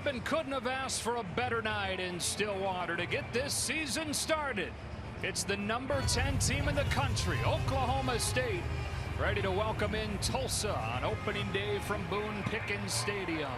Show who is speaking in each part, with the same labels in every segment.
Speaker 1: Robin couldn't have asked for a better night in Stillwater to get this season started. It's the number 10 team in the country, Oklahoma State, ready to welcome in Tulsa on opening day from Boone Pickens Stadium.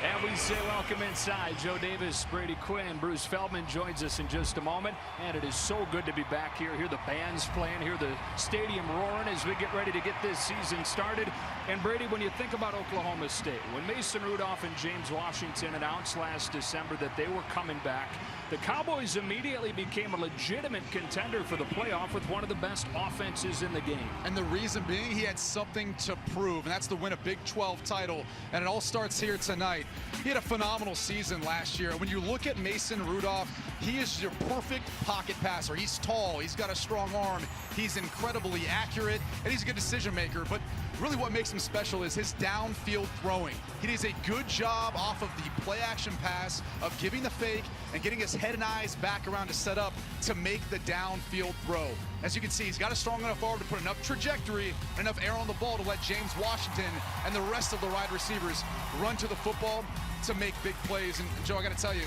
Speaker 1: And we say welcome inside. Joe Davis, Brady Quinn, Bruce Feldman joins us in just a moment. And it is so good to be back here. Hear the bands playing, hear the stadium roaring as we get ready to get this season started. And Brady, when you think about Oklahoma State, when Mason Rudolph and James Washington announced last December that they were coming back, the Cowboys immediately became a legitimate contender for the playoff with one of the best offenses in the game.
Speaker 2: And the reason being, he had something to prove, and that's to win a Big 12 title. And it all starts here tonight. He had a phenomenal season last year. When you look at Mason Rudolph, he is your perfect pocket passer. He's tall, he's got a strong arm, he's incredibly accurate, and he's a good decision maker. But really what makes him special is his downfield throwing. He does a good job off of the play action pass of giving the fake and getting his head and eyes back around to set up to make the downfield throw. As you can see, he's got a strong enough arm to put enough trajectory and enough air on the ball to let James Washington and the rest of the wide receivers run to the football to make big plays. And Joe, I got to tell you,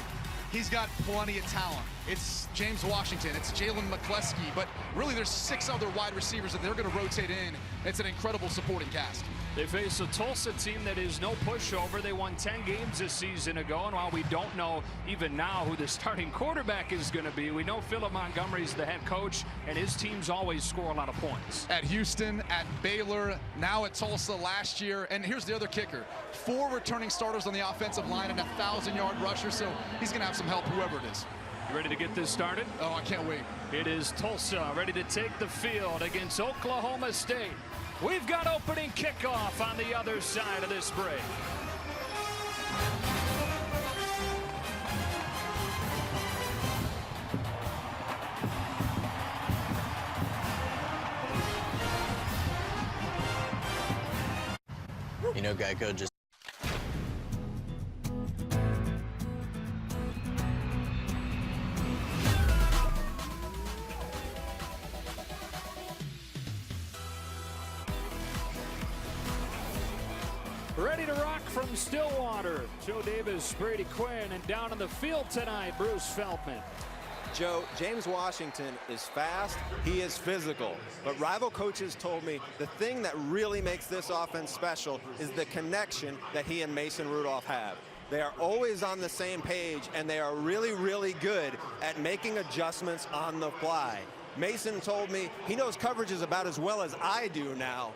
Speaker 2: he's got plenty of talent. It's James Washington, it's Jalen McCleskey, but really there's 6 other wide receivers that they're going to rotate in. It's an incredible supporting cast.
Speaker 1: They face a Tulsa team that is no pushover. They won 10 games a season ago, and while we don't know even now who the starting quarterback is going to be, we know Philip Montgomery's the head coach, and his teams always score a lot of points.
Speaker 2: At Houston, at Baylor, now at Tulsa last year, and here's the other kicker. 4 returning starters on the offensive line and a 1,000-yard rusher, so he's going to have some help, whoever it is.
Speaker 1: You ready to get this started?
Speaker 2: Oh, I can't wait.
Speaker 1: It is Tulsa ready to take the field against Oklahoma State. We've got opening kickoff on the other side of this break.
Speaker 3: You know, Geico just...
Speaker 1: Ready to rock from Stillwater. Joe Davis, Brady Quinn, and down on the field tonight, Bruce Feldman.
Speaker 4: Joe, James Washington is fast, he is physical, but rival coaches told me the thing that really makes this offense special is the connection that he and Mason Rudolph have. They are always on the same page, and they are really, really good at making adjustments on the fly. Mason told me he knows coverages about as well as I do now.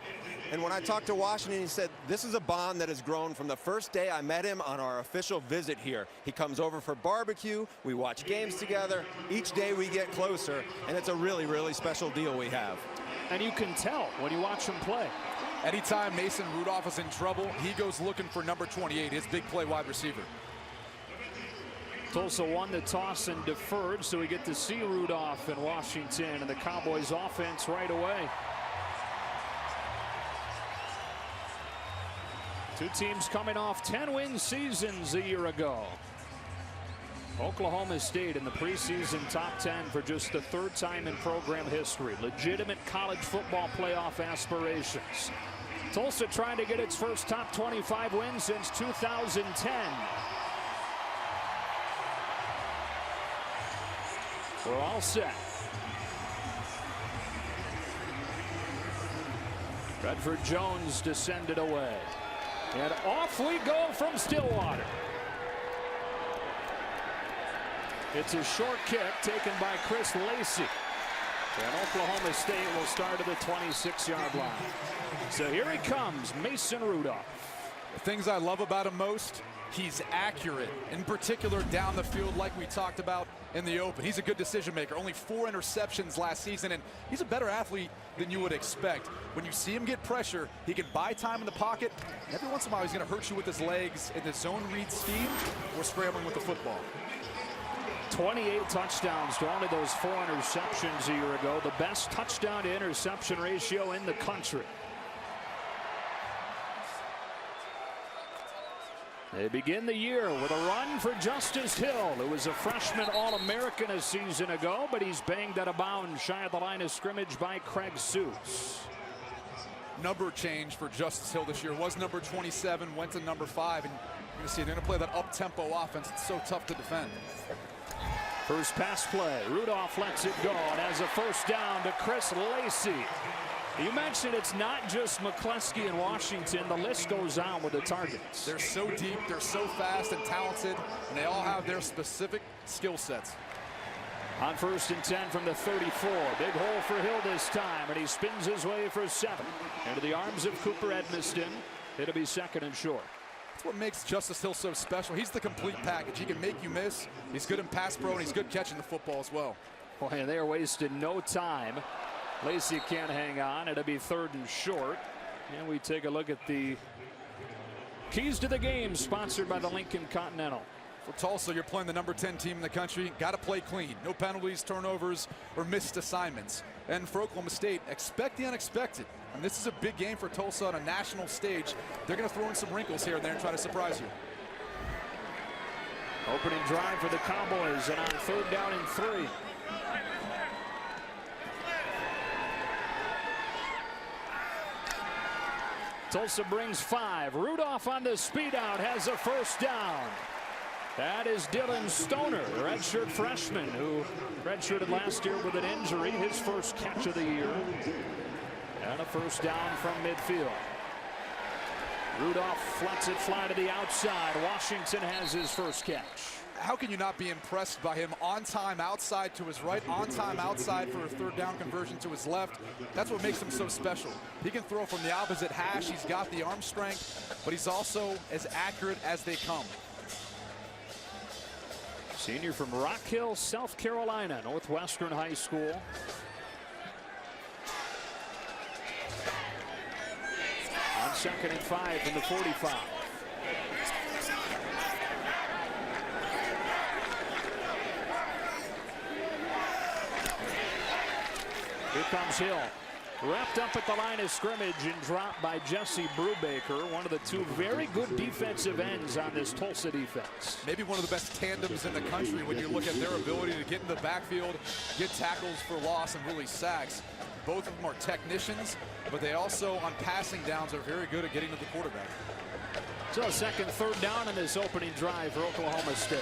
Speaker 4: And when I talked to Washington, he said, this is a bond that has grown from the first day I met him on our official visit here. He comes over for barbecue, we watch games together, each day we get closer, and it's a really, really special deal we have.
Speaker 1: And you can tell when you watch him play.
Speaker 2: Anytime Mason Rudolph is in trouble, he goes looking for number 28, his big play wide receiver.
Speaker 1: Tulsa won the toss and deferred, so we get to see Rudolph and Washington and the Cowboys offense right away. Two teams coming off 10-win seasons a year ago. Oklahoma State in the preseason top 10 for just the 3rd time in program history. Legitimate college football playoff aspirations. Tulsa trying to get its first top 25 win since 2010. We're all set. Redford Jones descended away. And off we go from Stillwater. It's a short kick taken by Chris Lacey. And Oklahoma State will start at the 26-yard line. So here he comes, Mason Rudolph.
Speaker 2: The things I love about him most, he's accurate, in particular down the field like we talked about in the open. He's a good decision maker. Only 4 interceptions last season, and he's a better athlete than you would expect. When you see him get pressure, he can buy time in the pocket. Every once in a while, he's going to hurt you with his legs in the zone read scheme or scrambling with the football.
Speaker 1: 28 touchdowns to only those 4 interceptions a year ago. The best touchdown to interception ratio in the country. They begin the year with a run for Justice Hill, who was a freshman All-American a season ago, but he's banged out of bounds shy of the line of scrimmage by Craig Seuss.
Speaker 2: number change for Justice Hill this year. Was number 27, went to number 5, and you're going to see they're going to play that up-tempo offense. It's so tough to defend.
Speaker 1: First pass play. Rudolph lets it go and has a first down to Chris Lacey. You mentioned it's not just McCleskey and Washington. The list goes on with the targets.
Speaker 2: They're so deep, they're so fast and talented, and they all have their specific skill sets.
Speaker 1: On 1st and 10 from the 34. Big hole for Hill this time, and he spins his way for 7. Into the arms of Cooper Edmiston. It'll be 2nd and short.
Speaker 2: That's what makes Justice Hill so special. He's the complete package. He can make you miss. He's good in pass pro, and he's good catching the football as well.
Speaker 1: Boy, and they are wasting no time. Lacey can't hang on. It'll be 3rd and short. And we take a look at the keys to the game, sponsored by the Lincoln Continental.
Speaker 2: For Tulsa, you're playing the number 10 team in the country. Got to play clean. No penalties, turnovers, or missed assignments. And for Oklahoma State, expect the unexpected. And this is a big game for Tulsa on a national stage. They're going to throw in some wrinkles here and there and try to surprise you.
Speaker 1: Opening drive for the Cowboys, and on 3rd down and 3. Tulsa brings 5. Rudolph on the speed out has a first down. That is Dylan Stoner, the redshirt freshman who redshirted last year with an injury. His first catch of the year. And a first down from midfield. Rudolph lets it fly to the outside. Washington has his first catch.
Speaker 2: How can you not be impressed by him? On time outside to his right, on time outside for a 3rd down conversion to his left. That's what makes him so special. He can throw from the opposite hash. He's got the arm strength, but he's also as accurate as they come.
Speaker 1: Senior from Rock Hill, South Carolina, Northwestern High School. On 2nd and 5 from the 45. Here comes Hill. Wrapped up at the line of scrimmage and dropped by Jesse Brubaker, one of the 2 very good defensive ends on this Tulsa defense.
Speaker 2: Maybe one of the best tandems in the country when you look at their ability to get in the backfield, get tackles for loss, and really sacks. Both of them are technicians, but they also, on passing downs, are very good at getting to the quarterback.
Speaker 1: So a 2nd, 3rd down in this opening drive for Oklahoma State.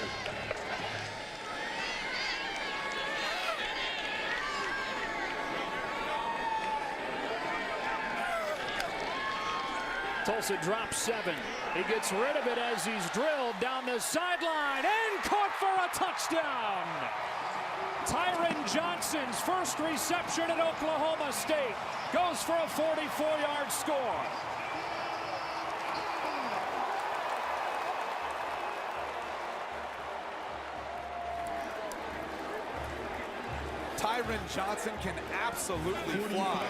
Speaker 1: Tulsa drops 7. He gets rid of it as he's drilled down the sideline and caught for a touchdown. Tyron Johnson's first reception at Oklahoma State goes for a 44-yard score.
Speaker 2: Tyron Johnson can absolutely fly.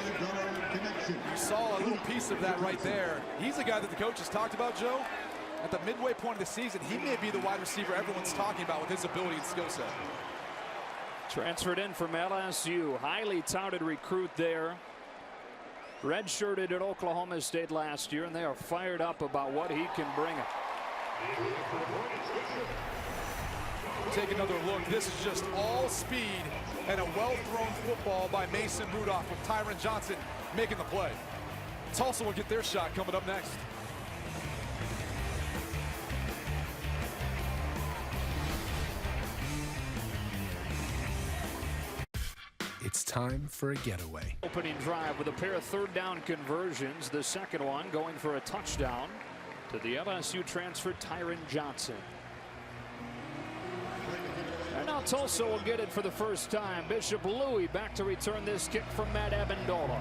Speaker 2: You saw a little piece of that right there. He's a guy that the coaches talked about, Joe. At the midway point of the season, he may be the wide receiver everyone's talking about with his ability and skill set.
Speaker 1: Transferred in from LSU. Highly touted recruit there. Redshirted at Oklahoma State last year, and they are fired up about what he can bring them.
Speaker 2: Take another look. This is just all speed and a well-thrown football by Mason Rudolph with Tyron Johnson making the play. Tulsa will get their shot coming up next.
Speaker 3: It's time for a getaway.
Speaker 1: Opening drive with a pair of 3rd down conversions. The second one going for a touchdown to the LSU transfer Tyron Johnson. And now Tulsa will get it for the first time. Bishop Louis back to return this kick from Matt Amendola.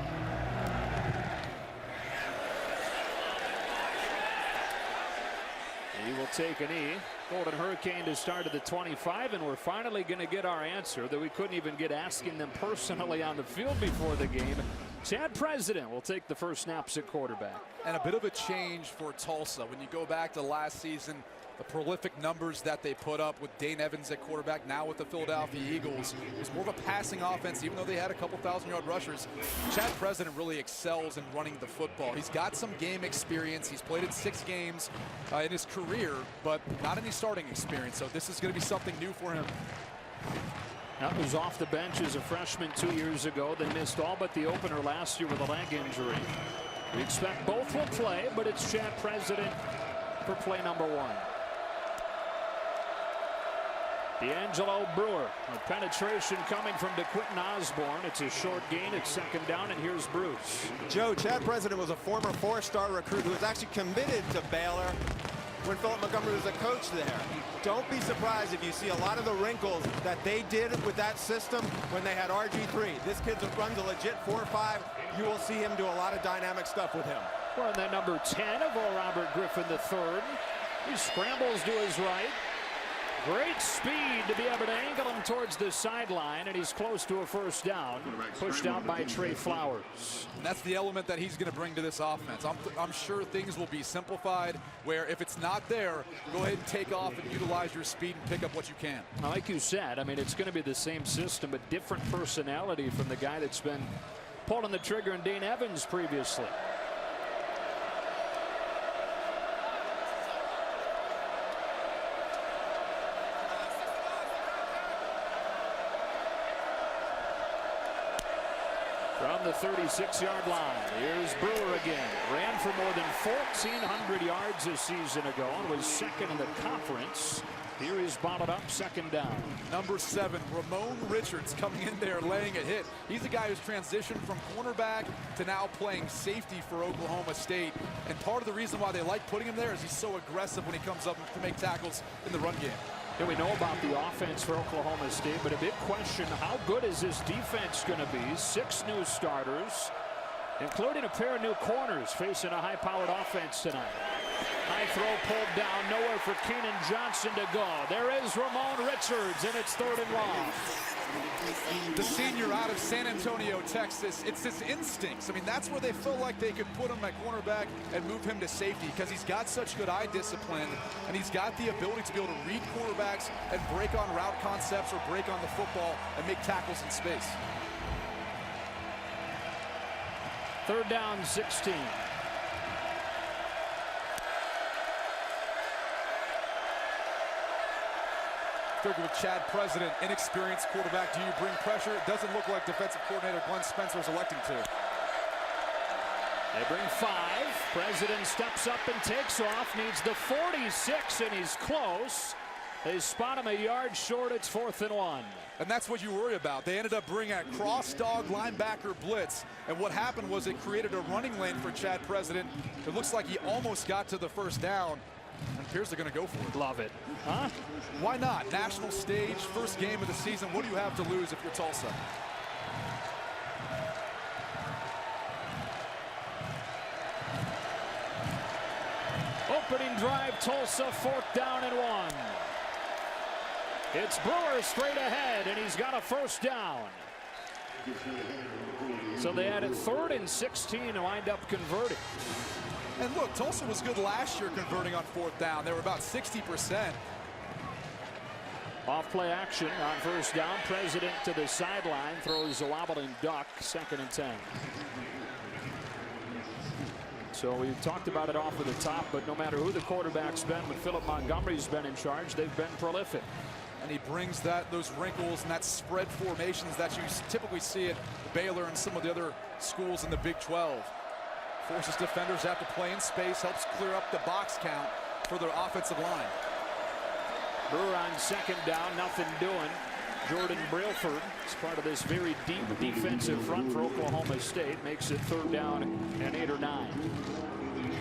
Speaker 1: He will take a knee. Golden Hurricane to start at the 25, and we're finally going to get our answer that we couldn't even get asking them personally on the field before the game. Chad President will take the first snaps at quarterback.
Speaker 2: And a bit of a change for Tulsa. When you go back to last season, the prolific numbers that they put up with Dane Evans at quarterback, now with the Philadelphia Eagles, it was more of a passing offense, even though they had a couple thousand-yard rushers. Chad President really excels in running the football. He's got some game experience. He's played in 6 games in his career, but not any starting experience. So this is going to be something new for him.
Speaker 1: That was off the bench as a freshman 2 years ago. They missed all but the opener last year with a leg injury. We expect both will play, but it's Chad President for play number 1. D'Angelo Brewer. A penetration coming from DeQuinton Osborne. It's a short gain. It's second down, and here's Bruce.
Speaker 4: Joe, Chad President was a former 4-star recruit who was actually committed to Baylor when Philip Montgomery was a coach there. Don't be surprised if you see a lot of the wrinkles that they did with that system when they had RG3. This kid runs a legit 4-5. You will see him do a lot of dynamic stuff with him.
Speaker 1: Well, and then number 10 of Robert Griffin III. He scrambles to his right. Great speed to be able to angle him towards the sideline, and he's close to a first down. Pushed out by Trey Flowers.
Speaker 2: And that's the element that he's going to bring to this offense. I'm sure things will be simplified, where if it's not there, go ahead and take off and utilize your speed and pick up what you can.
Speaker 1: Now, like you said, I mean, it's going to be the same system, but different personality from the guy that's been pulling the trigger in Dane Evans previously. From the 36-yard line, here's Brewer again. Ran for more than 1,400 yards a season ago and was second in the conference. Here he's bottled up, second down.
Speaker 2: Number 7, Ramon Richards, coming in there laying a hit. He's a guy who's transitioned from cornerback to now playing safety for Oklahoma State. And part of the reason why they like putting him there is he's so aggressive when he comes up to make tackles in the run game.
Speaker 1: Yeah, we know about the offense for Oklahoma State, but a big question, how good is this defense going to be? 6 new starters, including a pair of new corners facing a high-powered offense tonight. High throw pulled down, nowhere for Keenan Johnson to go. There is Ramon Richards, and it's 3rd and long.
Speaker 2: The senior out of San Antonio, Texas, it's his instincts. I mean, that's where they felt like they could put him at cornerback and move him to safety, because he's got such good eye discipline, and he's got the ability to be able to read quarterbacks and break on route concepts or break on the football and make tackles in space.
Speaker 1: 3rd down, 16.
Speaker 2: Figure with Chad President, inexperienced quarterback. Do you bring pressure? It doesn't look like defensive coordinator Glenn Spencer is electing to.
Speaker 1: They bring 5. President steps up and takes off. Needs the 46, and he's close. They spot him a yard short. It's 4th and 1.
Speaker 2: And that's what you worry about. They ended up bringing a cross dog linebacker blitz. And what happened was it created a running lane for Chad President. It looks like he almost got to the first down. And appears they're going to go for it.
Speaker 1: Love it. Huh?
Speaker 2: Why not? National stage, first game of the season. What do you have to lose if you're Tulsa?
Speaker 1: Opening drive, Tulsa, 4th down and 1. It's Brewer straight ahead, and he's got a first down. So they had it 3rd and 16 and wind up converting.
Speaker 2: And look, Tulsa was good last year converting on 4th down. They were about 60%.
Speaker 1: Off play action on first down. President to the sideline, throws a wobbling duck, 2nd and 10. So we've talked about it off of the top, but no matter who the quarterback's been, when Philip Montgomery's been in charge, they've been prolific.
Speaker 2: And he brings those wrinkles and that spread formations that you typically see at Baylor and some of the other schools in the Big 12. Forces defenders have to play in space, helps clear up the box count for their offensive line.
Speaker 1: Brewer on 2nd down, nothing doing. Jordan Brailford is part of this very deep defensive front for Oklahoma State. Makes it 3rd down and 8 or 9.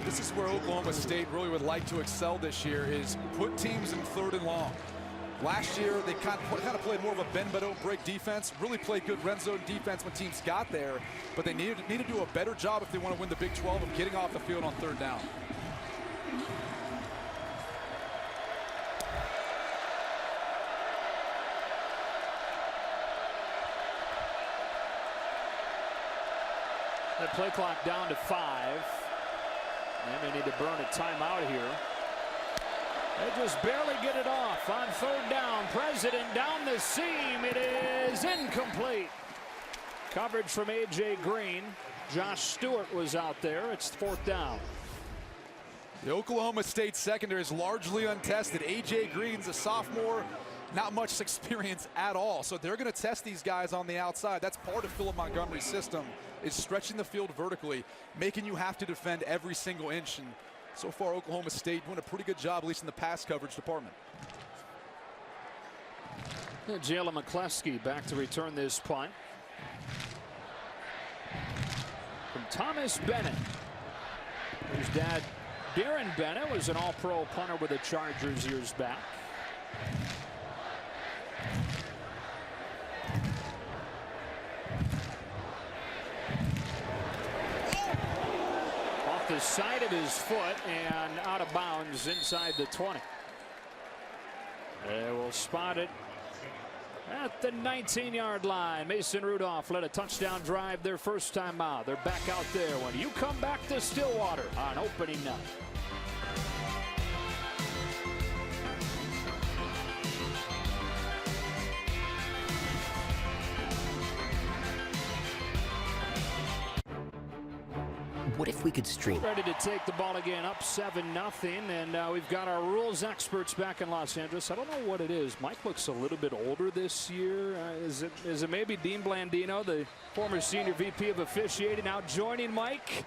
Speaker 2: This is where Oklahoma State really would like to excel this year, is put teams in 3rd and long. Last year, they kind of played more of a bend but don't break defense, really played good red zone defense when teams got there, but they need to do a better job if they want to win the Big 12 of getting off the field on 3rd down.
Speaker 1: That play clock down to 5. And they need to burn a timeout here. They just barely get it off on 3rd down. President down the seam. It is incomplete. Coverage from A.J. Green. Josh Stewart was out there. It's 4th down.
Speaker 2: The Oklahoma State secondary is largely untested. A.J. Green's a sophomore. not much experience at all. So they're going to test these guys on the outside. That's part of Philip Montgomery's system, is stretching the field vertically, making you have to defend every single inch. And so far, Oklahoma State doing a pretty good job, at least in the pass coverage department.
Speaker 1: Jalen McCleskey back to return this punt. From Thomas Bennett. His dad, Darren Bennett, was an all-pro punter with the Chargers years back. Off the side of his foot and out of bounds inside the 20. They will spot it at the 19-yard line. Mason Rudolph led a touchdown drive their first time out. They're back out there when you come back to Stillwater on opening night.
Speaker 5: What if we could stream?
Speaker 1: Ready to take the ball again, up 7-0, and we've got our rules experts back in Los Angeles. I don't know what it is. Mike looks a little bit older this year. Is it maybe Dean Blandino, the former senior VP of officiating, now joining Mike?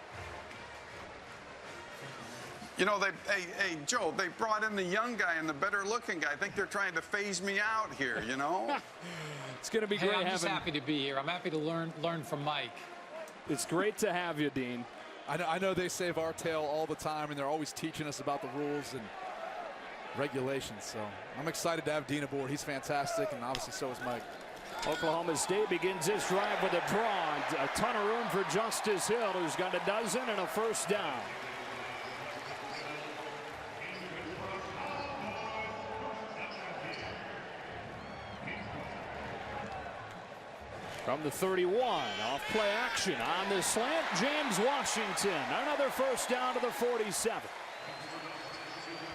Speaker 6: You know, hey, Joe, they brought in the young guy and the better-looking guy. I think they're trying to phase me out here, you know?
Speaker 1: It's going to be great.
Speaker 7: I'm just happy to be here. I'm happy to learn from Mike.
Speaker 1: It's great to have you, Dean.
Speaker 2: I know they save our tail all the time, and they're always teaching us about the rules and regulations. So I'm excited to have Dean aboard. He's fantastic, and obviously so is Mike.
Speaker 1: Oklahoma State begins this drive with a draw. A ton of room for Justice Hill, who's got a dozen and a first down. From the 31, off play action on the slant, James Washington. Another first down to the 47.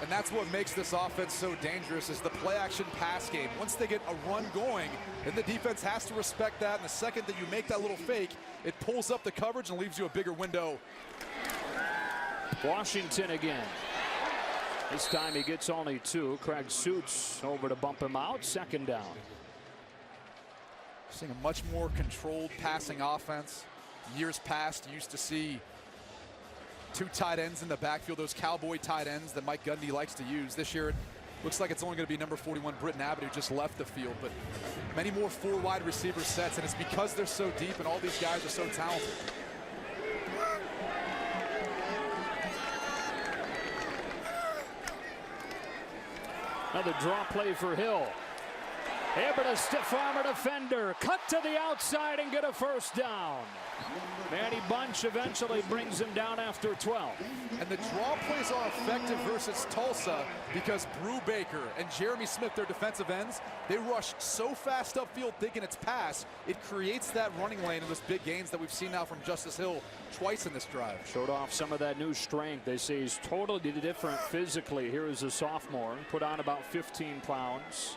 Speaker 2: And that's what makes this offense so dangerous, is the play action pass game. Once they get a run going, then the defense has to respect that. And the second that you make that little fake, it pulls up the coverage and leaves you a bigger window.
Speaker 1: Washington again. This time he gets only 2. Craig Suits over to bump him out. Second down.
Speaker 2: Seeing a much more controlled passing offense. Years past, you used to see 2 tight ends in the backfield, those cowboy tight ends that Mike Gundy likes to use. This year, it looks like it's only going to be number 41, Britton Abbott, who just left the field. But many more 4 wide receiver sets, and it's because they're so deep and all these guys are so talented.
Speaker 1: Another draw play for Hill. Able to stiff arm a defender, cut to the outside and get a first down. Manny Bunch eventually brings him down after 12.
Speaker 2: And the draw plays are effective versus Tulsa because Brew Baker and Jeremy Smith, their defensive ends, they rush so fast upfield thinking it's pass, it creates that running lane in those big gains that we've seen now from Justice Hill twice in this drive.
Speaker 1: Showed off some of that new strength. They say he's totally different physically. Here is a sophomore, put on about 15 pounds.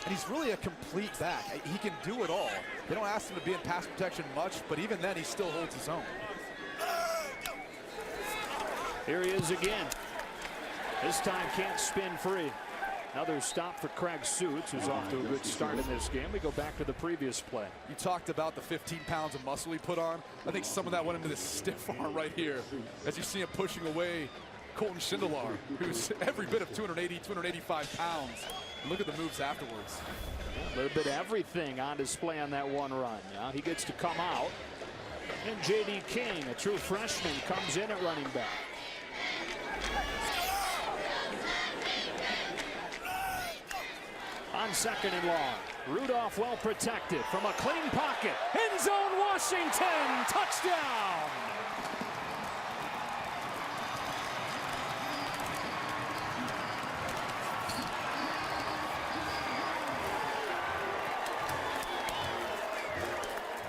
Speaker 2: And he's really a complete back. He can do it all. They don't ask him to be in pass protection much, but even then he still holds his own.
Speaker 1: Here he is again. This time can't spin free. Another stop for Craig Suits, who's off to a good start in this game. We go back to the previous play.
Speaker 2: You talked about the 15 pounds of muscle he put on. I think some of that went into this stiff arm right here, as you see him pushing away Colton Schindler, who's every bit of 280, 285 pounds. Look at the moves afterwards.
Speaker 1: A little bit of everything on display on that one run. Now he gets to come out. And J.D. King, a true freshman, comes in at running back. On second and long. Rudolph well protected from a clean pocket. End zone Washington. Touchdown.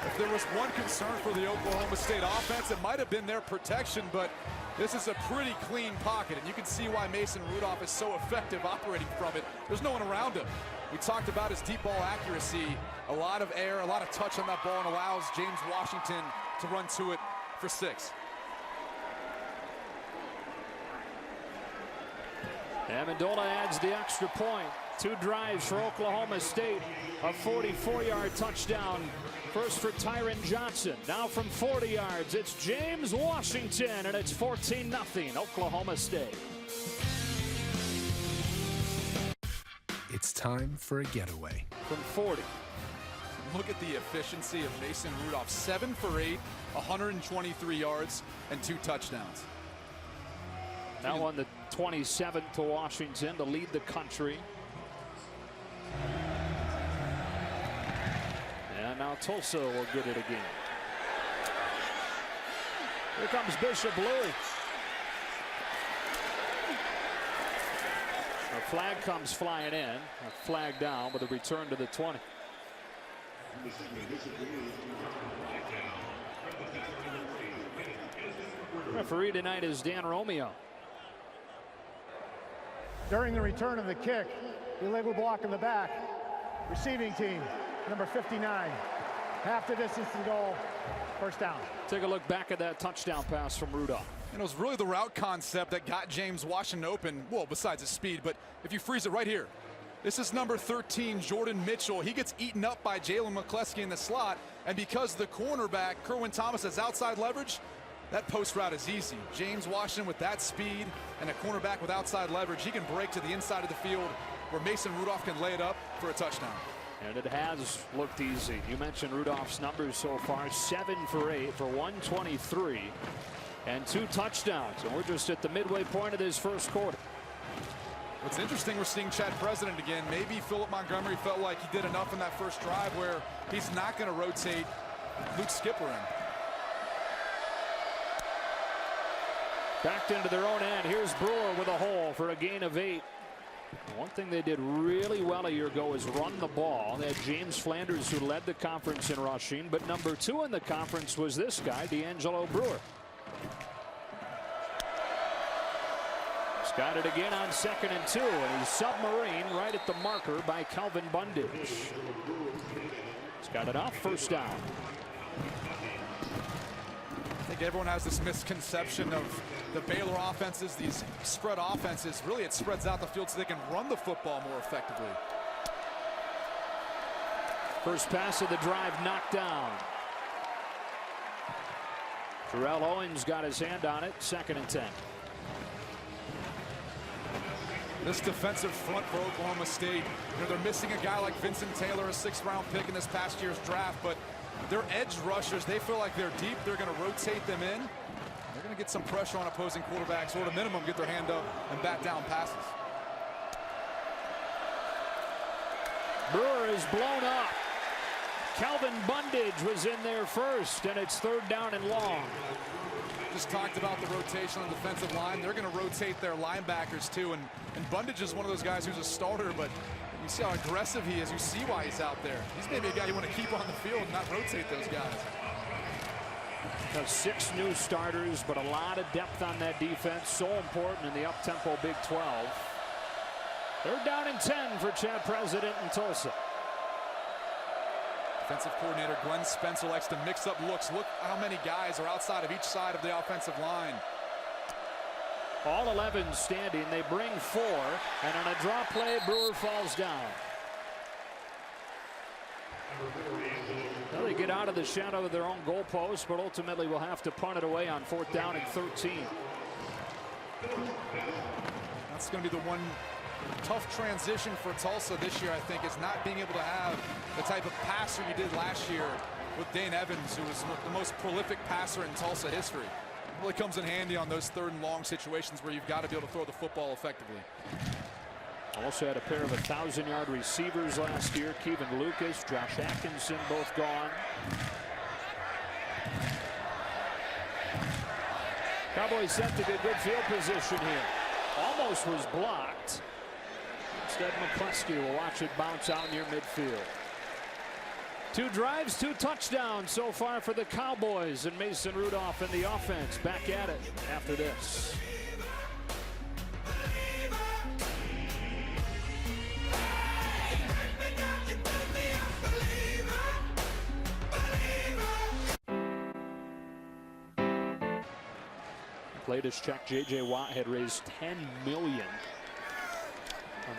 Speaker 2: If there was one concern for the Oklahoma State offense, it might have been their protection, but this is a pretty clean pocket, and you can see why Mason Rudolph is so effective operating from it. There's no one around him. We talked about his deep ball accuracy, a lot of air, a lot of touch on that ball, and allows James Washington to run to it for 6.
Speaker 1: Amendola adds the extra point. 2 drives for Oklahoma State. A 44-yard touchdown. First for Tyron Johnson. Now from 40 yards, it's James Washington, and it's 14-0 Oklahoma State.
Speaker 3: It's time for a getaway.
Speaker 1: From 40.
Speaker 2: Look at the efficiency of Mason Rudolph. 7 for 8, 123 yards, and 2 touchdowns.
Speaker 1: Now on the 27th to Washington to lead the country. And now Tulsa will get it again. Here comes Bishop Louis. A flag comes flying in. A flag down with a return to the 20. Referee tonight is Dan Romeo.
Speaker 8: During the return of the kick, illegal block in the back. Receiving team, number 59. Half the distance to the goal. First down.
Speaker 1: Take a look back at that touchdown pass from Rudolph.
Speaker 2: And it was really the route concept that got James Washington open. Well, besides his speed, but if you freeze it right here. This is number 13, Jordan Mitchell. He gets eaten up by Jalen McCleskey in the slot. And because the cornerback, Kerwin Thomas, has outside leverage, that post route is easy. James Washington with that speed and a cornerback with outside leverage, he can break to the inside of the field where Mason Rudolph can lay it up for a touchdown.
Speaker 1: And it has looked easy. You mentioned Rudolph's numbers so far. 7 for 8 for 123 and 2 touchdowns. And we're just at the midway point of this first quarter.
Speaker 2: What's interesting, we're seeing Chad President again. Maybe Philip Montgomery felt like he did enough in that first drive where he's not going to rotate Luke Skipper in.
Speaker 1: Backed into their own end. Here's Brewer with a hole for a gain of 8. One thing they did really well a year ago is run the ball. They had James Flanders, who led the conference in rushing, but number 2 in the conference was this guy, D'Angelo Brewer. He's got it again on 2nd and 2, and he's submarine right at the marker by Calvin Bundage. He's got it off, first down.
Speaker 2: I think everyone has this misconception of the Baylor offenses, these spread offenses. Really, it spreads out the field so they can run the football more effectively.
Speaker 1: First pass of the drive knocked down. Terrell Owens got his hand on it. 2nd and 10.
Speaker 2: This defensive front for Oklahoma State, they're missing a guy like Vincent Taylor, a 6th-round pick in this past year's draft, but their edge rushers, they feel like they're deep. They're going to rotate them in. They're going to get some pressure on opposing quarterbacks, or at a minimum get their hand up and bat down passes.
Speaker 1: Brewer is blown up. Calvin Bundage was in there first, and it's 3rd down and long.
Speaker 2: Just talked about the rotation on the defensive line. They're going to rotate their linebackers too, and Bundage is one of those guys who's a starter, but you see how aggressive he is. You see why he's out there. He's maybe a guy you want to keep on the field and not rotate those guys.
Speaker 1: Now 6 new starters, but a lot of depth on that defense. So important in the up-tempo Big 12. 3rd down and 10 for Chad President in Tulsa.
Speaker 2: Defensive coordinator Glenn Spencer likes to mix up looks. Look how many guys are outside of each side of the offensive line.
Speaker 1: All 11 standing. They bring 4, and on a draw play, Brewer falls down. Well, they get out of the shadow of their own goalpost, but ultimately will have to punt it away on 4th down and 13.
Speaker 2: That's going to be the one tough transition for Tulsa this year, I think, is not being able to have the type of passer you did last year with Dane Evans, who was the most prolific passer in Tulsa history. It really comes in handy on those 3rd and long situations where you've got to be able to throw the football effectively.
Speaker 1: Also had a pair of 1,000-yard receivers last year. Kevin Lucas, Josh Atkinson, both gone. Cowboys set to get good field position here. Almost was blocked. Instead, McCleskey will watch it bounce out near midfield. 2 drives, 2 touchdowns so far for the Cowboys, and Mason Rudolph and the offense back at it after this. Latest check, J.J. Watt had raised $10 million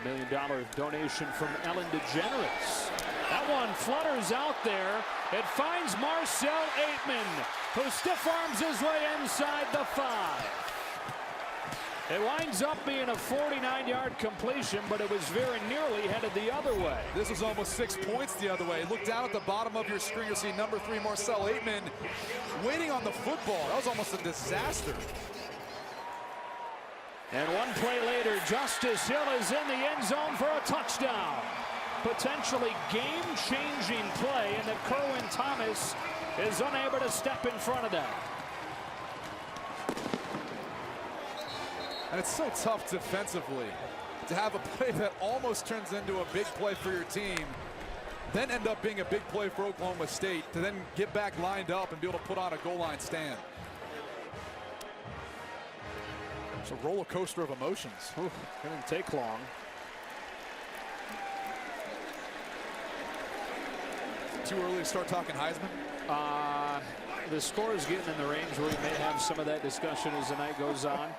Speaker 1: $1 million donation from Ellen DeGeneres. That one flutters out there. It finds Marcel Aitman, who stiff arms his way inside the 5. It winds up being a 49-yard completion, but it was very nearly headed the other way.
Speaker 2: This was almost 6 points the other way. Look down at the bottom of your screen. You'll see number 3, Marcel Aitman, waiting on the football. That was almost a disaster.
Speaker 1: And one play later, Justice Hill is in the end zone for a touchdown. Potentially game-changing play, and that Kerwin Thomas is unable to step in front of that.
Speaker 2: And it's so tough defensively to have a play that almost turns into a big play for your team, then end up being a big play for Oklahoma State, to then get back lined up and be able to put on a goal line stand. It's a roller coaster of emotions.
Speaker 1: Ooh, didn't take long.
Speaker 2: Too early to start talking Heisman?
Speaker 1: The score is getting in the range where we may have some of that discussion as the night goes on.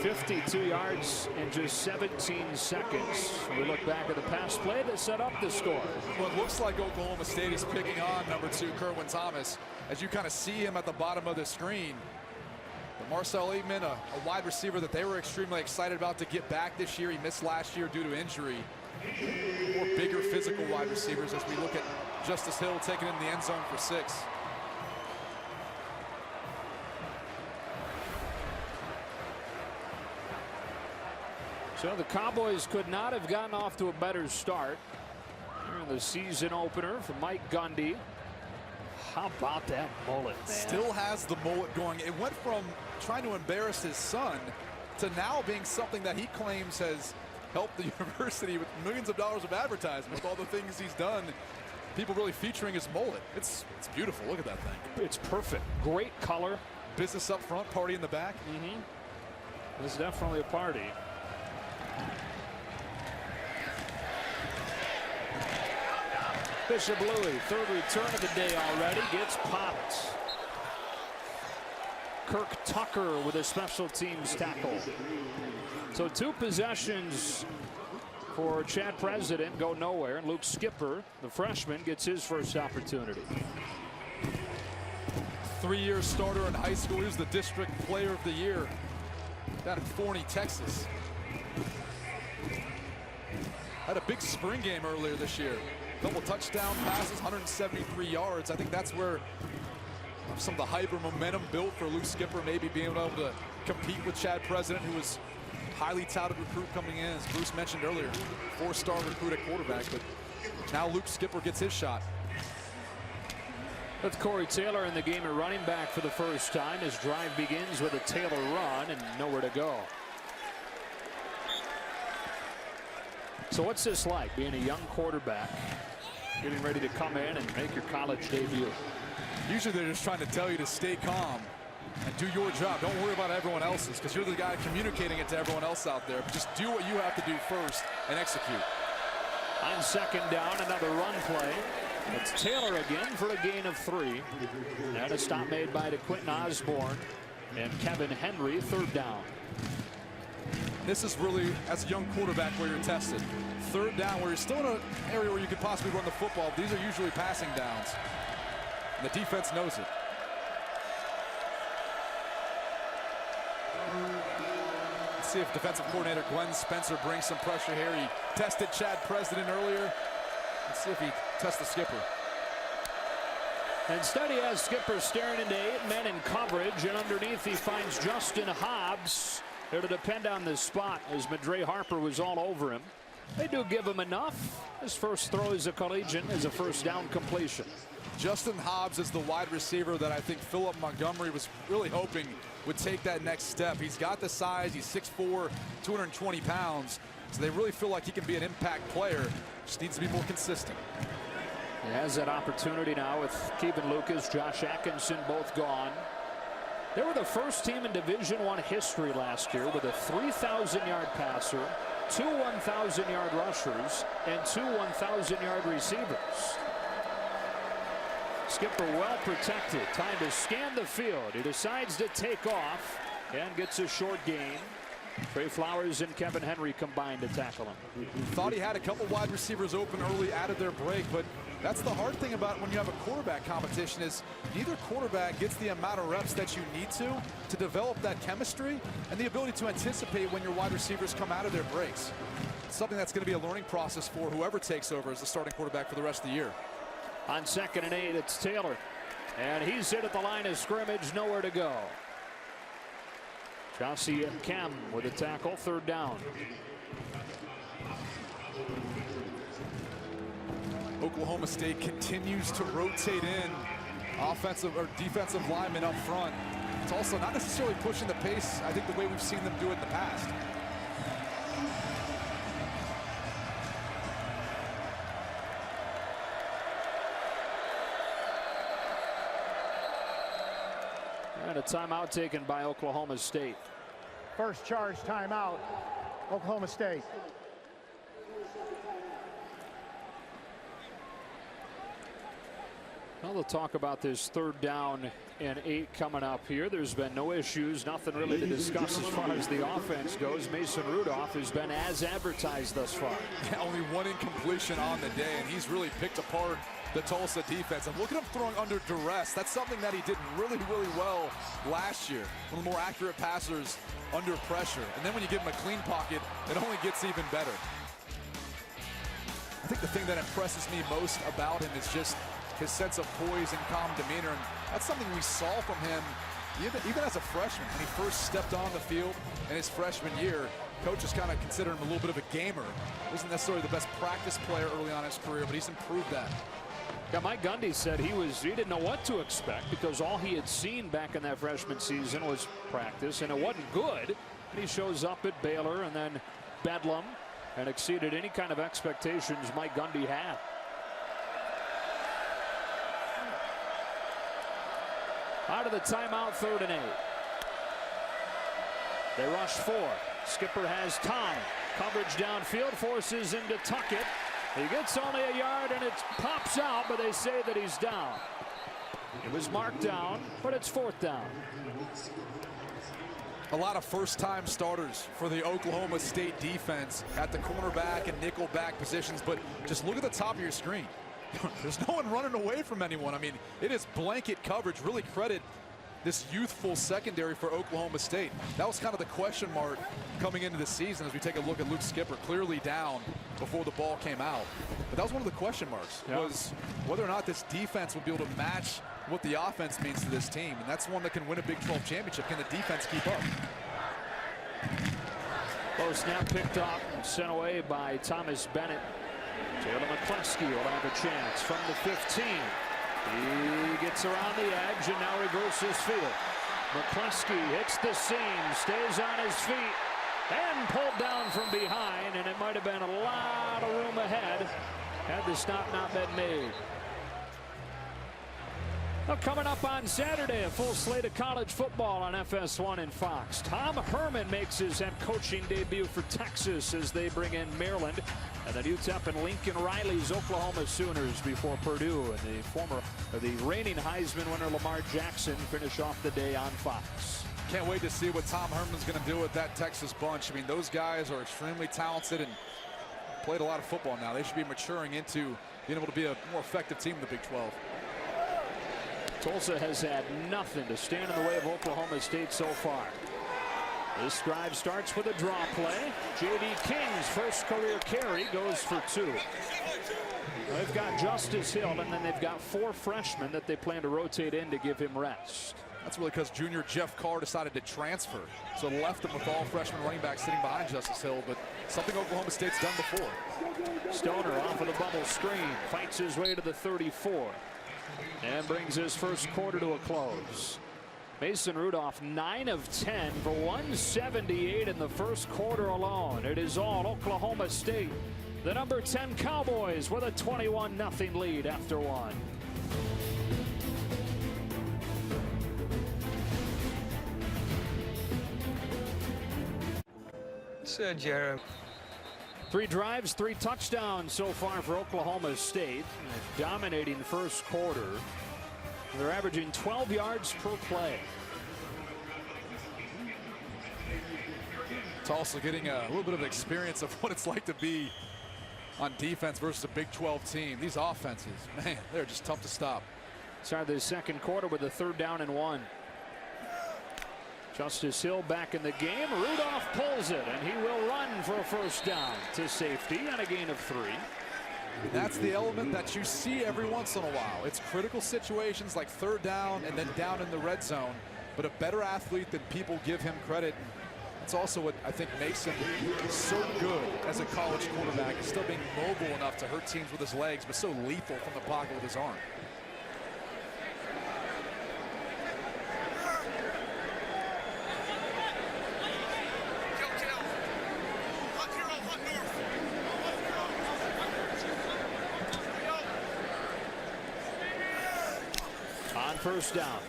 Speaker 1: 52 yards in just 17 seconds. We look back at the pass play that set up the score.
Speaker 2: Well, it looks like Oklahoma State is picking on number 2, Kerwin Thomas, as you kind of see him at the bottom of the screen. But Marcel Aitman, a wide receiver that they were extremely excited about to get back this year. He missed last year due to injury. More bigger physical wide receivers as we look at Justice Hill taking in the end zone for 6.
Speaker 1: So the Cowboys could not have gotten off to a better start here in the season opener for Mike Gundy. How about that mullet, man?
Speaker 2: Still has the mullet going. It went from trying to embarrass his son to now being something that he claims has helped the university with millions of dollars of advertising with all the things he's done. People really featuring his mullet. It's beautiful. Look at that thing.
Speaker 1: It's perfect. Great color.
Speaker 2: Business up front, party in the back.
Speaker 1: This is definitely a party. Bishop Louis, third return of the day already, gets popped. Kirk Tucker with a special teams tackle. So 2 possessions for Chad President go nowhere, and Luke Skipper, the freshman, gets his first opportunity.
Speaker 2: 3-year starter in high school. He was the district player of the year down in Forney, Texas. Had a big spring game earlier this year. Couple touchdown passes, 173 yards. I think that's where some of the hype or momentum built for Luke Skipper, maybe being able to compete with Chad President, who was highly touted recruit coming in, as Bruce mentioned earlier. 4-star recruit at quarterback, but now Luke Skipper gets his shot.
Speaker 1: With Corey Taylor in the game at running back for the first time. His drive begins with a Taylor run and nowhere to go. So what's this like, being a young quarterback, getting ready to come in and make your college debut?
Speaker 2: Usually they're just trying to tell you to stay calm and do your job. Don't worry about everyone else's, because you're the guy communicating it to everyone else out there. But just do what you have to do first and execute.
Speaker 1: On second down, another run play. It's Taylor again for a gain of 3. And a stop made by DeQuinton Osborne and Kevin Henry, third down.
Speaker 2: This is really, as a young quarterback, where you're tested. Third down, where you're still in an area where you could possibly run the football. These are usually passing downs. And the defense knows it. Let's see if defensive coordinator Glenn Spencer brings some pressure here. He tested Chad President earlier. Let's see if he tests the Skipper.
Speaker 1: Instead, he has Skipper staring into 8 men in coverage, and underneath he finds Justin Hobbs. It'll depend on the spot, as Madre Harper was all over him. They do give him enough. His first throw as a collegiate is a first down completion.
Speaker 2: Justin Hobbs is the wide receiver that I think Philip Montgomery was really hoping would take that next step. He's got the size. He's 6'4", 220 pounds. So they really feel like he can be an impact player. Just needs to be more consistent.
Speaker 1: He has that opportunity now with Kevin Lucas, Josh Atkinson, both gone. They were the first team in Division I history last year with a 3,000-yard passer, 2 1,000-yard rushers, and 2 1,000-yard receivers. Skipper well protected. Time to scan the field. He decides to take off and gets a short gain. Trey Flowers and Kevin Henry combined to tackle him.
Speaker 2: Thought he had a couple wide receivers open early out of their break, but that's the hard thing about when you have a quarterback competition is neither quarterback gets the amount of reps that you need to develop that chemistry and the ability to anticipate when your wide receivers come out of their breaks. It's something that's going to be a learning process for whoever takes over as the starting quarterback for the rest of the year.
Speaker 1: On 2nd and 8, it's Taylor. And he's hit at the line of scrimmage, nowhere to go. Chauncey Kem with a tackle, 3rd down.
Speaker 2: Oklahoma State continues to rotate in offensive or defensive linemen up front. Tulsa not necessarily pushing the pace, I think, the way we've seen them do it in the past.
Speaker 1: And a timeout taken by Oklahoma State.
Speaker 8: First charge timeout, Oklahoma State.
Speaker 1: Well, they'll talk about this 3rd down and 8 coming up here. There's been no issues, nothing really to discuss as far as the offense goes. Mason Rudolph has been as advertised thus far.
Speaker 2: Yeah, only 1 incompletion on the day, and he's really picked apart the Tulsa defense. And look at him throwing under duress. That's something that he did really, really well last year. One of the more accurate passers under pressure. And then when you give him a clean pocket, it only gets even better. I think the thing that impresses me most about him is just his sense of poise and calm demeanor. And that's something we saw from him even as a freshman. When he first stepped on the field in his freshman year, coaches kind of considered him a little bit of a gamer. Wasn't necessarily the best practice player early on in his career, but he's improved that.
Speaker 1: Yeah, Mike Gundy said he didn't know what to expect because all he had seen back in that freshman season was practice, and it wasn't good. And he shows up at Baylor and then Bedlam and exceeded any kind of expectations Mike Gundy had. Out of the timeout, 3rd and 8. They rush 4. Skipper has time. Coverage downfield, forces him to tuck it. He gets only a yard and it pops out, but they say that he's down. It was marked down, but it's 4th down.
Speaker 2: A lot of first-time starters for the Oklahoma State defense at the cornerback and nickel back positions, but just look at the top of your screen. There's no one running away from anyone. I mean, it is blanket coverage. Really credit this youthful secondary for Oklahoma State. That was kind of the question mark coming into the season as we take a look at Luke Skipper, clearly down before the ball came out. But that was one of the question marks, was whether or not this defense would be able to match what the offense means to this team. And that's one that can win a Big 12 championship. Can the defense keep up?
Speaker 1: Low snap picked up and sent away by Thomas Bennett. Taylor McCleskey will have a chance from the 15. He gets around the edge and now reverses field. McCleskey hits the seam, stays on his feet, and pulled down from behind, and it might have been a lot of room ahead had the stop not been made. Well, coming up on Saturday, a full slate of college football on FS1 and Fox. Tom Herman makes his head coaching debut for Texas as they bring in Maryland. And then UTEP and Lincoln Riley's Oklahoma Sooners before Purdue and the reigning Heisman winner Lamar Jackson finish off the day on Fox.
Speaker 2: Can't wait to see what Tom Herman's going to do with that Texas bunch. I mean, those guys are extremely talented and played a lot of football now. They should be maturing into being able to be a more effective team in the Big 12.
Speaker 1: Tulsa has had nothing to stand in the way of Oklahoma State so far. This drive starts with a draw play. J.D. King's first career carry goes for 2. They've got Justice Hill, and then they've got 4 freshmen that they plan to rotate in to give him rest.
Speaker 2: That's really because junior Jeff Carr decided to transfer. So left him with all freshman running backs sitting behind Justice Hill, but something Oklahoma State's done before.
Speaker 1: Stoner off of the bubble screen, fights his way to the 34. And brings his first quarter to a close. Mason Rudolph 9 of 10 for 178 in the first quarter alone. It is all Oklahoma State. The number 10 Cowboys with a 21-0 lead after 1.
Speaker 9: Sir Jeremy.
Speaker 1: 3 drives, 3 touchdowns so far for Oklahoma State. A dominating first quarter. They're averaging 12 yards per play.
Speaker 2: Tulsa getting a little bit of experience of what it's like to be on defense versus a Big 12 team. These offenses, man, they're just tough to stop.
Speaker 1: Started the second quarter with a 3rd down and 1. Justice Hill back in the game. Rudolph pulls it, and he will run for a 1st down to safety on a gain of 3.
Speaker 2: And that's the element that you see every once in a while. It's critical situations like 3rd down and then down in the red zone, but a better athlete than people give him credit. That's also what I think makes him so good as a college quarterback. He's still being mobile enough to hurt teams with his legs, but so lethal from the pocket with his arm.
Speaker 1: On 1st down,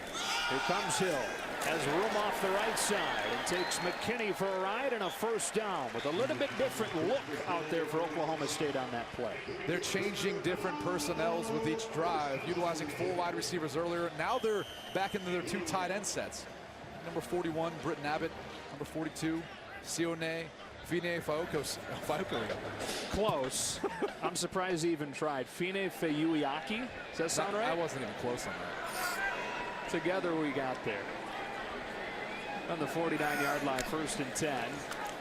Speaker 1: here comes Hill. Has room off the right side and takes McKinney for a ride and a 1st down with a little bit different look out there for Oklahoma State on that play.
Speaker 2: They're changing different personnels with each drive, utilizing 4 wide receivers earlier. Now they're back into their 2 tight end sets. Number 41, Britton Abbott. Number 42, Sione Fine Fauko.
Speaker 1: Close. I'm surprised he even tried. Fine Fayuiaki. Does that sound right?
Speaker 2: I wasn't even close on that.
Speaker 1: Together we got there. On the 49-yard line, 1st and 10.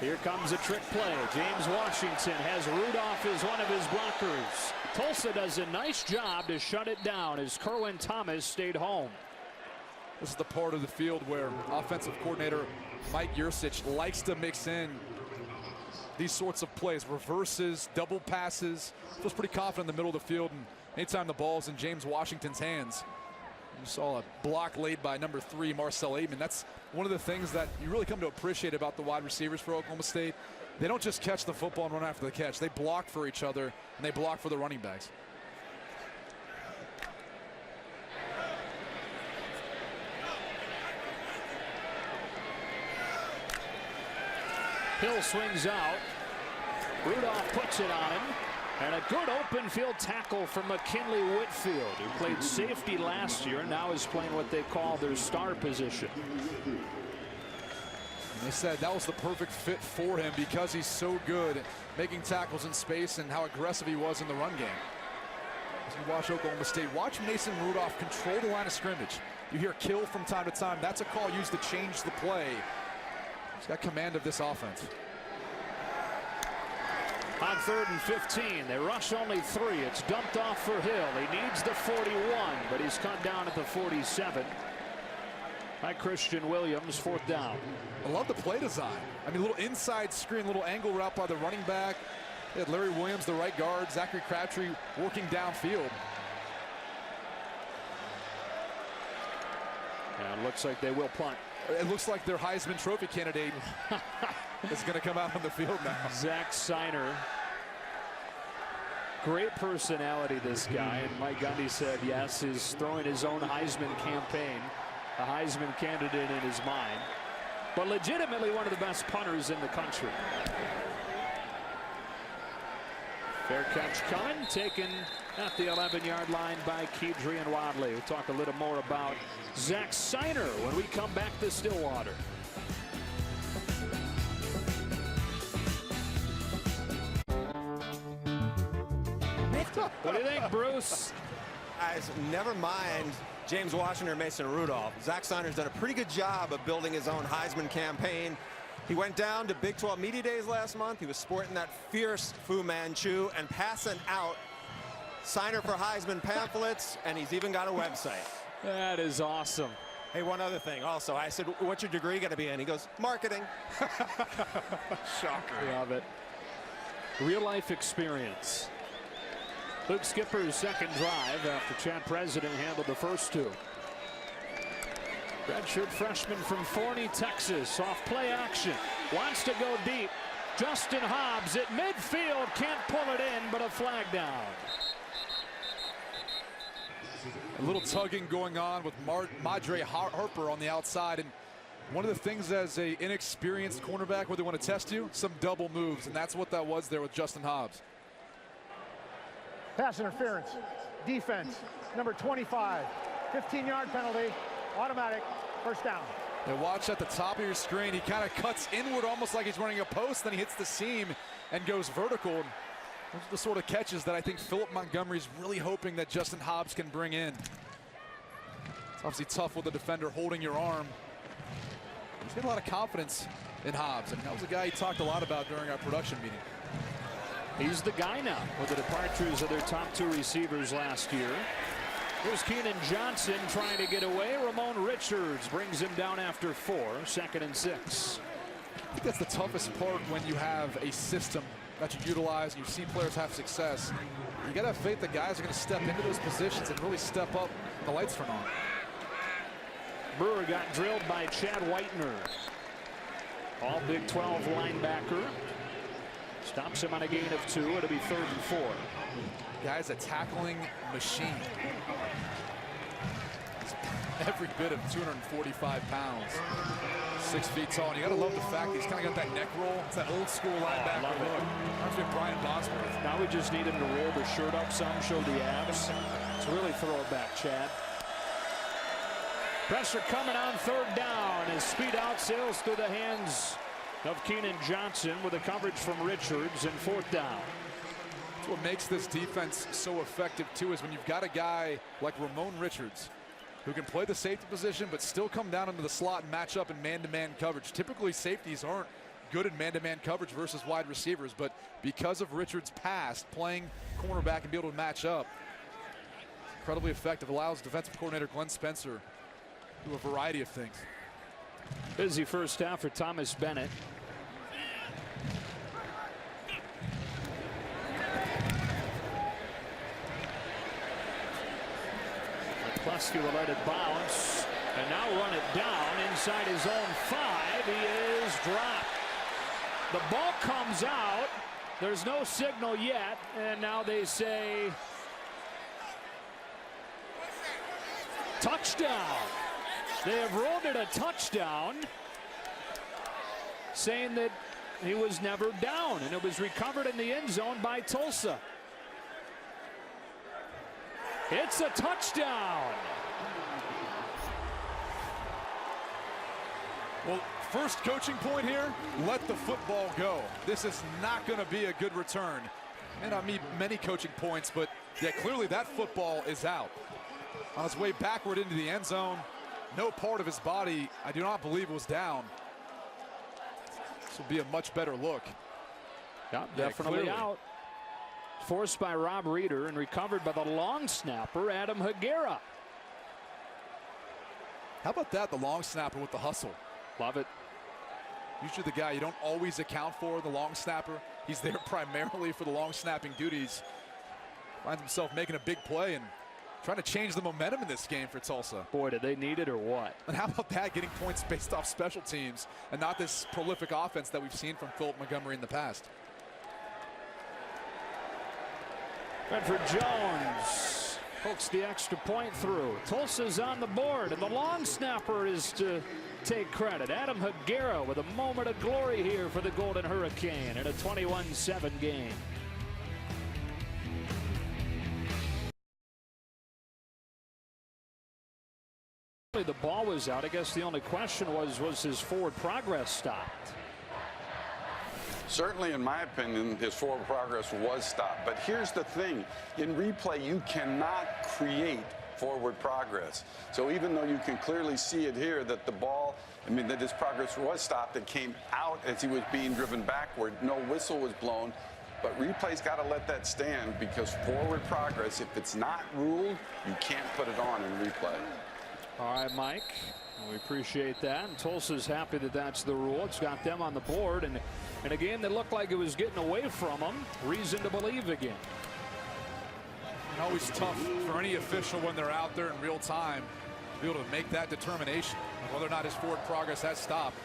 Speaker 1: Here comes a trick play. James Washington has Rudolph as one of his blockers. Tulsa does a nice job to shut it down as Kerwin Thomas stayed home.
Speaker 2: This is the part of the field where offensive coordinator Mike Yursich likes to mix in these sorts of plays, reverses, double passes. Feels pretty confident in the middle of the field, and anytime the ball's in James Washington's hands. You saw a block laid by number 3, Marcel Aitman. That's one of the things that you really come to appreciate about the wide receivers for Oklahoma State. They don't just catch the football and run after the catch. They block for each other, and they block for the running backs.
Speaker 1: Hill swings out. Rudolph puts it on him. And a good open field tackle from McKinley Whitfield, who played safety last year and now is playing what they call their star position.
Speaker 2: And they said that was the perfect fit for him because he's so good at making tackles in space and how aggressive he was in the run game. As you watch Oklahoma State, watch Mason Rudolph control the line of scrimmage. You hear kill from time to time. That's a call used to change the play. He's got command of this offense.
Speaker 1: On 3rd and 15, they rush only 3. It's dumped off for Hill. He needs the 41, but he's cut down at the 47. By Christian Williams, 4th down.
Speaker 2: I love the play design. I mean, a little inside screen, little angle route by the running back. They had Larry Williams, the right guard, Zachary Crabtree working downfield.
Speaker 1: And it looks like they will punt.
Speaker 2: It looks like their Heisman Trophy candidate is going to come out on the field now.
Speaker 1: Zach Seiner. Great personality, this guy. And Mike Gundy said, yes, he's throwing his own Heisman campaign. A Heisman candidate in his mind. But legitimately one of the best punters in the country. Fair catch coming, taken at the 11-yard line by Kedrian Wadley. We'll talk a little more about Zach Seiner when we come back to Stillwater. What do you think, Bruce?
Speaker 4: Guys, never mind James Washington or Mason Rudolph. Zach Seiner's done a pretty good job of building his own Heisman campaign. He went down to Big 12 Media Days last month. He was sporting that fierce Fu Manchu and passing out Seiner for Heisman pamphlets, and he's even got a website.
Speaker 1: That is awesome.
Speaker 4: Hey, one other thing also. I said, what's your degree going to be in? He goes, marketing.
Speaker 2: Shocker.
Speaker 1: Love it. Real life experience. Luke Skipper's second drive after Chad President handled the first 2. Redshirt freshman from Forney, Texas, off play action, wants to go deep. Justin Hobbs at midfield, can't pull it in, but a flag down.
Speaker 2: A little tugging going on with Madre Harper on the outside, and one of the things as a inexperienced cornerback where they want to test you, some double moves, and that's what that was there with Justin Hobbs.
Speaker 8: Pass interference, defense, number 25, 15-yard penalty, automatic, 1st down.
Speaker 2: And watch at the top of your screen, he kind of cuts inward almost like he's running a post, then he hits the seam and goes vertical. Those are the sort of catches that I think Philip Montgomery's really hoping that Justin Hobbs can bring in. It's obviously tough with a defender holding your arm. He's got a lot of confidence in Hobbs, and that was a guy he talked a lot about during our production meeting.
Speaker 1: He's the guy now with the departures of their top 2 receivers last year. Here's Keenan Johnson trying to get away. Ramon Richards brings him down after 4, 2nd and 6.
Speaker 2: I think that's the toughest part when you have a system that you utilize and you've seen players have success. You got to have faith that guys are going to step into those positions and really step up when the lights turn on.
Speaker 1: Brewer got drilled by Chad Whitener. All Big 12 linebacker. Stops him on a gain of 2. It'll be 3rd and 4.
Speaker 2: Guy's a tackling machine. He's every bit of 245 pounds. 6 feet tall. And you got to love the fact that he's kind of got that neck roll. It's that old school linebacker look. Reminds me of Brian Bosworth.
Speaker 1: Now we just need him to roll the shirt up some, show the abs. To really throw it back, Chad. Pressure coming on 3rd down as speed out sails through the hands of Keenan Johnson with a coverage from Richards, and 4th down.
Speaker 2: That's what makes this defense so effective too, is when you've got a guy like Ramon Richards who can play the safety position but still come down into the slot and match up in man-to-man coverage. Typically safeties aren't good in man-to-man coverage versus wide receivers, but because of Richards' past playing cornerback and be able to match up, incredibly effective. Allows defensive coordinator Glenn Spencer to do a variety of things.
Speaker 1: Busy first half for Thomas Bennett. McCluskey will let it bounce and now run it down inside his own 5. He is dropped. The ball comes out. There's no signal yet, and now they say touchdown. They have ruled it a touchdown, saying that he was never down, and it was recovered in the end zone by Tulsa. It's a touchdown.
Speaker 2: Well, first coaching point here, let the football go. This is not going to be a good return. And I mean many coaching points, but yeah, clearly that football is out. On his way backward into the end zone, no part of his body, I do not believe, was down. This will be a much better look.
Speaker 1: Yeah, definitely out. Forced by Rob Reeder and recovered by the long snapper, Adam Higuera.
Speaker 2: How about that, the long snapper with the hustle?
Speaker 1: Love it.
Speaker 2: Usually the guy you don't always account for, the long snapper. He's there primarily for the long snapping duties. Finds himself making a big play and trying to change the momentum in this game for Tulsa.
Speaker 1: Boy, did they need it or what?
Speaker 2: And how about that, getting points based off special teams and not this prolific offense that we've seen from Philip Montgomery in the past.
Speaker 1: Bedford Jones hooks the extra point through. Tulsa's on the board, and the long snapper is to take credit. Adam Higuera with a moment of glory here for the Golden Hurricane in a 21-7 game. The ball was out. I guess the only question was his forward progress stopped?
Speaker 6: Certainly, in my opinion, his forward progress was stopped. But here's the thing. In replay, you cannot create forward progress. So even though you can clearly see it here that the ball, that his progress was stopped, it came out as he was being driven backward. No whistle was blown. But replay's got to let that stand, because forward progress, if it's not ruled, you can't put it on in replay.
Speaker 1: All right, Mike. We appreciate that. And Tulsa's happy that that's the rule. It's got them on the board. And in a game that looked like it was getting away from them, reason to believe again.
Speaker 2: And always tough for any official when they're out there in real time to be able to make that determination of whether or not his forward progress has stopped.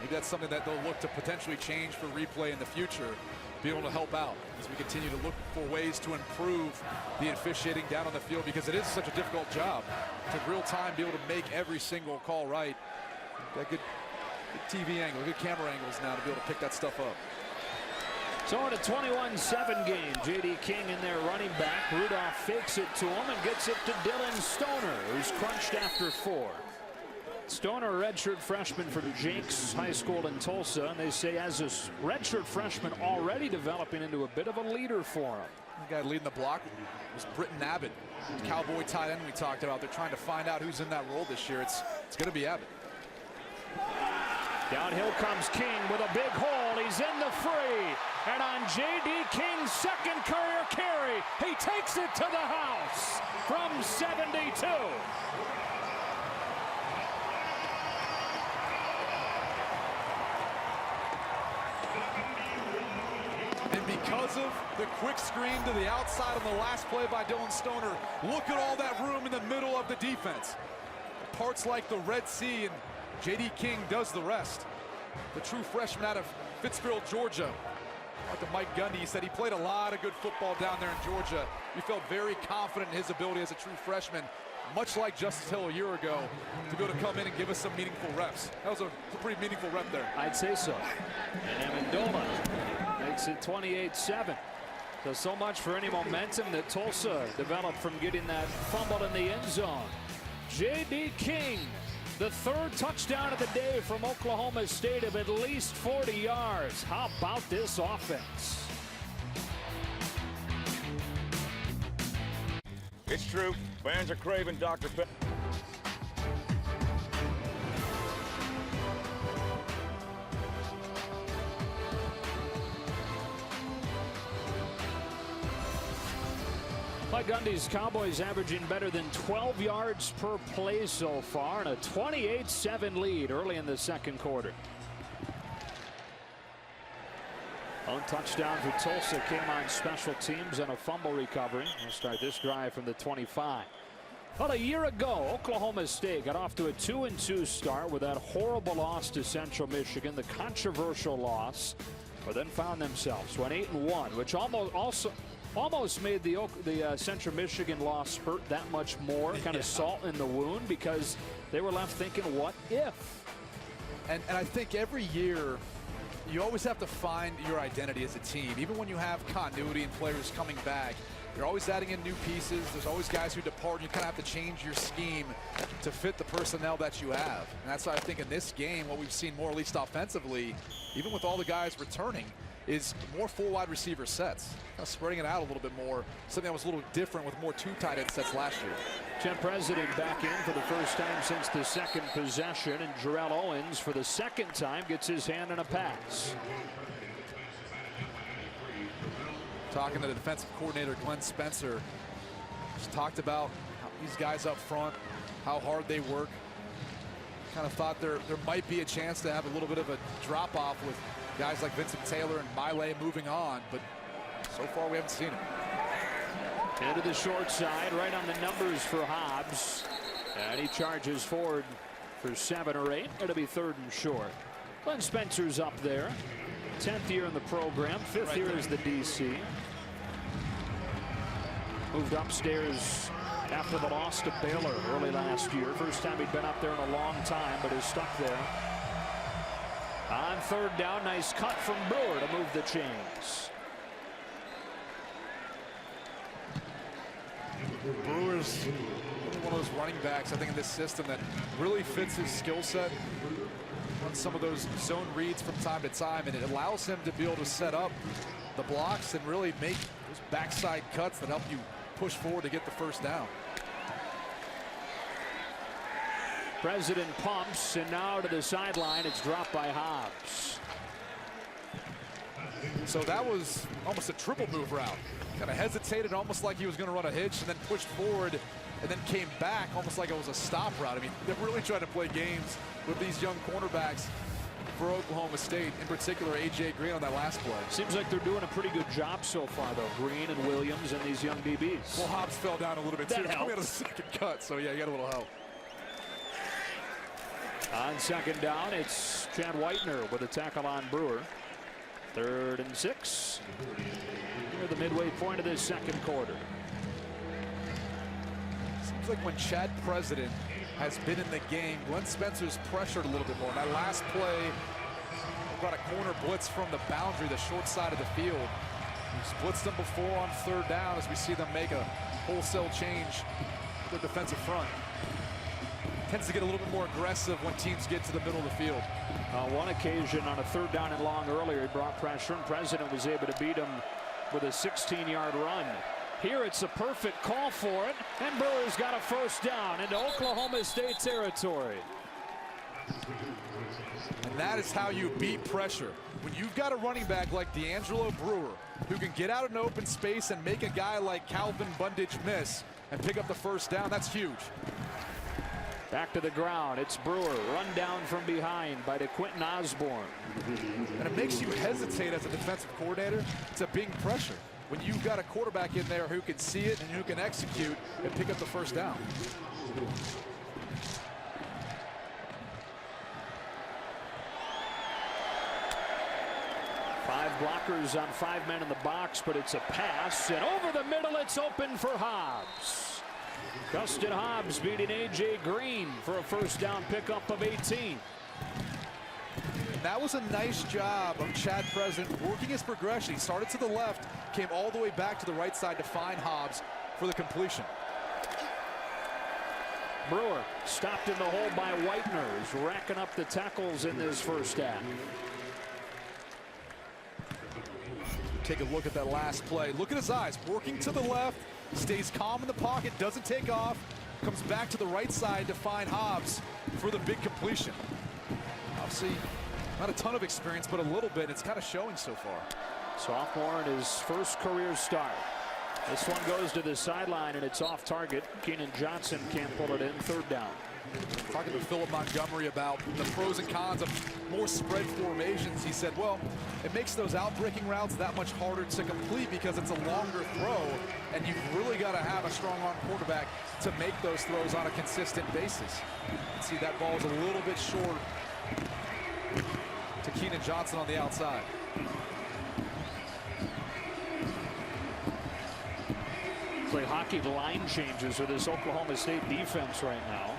Speaker 2: Maybe that's something that they'll look to potentially change for replay in the future, be able to help out as we continue to look for ways to improve the officiating down on the field, because it is such a difficult job to real time be able to make every single call right. Got good TV angle, good camera angles now to be able to pick that stuff up.
Speaker 1: So in a 21-7 game, J.D. King in there running back. Rudolph fakes it to him and gets it to Dylan Stoner, who's crunched after 4. Stoner, a redshirt freshman from Jenks High School in Tulsa, and they say as a redshirt freshman already developing into a bit of a leader for him.
Speaker 2: The guy leading the block was Britton Abbott, Cowboy tight end we talked about. They're trying to find out who's in that role this year. It's going to be Abbott.
Speaker 1: Downhill comes King with a big hole. He's in the free. And on J.D. King's second career carry, he takes it to the house from 72.
Speaker 2: And because of the quick screen to the outside on the last play by Dylan Stoner, look at all that room in the middle of the defense. Parts like the Red Sea, and J.D. King does the rest. The true freshman out of Pittsfield, Georgia. Like to Mike Gundy, he said he played a lot of good football down there in Georgia. He felt very confident in his ability as a true freshman, much like Justice Hill a year ago, to be able to come in and give us some meaningful reps. That was a pretty meaningful rep there.
Speaker 1: I'd say so. And Amendola makes it 28-7. So much for any momentum that Tulsa developed from getting that fumble in the end zone. J.D. King, the third touchdown of the day from Oklahoma State of at least 40 yards. How about this offense?
Speaker 9: It's true. Fans are craving Dr. Pepper.
Speaker 1: Mike Gundy's Cowboys averaging better than 12 yards per play so far, and a 28-7 lead early in the second quarter. Lone touchdown for Tulsa came on special teams and a fumble recovery. We'll start this drive from the 25. Well, a year ago, Oklahoma State got off to a 2-2 start with that horrible loss to Central Michigan, the controversial loss, but then found themselves went 8-1, which almost made the Central Michigan loss hurt that much more, kind of salt in the wound, because they were left thinking, what if?
Speaker 2: And I think every year you always have to find your identity as a team. Even when you have continuity and players coming back, you're always adding in new pieces. There's always guys who depart. You kind of have to change your scheme to fit the personnel that you have. And that's why I think in this game, what we've seen more, at least offensively, even with all the guys returning, is more full wide receiver sets. Kind of spreading it out a little bit more. Something that was a little different with more two tight end sets last year.
Speaker 1: Jen President back in for the first time since the second possession, and Jarrell Owens for the second time gets his hand on a pass.
Speaker 2: Talking to the defensive coordinator, Glenn Spencer, just talked about these guys up front, how hard they work. Kind of thought there might be a chance to have a little bit of a drop-off with guys like Vincent Taylor and Miley moving on, but so far we haven't seen it.
Speaker 1: Into the short side, right on the numbers for Hobbs. And he charges forward for 7 or 8. It'll be 3rd and short. Glenn Spencer's up there. 10th year in the program, 5th year as the DC. Moved upstairs after the loss to Baylor early last year. First time he'd been up there in a long time, but is stuck there. On 3rd down, nice cut from Brewer to move the chains.
Speaker 2: Brewer's one of those running backs, I think, in this system that really fits his skill set. Runs some of those zone reads from time to time, and it allows him to be able to set up the blocks and really make those backside cuts that help you push forward to get the first down.
Speaker 1: President pumps, and now to the sideline. It's dropped by Hobbs.
Speaker 2: So that was almost a triple move route. Kind of hesitated, almost like he was going to run a hitch, and then pushed forward, and then came back almost like it was a stop route. I mean, they're really trying to play games with these young cornerbacks for Oklahoma State, in particular A.J. Green on that last play.
Speaker 1: Seems like they're doing a pretty good job so far, though. Green and Williams and these young DBs.
Speaker 2: Well, Hobbs fell down a little bit, too. He had a second cut, so yeah, he got a little help.
Speaker 1: On 2nd down, it's Chad Whitener with a tackle on Brewer. 3rd and 6. Near the midway point of this second quarter.
Speaker 2: Seems like when Chad President has been in the game, Glenn Spencer's pressured a little bit more. That last play brought a corner blitz from the boundary, the short side of the field. He's blitzed them before on 3rd down as we see them make a wholesale change to the defensive front. tends to get a little bit more aggressive when teams get to the middle of the field.
Speaker 1: On one occasion, on a 3rd down and long earlier, he brought pressure, and President was able to beat him with a 16-yard run. Here it's a perfect call for it, and Brewer's got a 1st down into Oklahoma State territory.
Speaker 2: And that is how you beat pressure. When you've got a running back like D'Angelo Brewer, who can get out in open space and make a guy like Calvin Bundage miss and pick up the 1st down, that's huge.
Speaker 1: Back to the ground. It's Brewer, run down from behind by DeQuinton Osborne.
Speaker 2: And it makes you hesitate as a defensive coordinator to being pressure. When you've got a quarterback in there who can see it and who can execute and pick up the 1st down.
Speaker 1: Five blockers on 5 men in the box, but it's a pass, and over the middle it's open for Hobbs. Custon Hobbs beating A.J. Green for a 1st down pickup of 18.
Speaker 2: That was a nice job of Chad President working his progression. He started to the left, came all the way back to the right side to find Hobbs for the completion.
Speaker 1: Brewer stopped in the hole by Whitener. He's racking up the tackles in this 1st half.
Speaker 2: Take a look at that last play. Look at his eyes, working to the left, stays calm in the pocket, doesn't take off, comes back to the right side to find Hobbs for the big completion. Obviously, not a ton of experience, but a little bit. It's kind of showing so far.
Speaker 1: Sophomore in his 1st career start. This one goes to the sideline, and it's off target. Keenan Johnson can't pull it in. 3rd down.
Speaker 2: Talking to Philip Montgomery about the pros and cons of more spread formations, he said, well, it makes those out-breaking routes that much harder to complete because it's a longer throw, and you've really got to have a strong arm quarterback to make those throws on a consistent basis. You can see that ball is a little bit short to Keenan Johnson on the outside.
Speaker 1: Play hockey line changes with this Oklahoma State defense right now.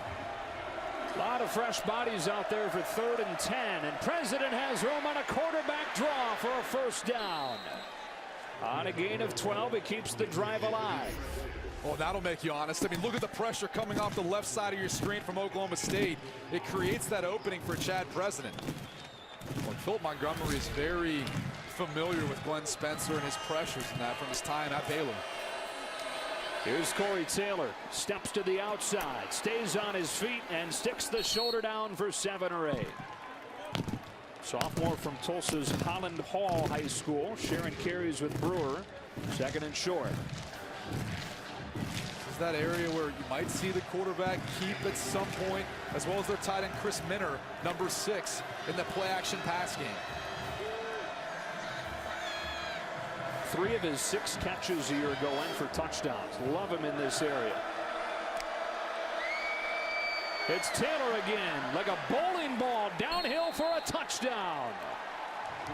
Speaker 1: A lot of fresh bodies out there for 3rd and 10, and President has room on a quarterback draw for a 1st down. On a gain of 12, it keeps the drive alive.
Speaker 2: Well, that'll make you honest. I mean, look at the pressure coming off the left side of your screen from Oklahoma State. It creates that opening for Chad President. Well, Philip Montgomery is very familiar with Glenn Spencer and his pressures in that from his time at Baylor.
Speaker 1: Here's Corey Taylor, steps to the outside, stays on his feet, and sticks the shoulder down for 7 or 8. Sophomore from Tulsa's Holland Hall High School, sharing carries with Brewer. 2nd and short.
Speaker 2: This is that area where you might see the quarterback keep at some point, as well as their tight end Chris Minner, number 6, in the play-action pass game.
Speaker 1: 3 of his 6 catches a year ago went for touchdowns. Love him in this area. It's Taylor again, like a bowling ball, downhill for a touchdown.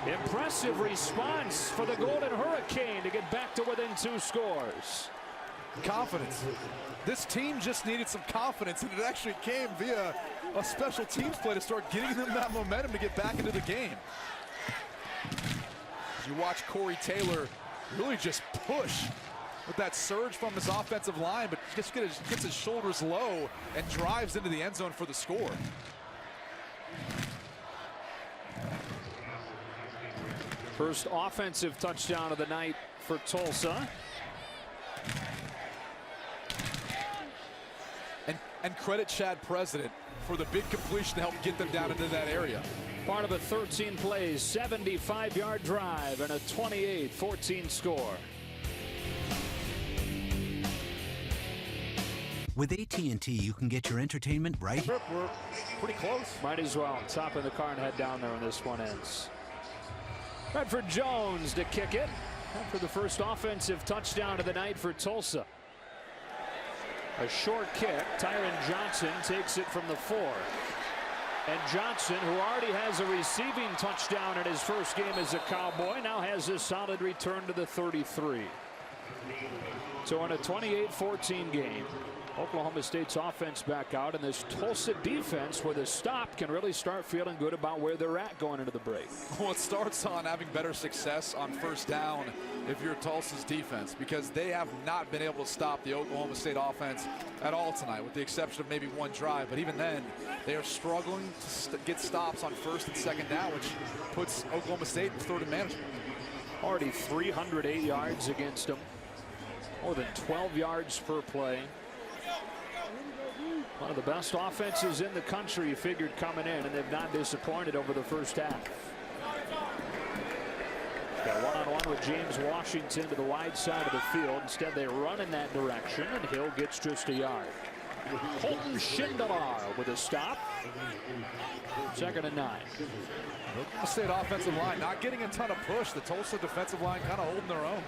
Speaker 1: Impressive response for the Golden Hurricane to get back to within 2 scores.
Speaker 2: Confidence. This team just needed some confidence, and it actually came via a special teams play to start getting them that momentum to get back into the game. As you watch Corey Taylor really just push with that surge from his offensive line, but just gets his shoulders low and drives into the end zone for the score.
Speaker 1: First offensive touchdown of the night for Tulsa.
Speaker 2: And credit Chad President for the big completion to help get them down into that area.
Speaker 1: Part of a 13 plays, 75-yard drive, and a 28-14 score.
Speaker 10: With AT&T, you can get your entertainment right.
Speaker 2: We're pretty close.
Speaker 1: Might as well top of the car and head down there when this one ends. Redford Jones to kick it after the first offensive touchdown of the night for Tulsa. A short kick. Tyron Johnson takes it from the 4. And Johnson, who already has a receiving touchdown in his first game as a Cowboy, now has a solid return to the 33. So in a 28-14 game, Oklahoma State's offense back out, and this Tulsa defense with a stop can really start feeling good about where they're at going into the break.
Speaker 2: Well, it starts on having better success on first down if you're Tulsa's defense, because they have not been able to stop the Oklahoma State offense at all tonight, with the exception of maybe one drive. But even then, they are struggling to get stops on first and second down, which puts Oklahoma State in third and management.
Speaker 1: Already 308 yards against them, more than 12 yards per play. One of the best offenses in the country figured coming in, and they've not disappointed over the first half. Got one-on-one with James Washington to the wide side of the field. Instead, they run in that direction, and Hill gets just a yard. Colton Schindler with a stop. 2nd and 9.
Speaker 2: Oklahoma State offensive line not getting a ton of push. The Tulsa defensive line kind of holding their own.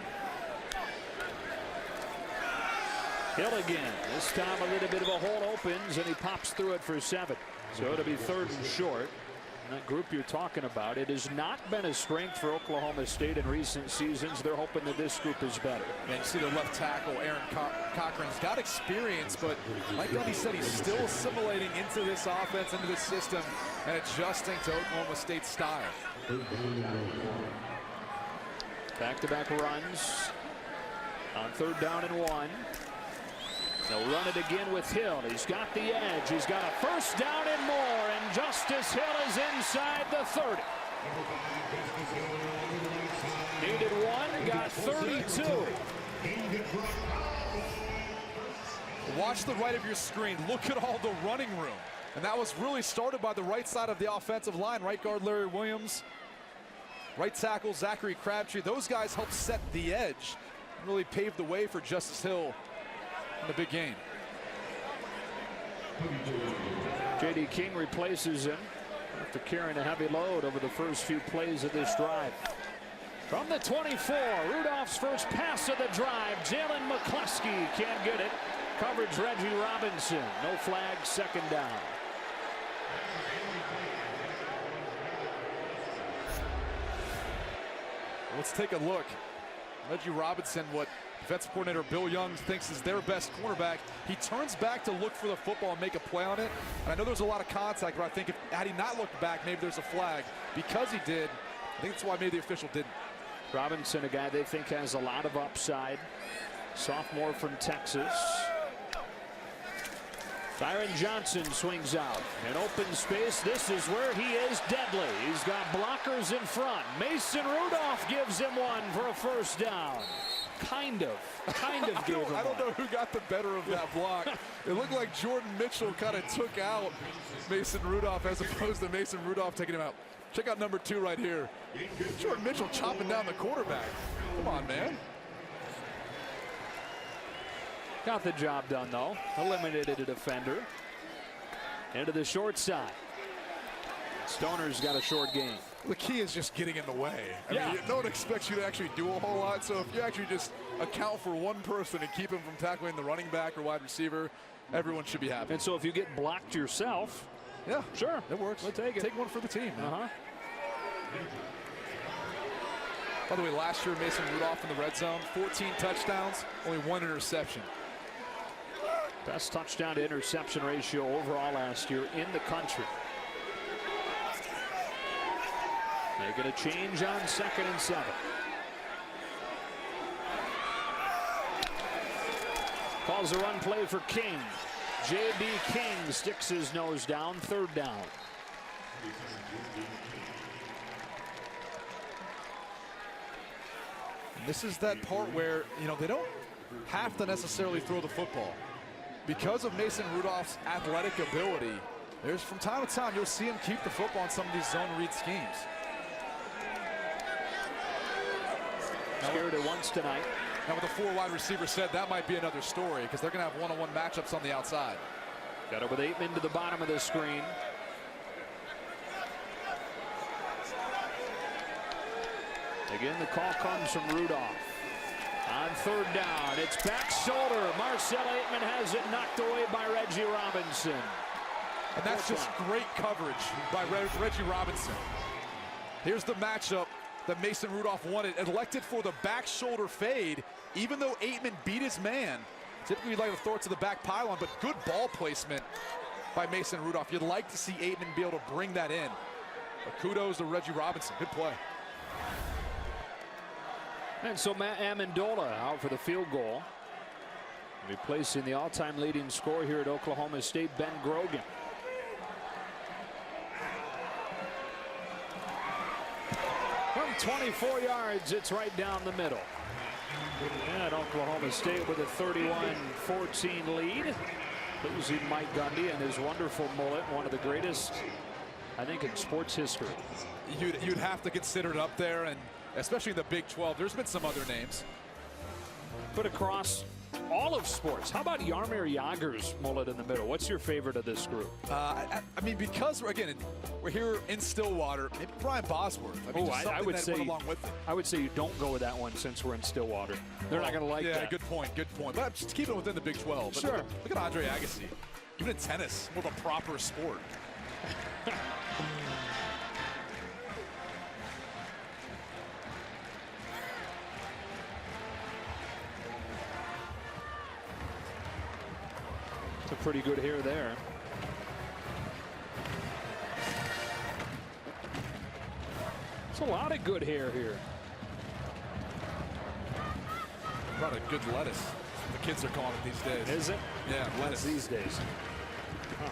Speaker 1: Hill again. This time a little bit of a hole opens, and he pops through it for 7. So it'll be 3rd and short. And that group you're talking about, it has not been a strength for Oklahoma State in recent seasons. They're hoping that this group is better.
Speaker 2: And you see the left tackle, Aaron Cochran's got experience, but like Gundy said, he's still assimilating into this offense, into this system, and adjusting to Oklahoma State's style.
Speaker 1: Back-to-back runs on 3rd down and 1. They'll run it again with Hill. He's got the edge. He's got a 1st down and more, and Justice Hill is inside the 30. Needed 1, got 32.
Speaker 2: Watch the right of your screen. Look at all the running room. And that was really started by the right side of the offensive line. Right guard Larry Williams, right tackle Zachary Crabtree. Those guys helped set the edge and really paved the way for Justice Hill in the big game.
Speaker 1: J.D. King replaces him after carrying a heavy load over the first few plays of this drive. From the 24, Rudolph's first pass of the drive. Jalen McCluskey can't get it. Coverage Reggie Robinson. No flag, 2nd down.
Speaker 2: Let's take a look. Reggie Robinson, what defensive coordinator Bill Young thinks is their best cornerback. He turns back to look for the football and make a play on it. And I know there's a lot of contact, but I think had he not looked back, maybe there's a flag. Because he did, I think that's why maybe the official didn't.
Speaker 1: Robinson, a guy they think has a lot of upside. Sophomore from Texas. Byron Johnson swings out. In open space, this is where he is deadly. He's got blockers in front. Mason Rudolph gives him one for a 1st down. Kind of gave him
Speaker 2: I don't know who got the better of that block. It looked like Jordan Mitchell kind of took out Mason Rudolph as opposed to Mason Rudolph taking him out. Check out number 2 right here. Jordan Mitchell chopping down the quarterback. Come on, man.
Speaker 1: Got the job done, though. Eliminated a defender. Into the short side. Stoner's got a short game.
Speaker 2: The key is just getting in the way. I mean, no one expects you to actually do a whole lot. So if you actually just account for one person and keep him from tackling the running back or wide receiver, everyone should be happy.
Speaker 1: And so if you get blocked yourself,
Speaker 2: yeah,
Speaker 1: sure,
Speaker 2: it works.
Speaker 1: We'll take it.
Speaker 2: Take one for the team. By the way, last year Mason Rudolph in the red zone, 14 touchdowns, only 1 interception.
Speaker 1: Best touchdown to interception ratio overall last year in the country. They're going to change on 2nd and 7. Calls a run play for King. J.B. King sticks his nose down, 3rd down.
Speaker 2: This is that part where, you know, they don't have to necessarily throw the football. Because of Mason Rudolph's athletic ability, there's from time to time you'll see him keep the football in some of these zone read schemes.
Speaker 1: Scared it once tonight.
Speaker 2: Now with the 4 wide receivers said, that might be another story because they're going to have one-on-one matchups on the outside.
Speaker 1: Got it with 8 men to the bottom of the screen. Again, the call comes from Rudolph. On 3rd down, it's back shoulder. Marcel Aitman has it knocked away by Reggie Robinson.
Speaker 2: And that's just great coverage by Reggie Robinson. Here's the matchup that Mason Rudolph wanted. Elected for the back shoulder fade. Even though Aitman beat his man, Typically, you'd like to throw it to the back pylon, but good ball placement by Mason Rudolph. You'd like to see Aitman be able to bring that in. But kudos to Reggie Robinson. Good play.
Speaker 1: And so Matt Amendola out for the field goal, replacing the all-time leading scorer here at Oklahoma State, Ben Grogan. From 24 yards, it's right down the middle. And Oklahoma State with a 31-14 lead. Losing Mike Gundy and his wonderful mullet, one of the greatest, I think, in sports history.
Speaker 2: You'd have to consider it up there, and especially in the Big 12. There's been some other names.
Speaker 1: But across all of sports, how about Jaromir Jagr's mullet in the middle? What's your favorite of this group?
Speaker 2: I mean, because we're here in Stillwater, maybe Brian Bosworth. I mean,
Speaker 1: I would say
Speaker 2: went along with it.
Speaker 1: I would say you don't go with that one since we're in Stillwater. They're not going to like that.
Speaker 2: Yeah, good point. Good point. But just keep it within the Big 12. But
Speaker 1: sure.
Speaker 2: Look at Andre Agassi. Even in tennis, more of a proper sport.
Speaker 1: It's a pretty good hair there. It's a lot of good hair here.
Speaker 2: Brought a good lettuce. The kids are calling it these days.
Speaker 1: Is it?
Speaker 2: Yeah, lettuce
Speaker 1: these days. Huh.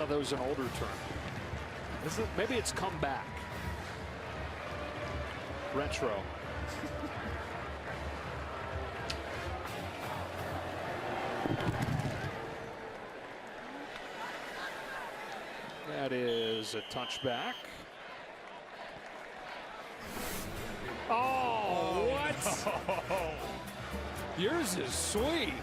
Speaker 1: Oh, that was an older term.
Speaker 2: Is it?
Speaker 1: Maybe it's come back. Retro. That is a touchback. Oh, what? Yours is sweet.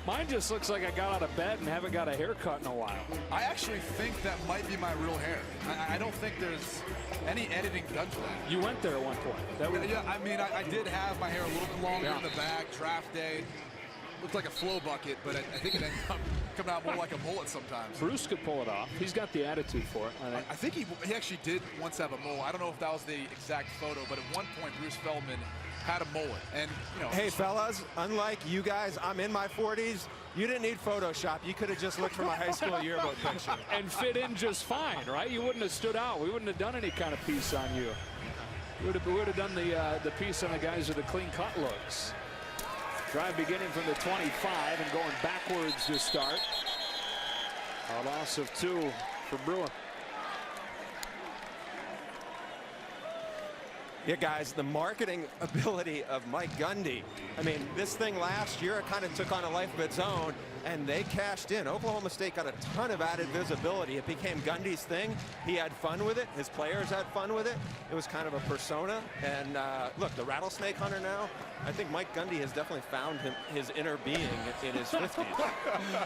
Speaker 1: Mine just looks like I got out of bed and haven't got a haircut in a while.
Speaker 2: I actually think that might be my real hair. I don't think there's any editing done to that.
Speaker 1: You went there at one point.
Speaker 2: Yeah, I mean, I did have my hair a little bit longer in the back. Draft day. Looked like a flow bucket, but I think it ended up coming out more like a mullet sometimes.
Speaker 1: Bruce could pull it off. He's got the attitude for it, I think.
Speaker 2: I think he actually did once have a mullet. I don't know if that was the exact photo, but at one point Bruce Feldman had a mullet. And, you know.
Speaker 4: Hey, fellas, unlike you guys, I'm in my 40s. You didn't need Photoshop. You could have just looked for my high school yearbook picture.
Speaker 1: And fit in just fine, right? You wouldn't have stood out. We wouldn't have done any kind of piece on you. We would have done the piece on the guys with the clean cut looks. Drive beginning from the 25 and going backwards to start. A loss of 2 for Brewer.
Speaker 4: Yeah, guys, the marketing ability of Mike Gundy. I mean, this thing last year kind of took on a life of its own, and they cashed in. Oklahoma State got a ton of added visibility. It became Gundy's thing. He had fun with it. His players had fun with it. It was kind of a persona. And look, the rattlesnake hunter now, I think Mike Gundy has definitely found his inner being in his 50s.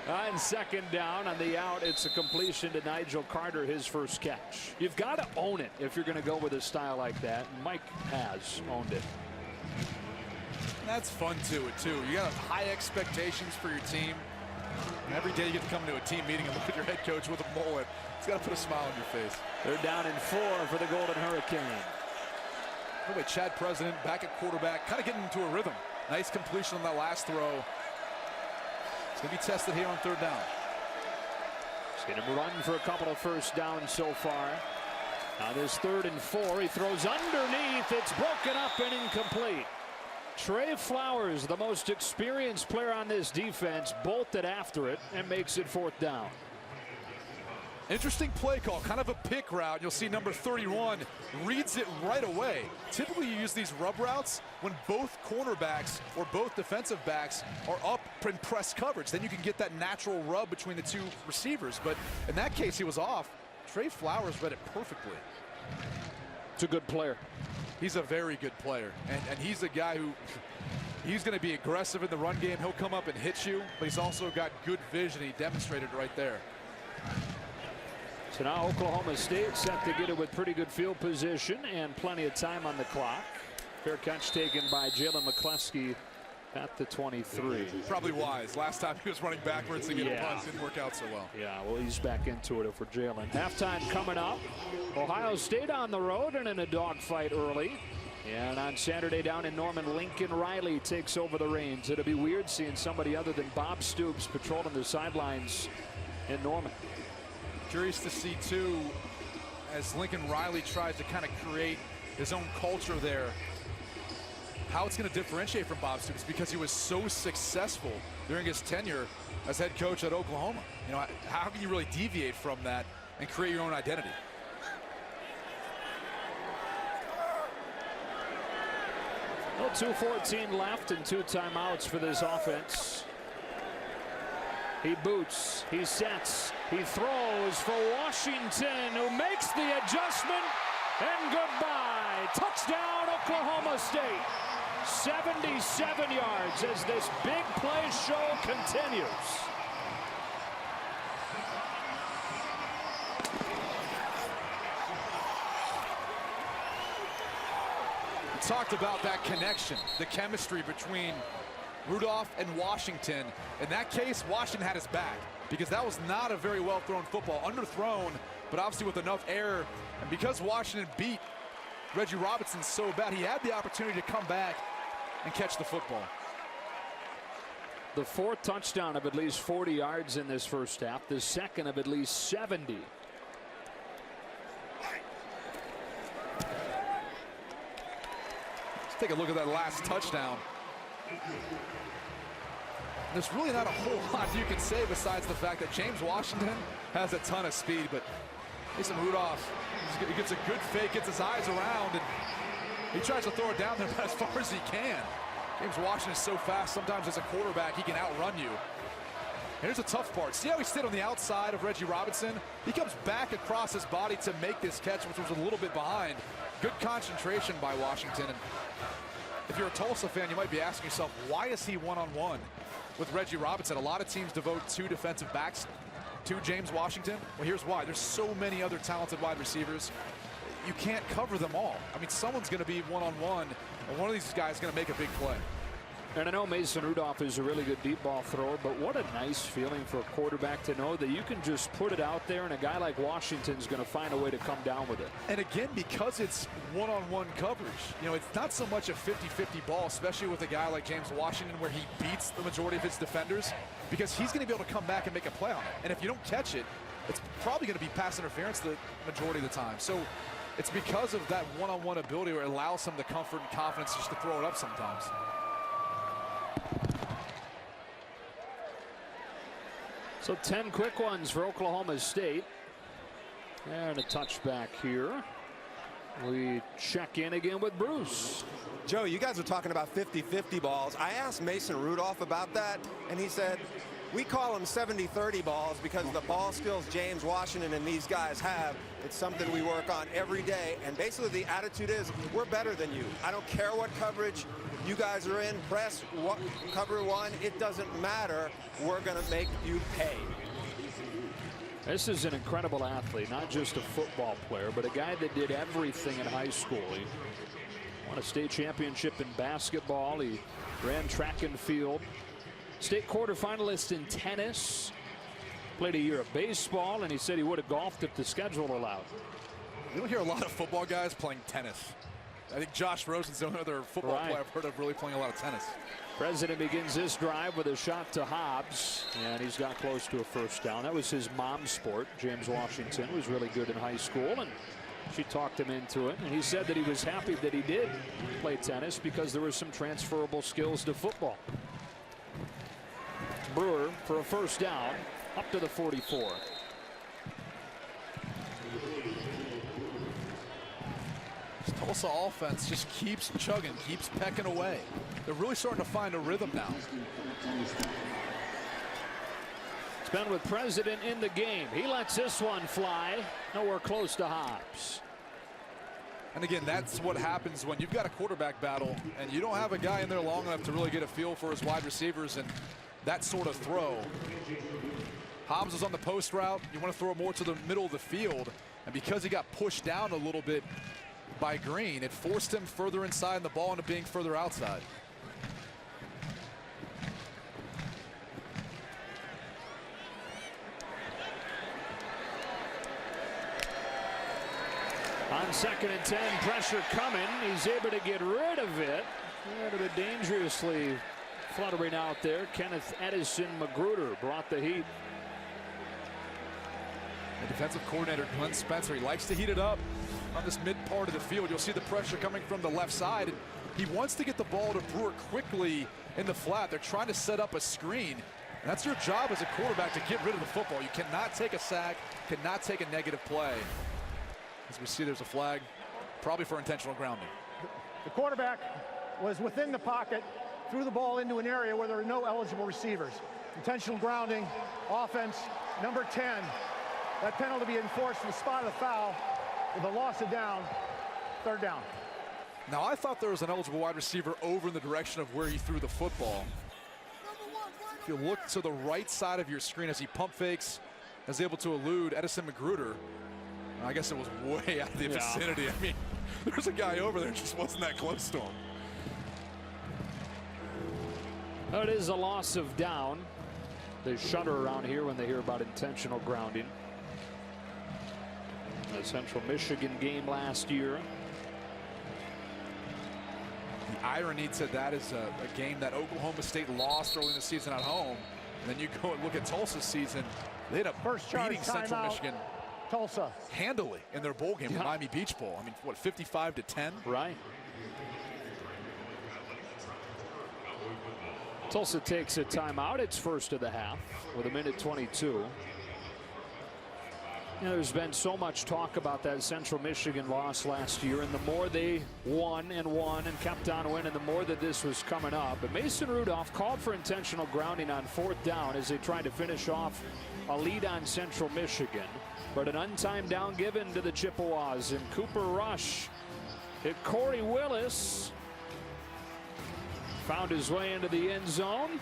Speaker 1: And second down on the out, it's a completion to Nigel Carter, his first catch. You've got to own it if you're going to go with a style like that. Mike has owned it.
Speaker 2: That's fun to it, too. You got high expectations for your team. And every day you get to come to a team meeting and look at your head coach with a mullet. It's got to put a smile on your face.
Speaker 1: They're down in 4 for the Golden Hurricane.
Speaker 2: Anyway, Chad President back at quarterback, kind of getting into a rhythm. Nice completion on that last throw. It's going to be tested here on third down.
Speaker 1: He's going to run for a couple of first downs so far. On this 3rd and 4, he throws underneath. It's broken up and incomplete. Trey Flowers, the most experienced player on this defense, bolted after it and makes it 4th down.
Speaker 2: Interesting play call, kind of a pick route. You'll see number 31 reads it right away. Typically you use these rub routes when both cornerbacks or both defensive backs are up in press coverage. Then you can get that natural rub between the two receivers. But in that case, he was off. Trey Flowers read it perfectly.
Speaker 1: It's a good player.
Speaker 2: He's a very good player. And he's a guy who, he's going to be aggressive in the run game. He'll come up and hit you, but he's also got good vision. He demonstrated right there.
Speaker 1: So now Oklahoma State set to get it with pretty good field position and plenty of time on the clock. Fair catch taken by Jalen McCleskey at the 23.
Speaker 2: Probably wise. Last time he was running backwards to get a punt. Didn't work out so well.
Speaker 1: Yeah, well, he's back into it for Jalen. Halftime coming up. Ohio State on the road and in a dogfight early. And on Saturday down in Norman, Lincoln Riley takes over the reins. It'll be weird seeing somebody other than Bob Stoops patrolling the sidelines in Norman.
Speaker 2: Curious to see, too, as Lincoln Riley tries to kind of create his own culture there, how it's going to differentiate from Bob Stoops, because he was so successful during his tenure as head coach at Oklahoma. You know, how can you really deviate from that and create your own identity?
Speaker 1: Well, 2:14 left and 2 timeouts for this offense. He boots, he sets, he throws for Washington, who makes the adjustment, and goodbye. Touchdown, Oklahoma State. 77 yards as this big play show continues.
Speaker 2: Talked about that connection, the chemistry between Rudolph and Washington. In that case, Washington had his back, because that was not a very well thrown football. Underthrown, but obviously with enough air. And because Washington beat Reggie Robinson so bad, he had the opportunity to come back and catch the football.
Speaker 1: The 4th touchdown of at least 40 yards in this first half, the 2nd of at least 70.
Speaker 2: Take a look at that last touchdown. There's really not a whole lot you can say besides the fact that James Washington has a ton of speed, but Mason Rudolph, he gets a good fake, gets his eyes around, and he tries to throw it down there as far as he can. James Washington is so fast, sometimes as a quarterback, he can outrun you. Here's the tough part. See how he stayed on the outside of Reggie Robinson? He comes back across his body to make this catch, which was a little bit behind. Good concentration by Washington. And if you're a Tulsa fan, you might be asking yourself, why is he one-on-one with Reggie Robinson? A lot of teams devote 2 defensive backs to James Washington. Well, here's why. There's so many other talented wide receivers. You can't cover them all. I mean, someone's going to be one-on-one, and one of these guys is going to make a big play.
Speaker 1: And I know Mason Rudolph is a really good deep ball thrower, but what a nice feeling for a quarterback to know that you can just put it out there and a guy like Washington's going to find a way to come down with it.
Speaker 2: And again, because it's one-on-one coverage, you know, it's not so much a 50-50 ball, especially with a guy like James Washington, where he beats the majority of his defenders, because he's going to be able to come back and make a play on it. And if you don't catch it, it's probably going to be pass interference the majority of the time. So it's because of that one-on-one ability where it allows him the comfort and confidence just to throw it up sometimes.
Speaker 1: So 10 quick ones for Oklahoma State. And a touchback here. We check in again with Bruce.
Speaker 4: Joe, you guys are talking about 50-50 balls. I asked Mason Rudolph about that, and he said, we call them 70-30 balls because the ball skills James Washington and these guys have, it's something we work on every day. And basically the attitude is, we're better than you. I don't care what coverage you guys are in, press, cover one, it doesn't matter. We're going to make you pay.
Speaker 1: This is an incredible athlete, not just a football player, but a guy that did everything in high school. He won a state championship in basketball. He ran track and field. State quarterfinalist in tennis. Played a year of baseball, and he said he would have golfed if the schedule allowed.
Speaker 2: You don't hear a lot of football guys playing tennis. I think Josh Rosen's the only other football player I've heard of really playing a lot of tennis.
Speaker 1: President begins this drive with a shot to Hobbs, and he's got close to a first down. That was his mom's sport. James Washington was really good in high school, and she talked him into it. And he said that he was happy that he did play tennis because there were some transferable skills to football. Brewer for a first down up to the 44.
Speaker 2: This Tulsa offense just keeps chugging, keeps pecking away. They're really starting to find a rhythm now.
Speaker 1: It's been with President in the game. He lets this one fly. Nowhere close to Hobbs.
Speaker 2: And again, that's what happens when you've got a quarterback battle and you don't have a guy in there long enough to really get a feel for his wide receivers and that sort of throw. Hobbs was on the post route. You want to throw more to the middle of the field. And because he got pushed down a little bit by Green, it forced him further inside and the ball into being further outside.
Speaker 1: On 2nd and 10, pressure coming. He's able to get rid of it. A little bit dangerously fluttering out there. Kenneth Edison Magruder brought the heat.
Speaker 2: The defensive coordinator, Glenn Spencer, he likes to heat it up on this mid part of the field. You'll see the pressure coming from the left side. And he wants to get the ball to Brewer quickly in the flat. They're trying to set up a screen. And that's your job as a quarterback, to get rid of the football. You cannot take a sack, cannot take a negative play. As we see, there's a flag, probably for intentional grounding.
Speaker 8: The quarterback was within the pocket, threw the ball into an area where there are no eligible receivers. Intentional grounding, offense, number 10. That penalty be enforced in the spot of the foul with a loss of down, 3rd down.
Speaker 2: Now, I thought there was an eligible wide receiver over in the direction of where he threw the football. If you look to the right side of your screen as he pump fakes, is able to elude Edison Magruder. I guess it was way out of the vicinity. I mean, there's a guy over there, just wasn't that close to him.
Speaker 1: It is a loss of down. They shudder around here when they hear about intentional grounding. The Central Michigan game last year.
Speaker 2: The irony to that is a game that Oklahoma State lost early in the season at home. And then you go and look at Tulsa's season. They had a
Speaker 8: first charge
Speaker 2: beating Central Michigan
Speaker 8: Tulsa
Speaker 2: handily in their bowl game, the Miami Beach Bowl. I mean, what, 55-10?
Speaker 1: Right. Tulsa takes a timeout. It's first of the half with 1:22. You know, there's been so much talk about that Central Michigan loss last year, and the more they won and kept on winning, the more that this was coming up. But Mason Rudolph called for intentional grounding on 4th down as they tried to finish off a lead on Central Michigan. But an untimed down given to the Chippewas, and Cooper Rush hit Corey Willis. Found his way into the end zone.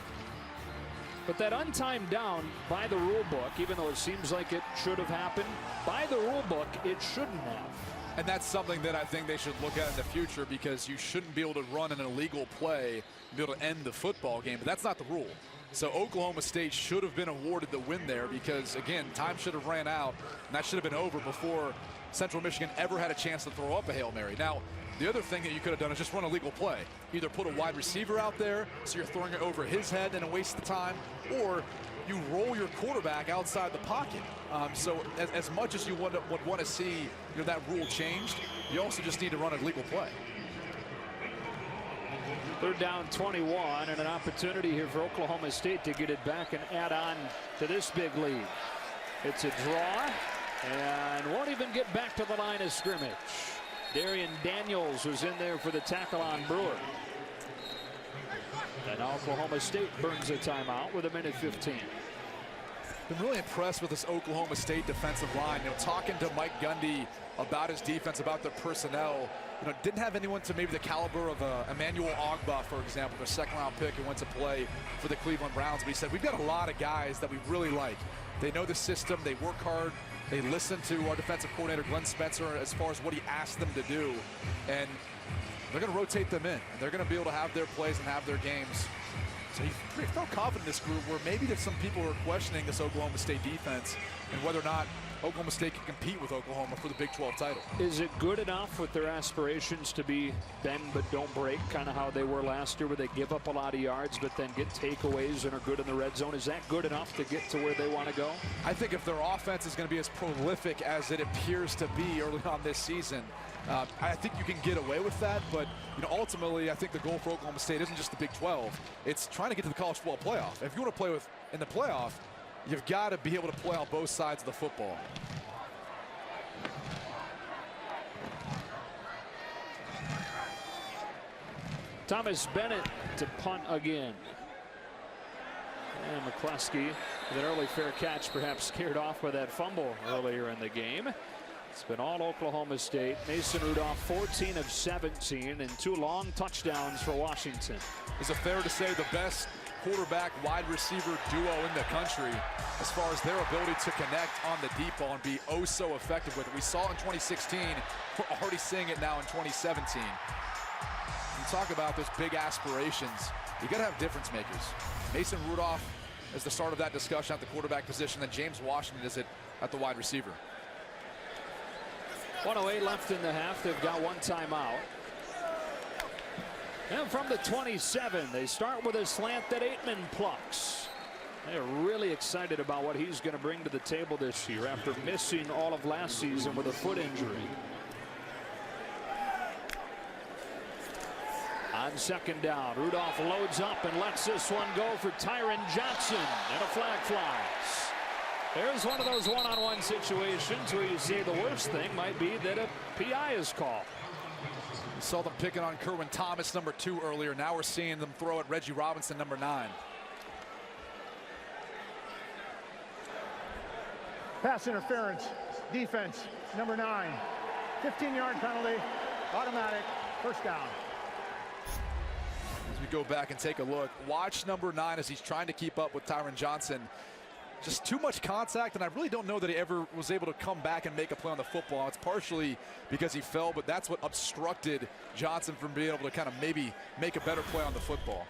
Speaker 1: But that untimed down, by the rule book, even though it seems like it should have happened, by the rule book, it shouldn't have.
Speaker 2: And that's something that I think they should look at in the future, because you shouldn't be able to run an illegal play and be able to end the football game. But that's not the rule. So Oklahoma State should have been awarded the win there, because, again, time should have ran out, and that should have been over before Central Michigan ever had a chance to throw up a Hail Mary. Now, the other thing that you could have done is just run a legal play. Either put a wide receiver out there so you're throwing it over his head and a waste of time, or you roll your quarterback outside the pocket. So as much as you would want to see that rule changed, you also just need to run a legal play.
Speaker 1: 3rd down 21, and an opportunity here for Oklahoma State to get it back and add on to this big lead. It's a draw, and won't even get back to the line of scrimmage. Darian Daniels was in there for the tackle on Brewer. And Oklahoma State burns a timeout with 1:15.
Speaker 2: Been really impressed with this Oklahoma State defensive line. Talking to Mike Gundy about his defense, about their personnel. Didn't have anyone to maybe the caliber of Emmanuel Ogbah, for example, their 2nd-round pick who went to play for the Cleveland Browns. But he said, we've got a lot of guys that we really like. They know the system. They work hard. They listen to our defensive coordinator, Glenn Spencer, as far as what he asked them to do. And they're going to rotate them in. And they're going to be able to have their plays and have their games. So he felt confident in this group, where maybe there's some people who are questioning this Oklahoma State defense and whether or not Oklahoma State can compete with Oklahoma for the Big 12 title.
Speaker 1: Is it good enough with their aspirations to be bend but don't break, kind of how they were last year, where they give up a lot of yards but then get takeaways and are good in the red zone? Is that good enough to get to where they want to go?
Speaker 2: I think if their offense is going to be as prolific as it appears to be early on this season, I think you can get away with that. But ultimately, I think the goal for Oklahoma State isn't just the Big 12. It's trying to get to the college football playoff. If you want to play in the playoff, you've got to be able to play on both sides of the football.
Speaker 1: Thomas Bennett to punt again. And McCluskey with an early fair catch, perhaps scared off by that fumble earlier in the game. It's been all Oklahoma State. Mason Rudolph 14 of 17 and 2 long touchdowns for Washington.
Speaker 2: Is it fair to say the best quarterback wide receiver duo in the country as far as their ability to connect on the deep ball and be oh so effective with it? We saw it in 2016. We're already seeing it now in 2017. You talk about those big aspirations, you got to have difference makers. Mason Rudolph is the start of that discussion at the quarterback position, then James Washington is it at the wide receiver.
Speaker 1: 1:08 left in the half. They've got one timeout. And from the 27, they start with a slant that Aitman plucks. They're really excited about what he's going to bring to the table this year after missing all of last season with a foot injury. On second down, Rudolph loads up and lets this one go for Tyron Johnson, and a flag flies. There's one of those one-on-one situations where you say the worst thing might be that a PI is called.
Speaker 2: We saw them picking on Kerwin Thomas, number 2, earlier. Now we're seeing them throw at Reggie Robinson, number 9.
Speaker 8: Pass interference, defense, number 9. 15-yard penalty, automatic, first down.
Speaker 2: As we go back and take a look, watch number 9 as he's trying to keep up with Tyron Johnson. Just too much contact, and I really don't know that he ever was able to come back and make a play on the football. It's partially because he fell, but that's what obstructed Johnson from being able to kind of maybe make a better play on the football.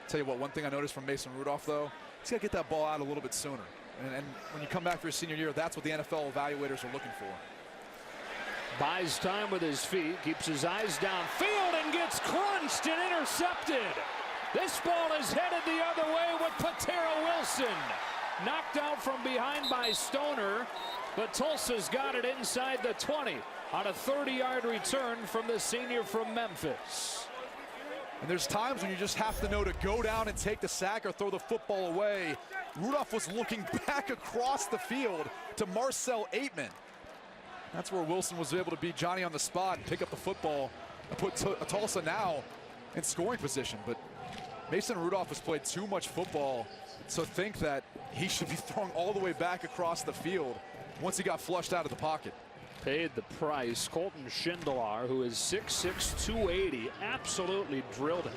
Speaker 2: Tell you what, one thing I noticed from Mason Rudolph, though, he's got to get that ball out a little bit sooner. And when you come back for your senior year, that's what the NFL evaluators are looking for.
Speaker 1: Buys time with his feet, keeps his eyes downfield, and gets crunched and intercepted. This ball is headed the other way with Patera Wilson. Knocked out from behind by Stoner, but Tulsa's got it inside the 20 on a 30-yard return from the senior from Memphis.
Speaker 2: And there's times when you just have to know to go down and take the sack or throw the football away. Rudolph was looking back across the field to Marcel Aitman. That's where Wilson was able to beat Johnny on the spot and pick up the football and put Tulsa now in scoring position. But Mason Rudolph has played too much football to think that he should be throwing all the way back across the field once he got flushed out of the pocket.
Speaker 1: Paid the price. Colton Schindler, who is 6'6", 280, absolutely drilled him.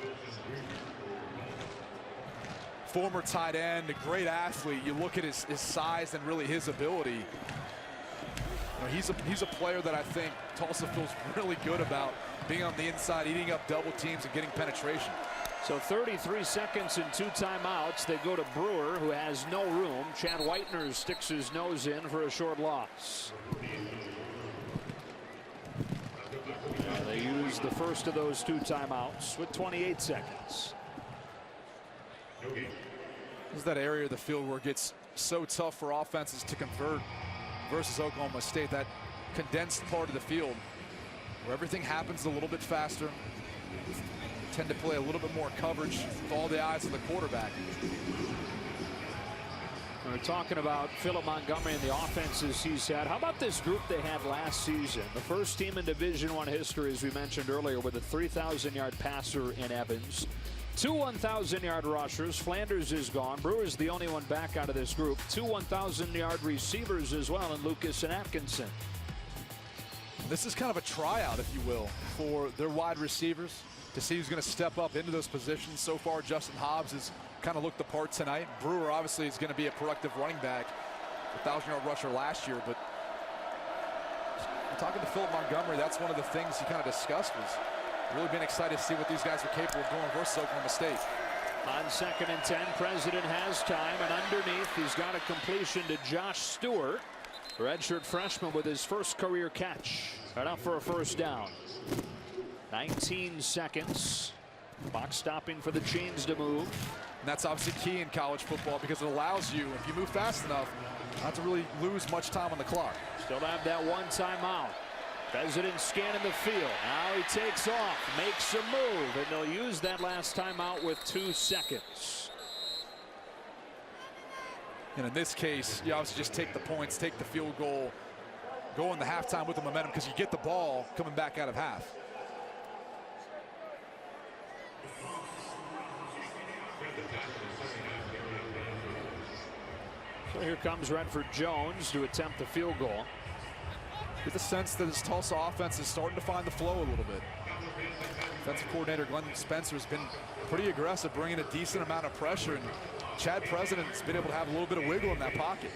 Speaker 2: Former tight end, a great athlete. You look at his size and really his ability. You know, he's a player that I think Tulsa feels really good about being on the inside, eating up double teams and getting penetration.
Speaker 1: So 33 seconds and 2 timeouts. They go to Brewer, who has no room. Chad Whitener sticks his nose in for a short loss. They use the first of those 2 timeouts with 28 seconds.
Speaker 2: This is that area of the field where it gets so tough for offenses to convert versus Oklahoma State, that condensed part of the field where everything happens a little bit faster. Tend to play a little bit more coverage with all the eyes of the quarterback.
Speaker 1: We're talking about Philip Montgomery and the offenses he's had. How about this group they had last season? The first team in Division I history, as we mentioned earlier, with a 3,000-yard passer in Evans. 2 1,000-yard rushers. Flanders is gone. Brewer's the only one back out of this group. 2 1,000-yard receivers as well in Lucas and Atkinson.
Speaker 2: This is kind of a tryout, if you will, for their wide receivers to see who's going to step up into those positions. So far, Justin Hobbs has kind of looked the part tonight. Brewer obviously is going to be a productive running back, a 1,000-yard rusher last year. But talking to Philip Montgomery, that's one of the things he kind of discussed, was really been excited to see what these guys are capable of doing versus Oklahoma State.
Speaker 1: On 2nd and 10, President has time, and underneath he's got a completion to Josh Stewart, redshirt freshman with his first career catch. Right up for a first down. 19 seconds. Clock stopping for the chains to move.
Speaker 2: And that's obviously key in college football because it allows you, if you move fast enough, not to really lose much time on the clock.
Speaker 1: Still have that 1 timeout. President scanning the field. Now he takes off, makes a move, and they'll use that last timeout with 2 seconds.
Speaker 2: And in this case, you obviously just take the points, take the field goal, go in the halftime with the momentum because you get the ball coming back out of half.
Speaker 1: So here comes Redford Jones to attempt the field goal.
Speaker 2: Get the sense that this Tulsa offense is starting to find the flow a little bit. Defensive coordinator Glenn Spencer has been pretty aggressive, bringing a decent amount of pressure, and Chad President's been able to have a little bit of wiggle in that pocket.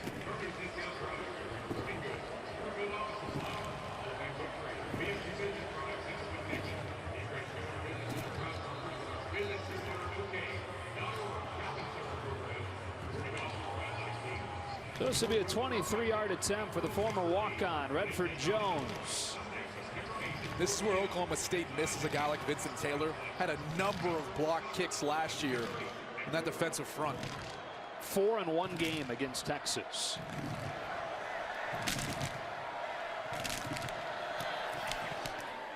Speaker 1: So this will be a 23-yard attempt for the former walk-on, Redford Jones.
Speaker 2: This is where Oklahoma State misses a guy like Vincent Taylor. Had a number of block kicks last year in that defensive front.
Speaker 1: 4 in one game against Texas.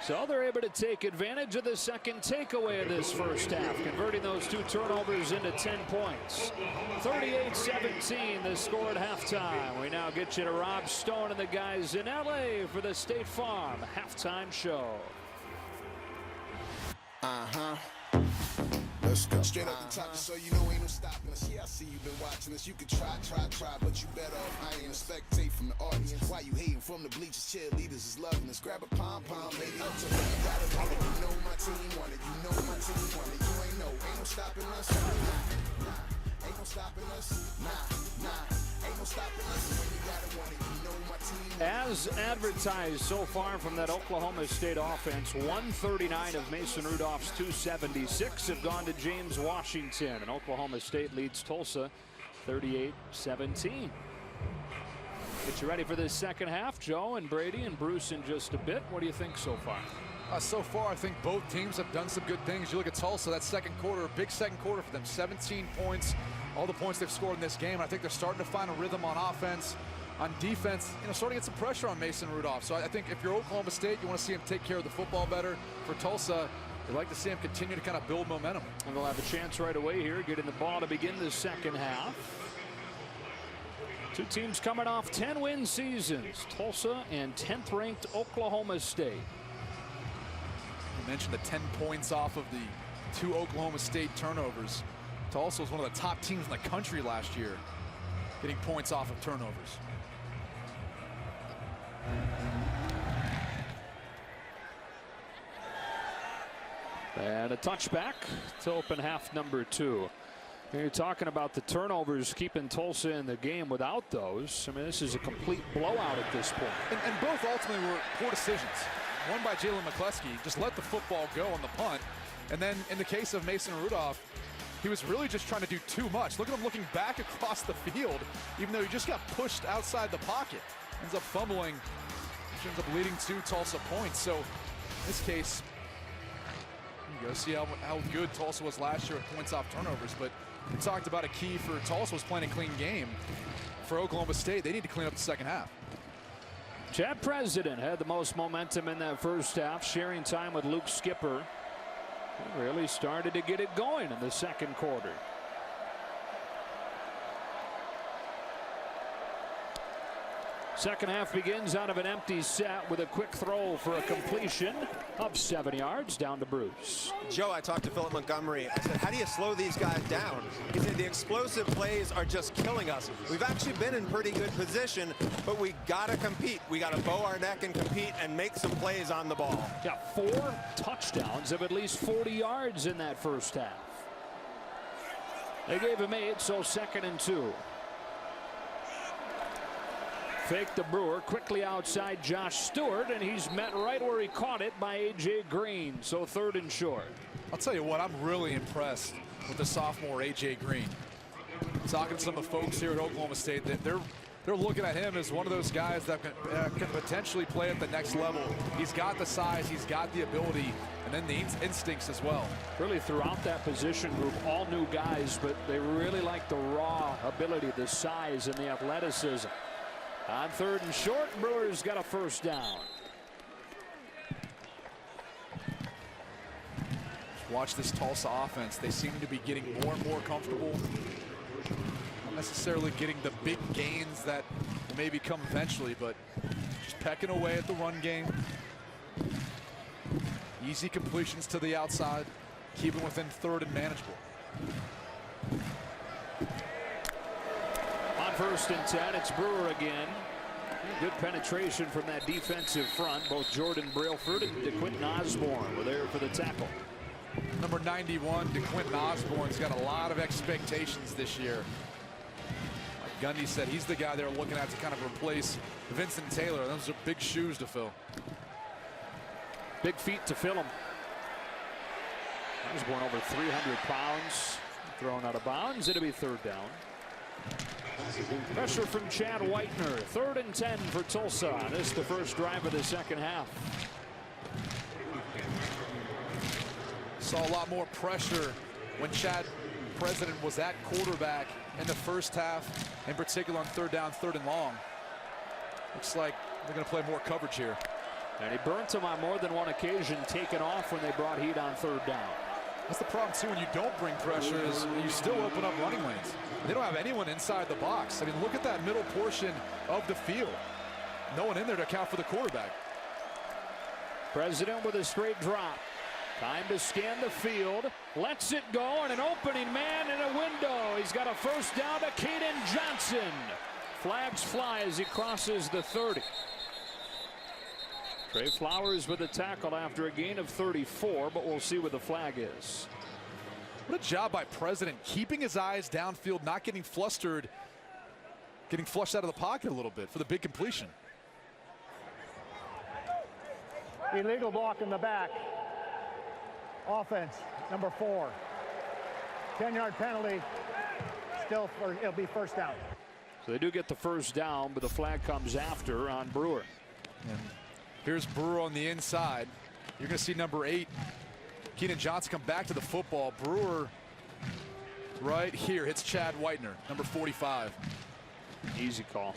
Speaker 1: So they're able to take advantage of the second takeaway of this first half, converting those 2 turnovers into 10 points. 38-17 the score at halftime. We now get you to Rob Stone and the guys in LA for the State Farm halftime show.
Speaker 11: Let's go. Straight up the top, so you know ain't no stopping us. Yeah, I see you been watching us. You can try, but you better off. I ain't a spectate from the audience. Why you hating from the bleachers? Cheerleaders is loving us. Grab a pom-pom, baby. I'm telling you, gotta want it. You know my team want it. You know my team want it. You ain't no stopping us. Nah, ain't no stopping us. Nah, ain't no stopping us. When you gotta want it, you know my team.
Speaker 1: As advertised so far from that Oklahoma State offense, 139 of Mason Rudolph's 276 have gone to James Washington, and Oklahoma State leads Tulsa 38-17. Get you ready for this second half, Joe and Brady and Bruce in just a bit. What do you think so far?
Speaker 2: So far, I think both teams have done some good things. You look at Tulsa, that second quarter, big second quarter for them, 17 points, all the points they've scored in this game. I think they're starting to find a rhythm on offense. On defense, starting to get some pressure on Mason Rudolph. So I think if you're Oklahoma State, you want to see him take care of the football better. For Tulsa, you'd like to see him continue to kind of build momentum.
Speaker 1: And they'll have a chance right away here, getting the ball to begin the second half. 2 teams coming off 10-win seasons, Tulsa and 10th-ranked Oklahoma State.
Speaker 2: You mentioned the 10 points off of the 2 Oklahoma State turnovers. Tulsa was one of the top teams in the country last year, getting points off of turnovers.
Speaker 1: And a touchback to open half number 2. You're talking about the turnovers keeping Tulsa in the game. Without those, I mean, this is a complete blowout at this point.
Speaker 2: And both ultimately were poor decisions. One by Jalen McCleskey, just let the football go on the punt. And then in the case of Mason Rudolph, he was really just trying to do too much. Look at him looking back across the field, even though he just got pushed outside the pocket. Ends up fumbling, which ends up leading to Tulsa points. So in this case, you go see how good Tulsa was last year at points off turnovers. But we talked about a key for Tulsa was playing a clean game. For Oklahoma State, they need to clean up the second half.
Speaker 1: Chad President had the most momentum in that first half, sharing time with Luke Skipper. He really started to get it going in the second quarter. Second half begins out of an empty set with a quick throw for a completion up 7 yards down to Bruce.
Speaker 4: Joe, I talked to Philip Montgomery. I said, how do you slow these guys down? He said, the explosive plays are just killing us. We've actually been in pretty good position, but we got to compete. We got to bow our neck and compete and make some plays on the ball.
Speaker 1: Yeah, 4 touchdowns of at least 40 yards in that first half. They gave him 8, so 2nd and 2. Fake the Brewer quickly outside Josh Stewart, and he's met right where he caught it by A.J. Green. So 3rd and short.
Speaker 2: I'll tell you what, I'm really impressed with the sophomore A.J. Green. Talking to some of the folks here at Oklahoma State, that they're looking at him as one of those guys that can potentially play at the next level. He's got the size, he's got the ability, and then the instincts as well.
Speaker 1: Really throughout that position group, all new guys, but they really like the raw ability, the size, and the athleticism. On 3rd and short, Brewer's got a first down.
Speaker 2: Watch this Tulsa offense. They seem to be getting more and more comfortable. Not necessarily getting the big gains that maybe come eventually, but just pecking away at the run game. Easy completions to the outside. Keep it within 3rd and manageable.
Speaker 1: On 1st and 10, it's Brewer again. Good penetration from that defensive front. Both Jordan Brailford and DeQuinton Osborne were there for the tackle.
Speaker 2: Number 91, DeQuinton Osborne's got a lot of expectations this year. Like Gundy said, he's the guy they're looking at to kind of replace Vincent Taylor. Those are big shoes to fill.
Speaker 1: Big feet to fill them. Osborne over 300 pounds. Thrown out of bounds. It'll be 3rd down. Pressure from Chad Whitener. 3rd and 10 for Tulsa. This is the first drive of the second half.
Speaker 2: Saw a lot more pressure when Chad President was at quarterback in the first half, in particular on 3rd down, 3rd and long. Looks like they're going to play more coverage here.
Speaker 1: And he burnt him on more than one occasion, taken off when they brought heat on 3rd down.
Speaker 2: That's the problem too when you don't bring pressure, is you still open up running lanes. They don't have anyone inside the box. I mean, look at that middle portion of the field. No one in there to account for the quarterback.
Speaker 1: President with a straight drop. Time to scan the field. Lets it go, and an opening man in a window. He's got a first down to Caden Johnson. Flags fly as he crosses the 30. Trey Flowers with a tackle after a gain of 34, but we'll see what the flag is.
Speaker 2: What a job by President, keeping his eyes downfield, not getting flustered, getting flushed out of the pocket a little bit for the big completion.
Speaker 8: Illegal block in the back. Offense, number 4. 10-yard penalty. Still, it'll be first down.
Speaker 1: So they do get the first down, but the flag comes after on Brewer.
Speaker 2: And here's Brewer on the inside. You're going to see number 8, Keenan Johnson, come back to the football. Brewer right here hits Chad Whitener, number 45.
Speaker 1: Easy call.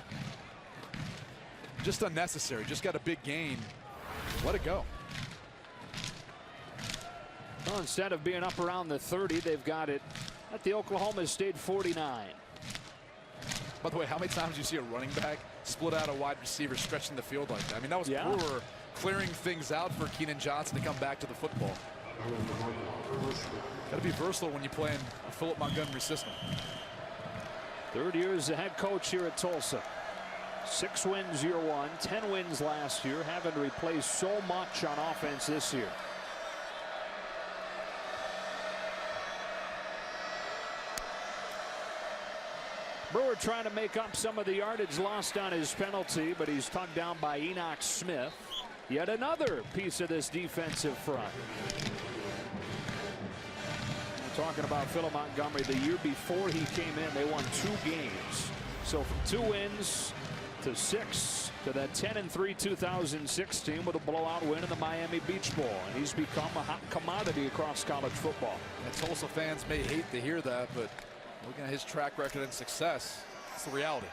Speaker 2: Just unnecessary. Just got a big gain. Let it go.
Speaker 1: Well, instead of being up around the 30, they've got it at the Oklahoma State 49.
Speaker 2: By the way, how many times do you see a running back split out a wide receiver stretching the field like that? I mean, that was Brewer clearing things out for Keenan Johnson to come back to the football. Got to be versatile when you play in a Philip Montgomery system.
Speaker 1: 3rd year as the head coach here at Tulsa. 6 wins year 1, 10 wins last year, having to replace so much on offense this year. Brewer trying to make up some of the yardage lost on his penalty, but he's tugged down by Enoch Smith. Yet another piece of this defensive front. We're talking about Philip Montgomery. The year before he came in, they won 2 games. So from 2 wins to 6 to that 10-3 2016 with a blowout win in the Miami Beach Bowl. And he's become a hot commodity across college football.
Speaker 2: And Tulsa fans may hate to hear that, but looking at his track record and success, it's the reality.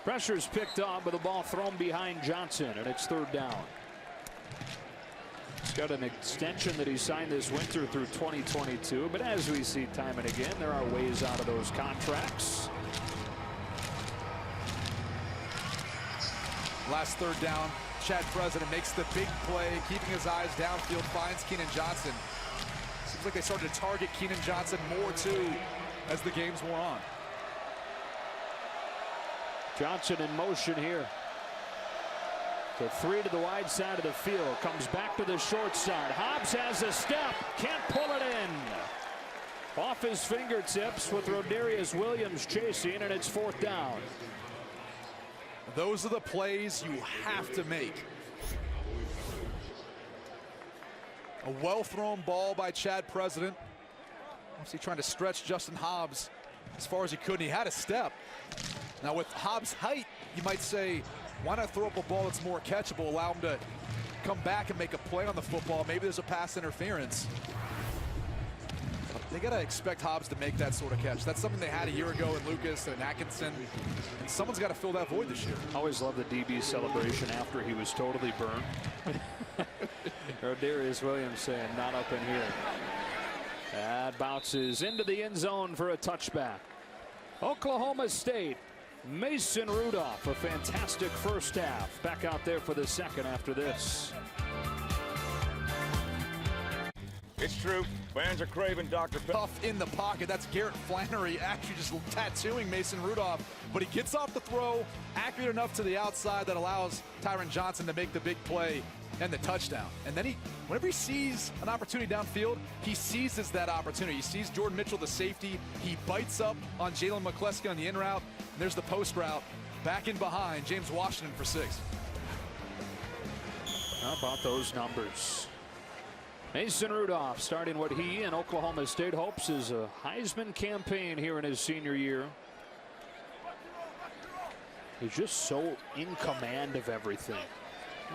Speaker 1: Pressure's picked up with the ball thrown behind Johnson, and it's 3rd down. He's got an extension that he signed this winter through 2022, but as we see time and again, there are ways out of those contracts.
Speaker 2: Last 3rd down, Chad President makes the big play, keeping his eyes downfield, finds Keenan Johnson. Seems like they started to target Keenan Johnson more too as the games wore on.
Speaker 1: Johnson in motion here. The 3 to the wide side of the field. Comes back to the short side. Hobbs has a step. Can't pull it in. Off his fingertips with Rodarius Williams chasing, and it's 4th down.
Speaker 2: Those are the plays you have to make. A well-thrown ball by Chad President. Obviously trying to stretch Justin Hobbs as far as he could, and he had a step. Now with Hobbs' height, you might say, why not throw up a ball that's more catchable, allow him to come back and make a play on the football. Maybe there's a pass interference. They got to expect Hobbs to make that sort of catch. That's something they had a year ago in Lucas and Atkinson, and someone's got to fill that void this year.
Speaker 1: I always love the DB celebration after he was totally burned. Rodarius Williams saying, not up in here. That bounces into the end zone for a touchback. Oklahoma State, Mason Rudolph, a fantastic first half. Back out there for the second after this.
Speaker 9: It's true. Fans are craving Dr. Pepper.
Speaker 2: Tough in the pocket. That's Garrett Flannery actually just tattooing Mason Rudolph. But he gets off the throw, accurate enough to the outside that allows Tyron Johnson to make the big play and the touchdown. And then whenever he sees an opportunity downfield, he seizes that opportunity. He sees Jordan Mitchell, the safety. He bites up on Jalen McCleskey on the in route. And there's the post route. Back in behind, James Washington for 6.
Speaker 1: How about those numbers? Mason Rudolph starting what he and Oklahoma State hopes is a Heisman campaign here in his senior year. He's just so in command of everything.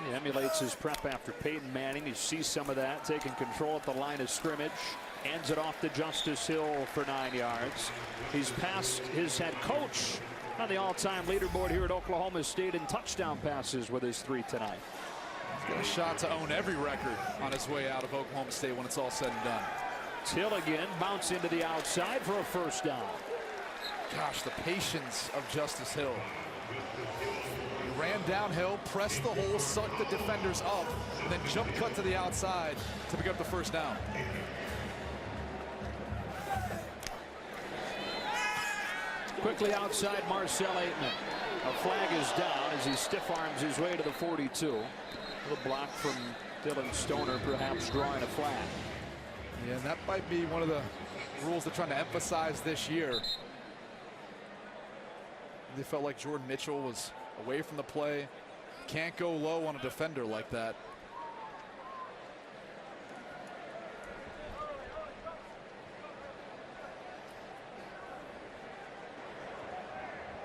Speaker 1: He emulates his prep after Peyton Manning. You see some of that, taking control at the line of scrimmage. Hands it off to Justice Hill for 9 yards. He's passed his head coach on the all-time leaderboard here at Oklahoma State in touchdown passes with his 3 tonight.
Speaker 2: He's got a shot to own every record on his way out of Oklahoma State when it's all said and done.
Speaker 1: Hill again, bounce into the outside for a first down.
Speaker 2: Gosh, the patience of Justice Hill. He ran downhill, pressed the hole, sucked the defenders up, and then jump cut to the outside to pick up the first down.
Speaker 1: Quickly outside Marcel Aitman. A flag is down as he stiff arms his way to the 42. A block from Dylan Stoner, perhaps drawing a flag.
Speaker 2: Yeah, and that might be one of the rules they're trying to emphasize this year. They felt like Jordan Mitchell was away from the play. Can't go low on a defender like that.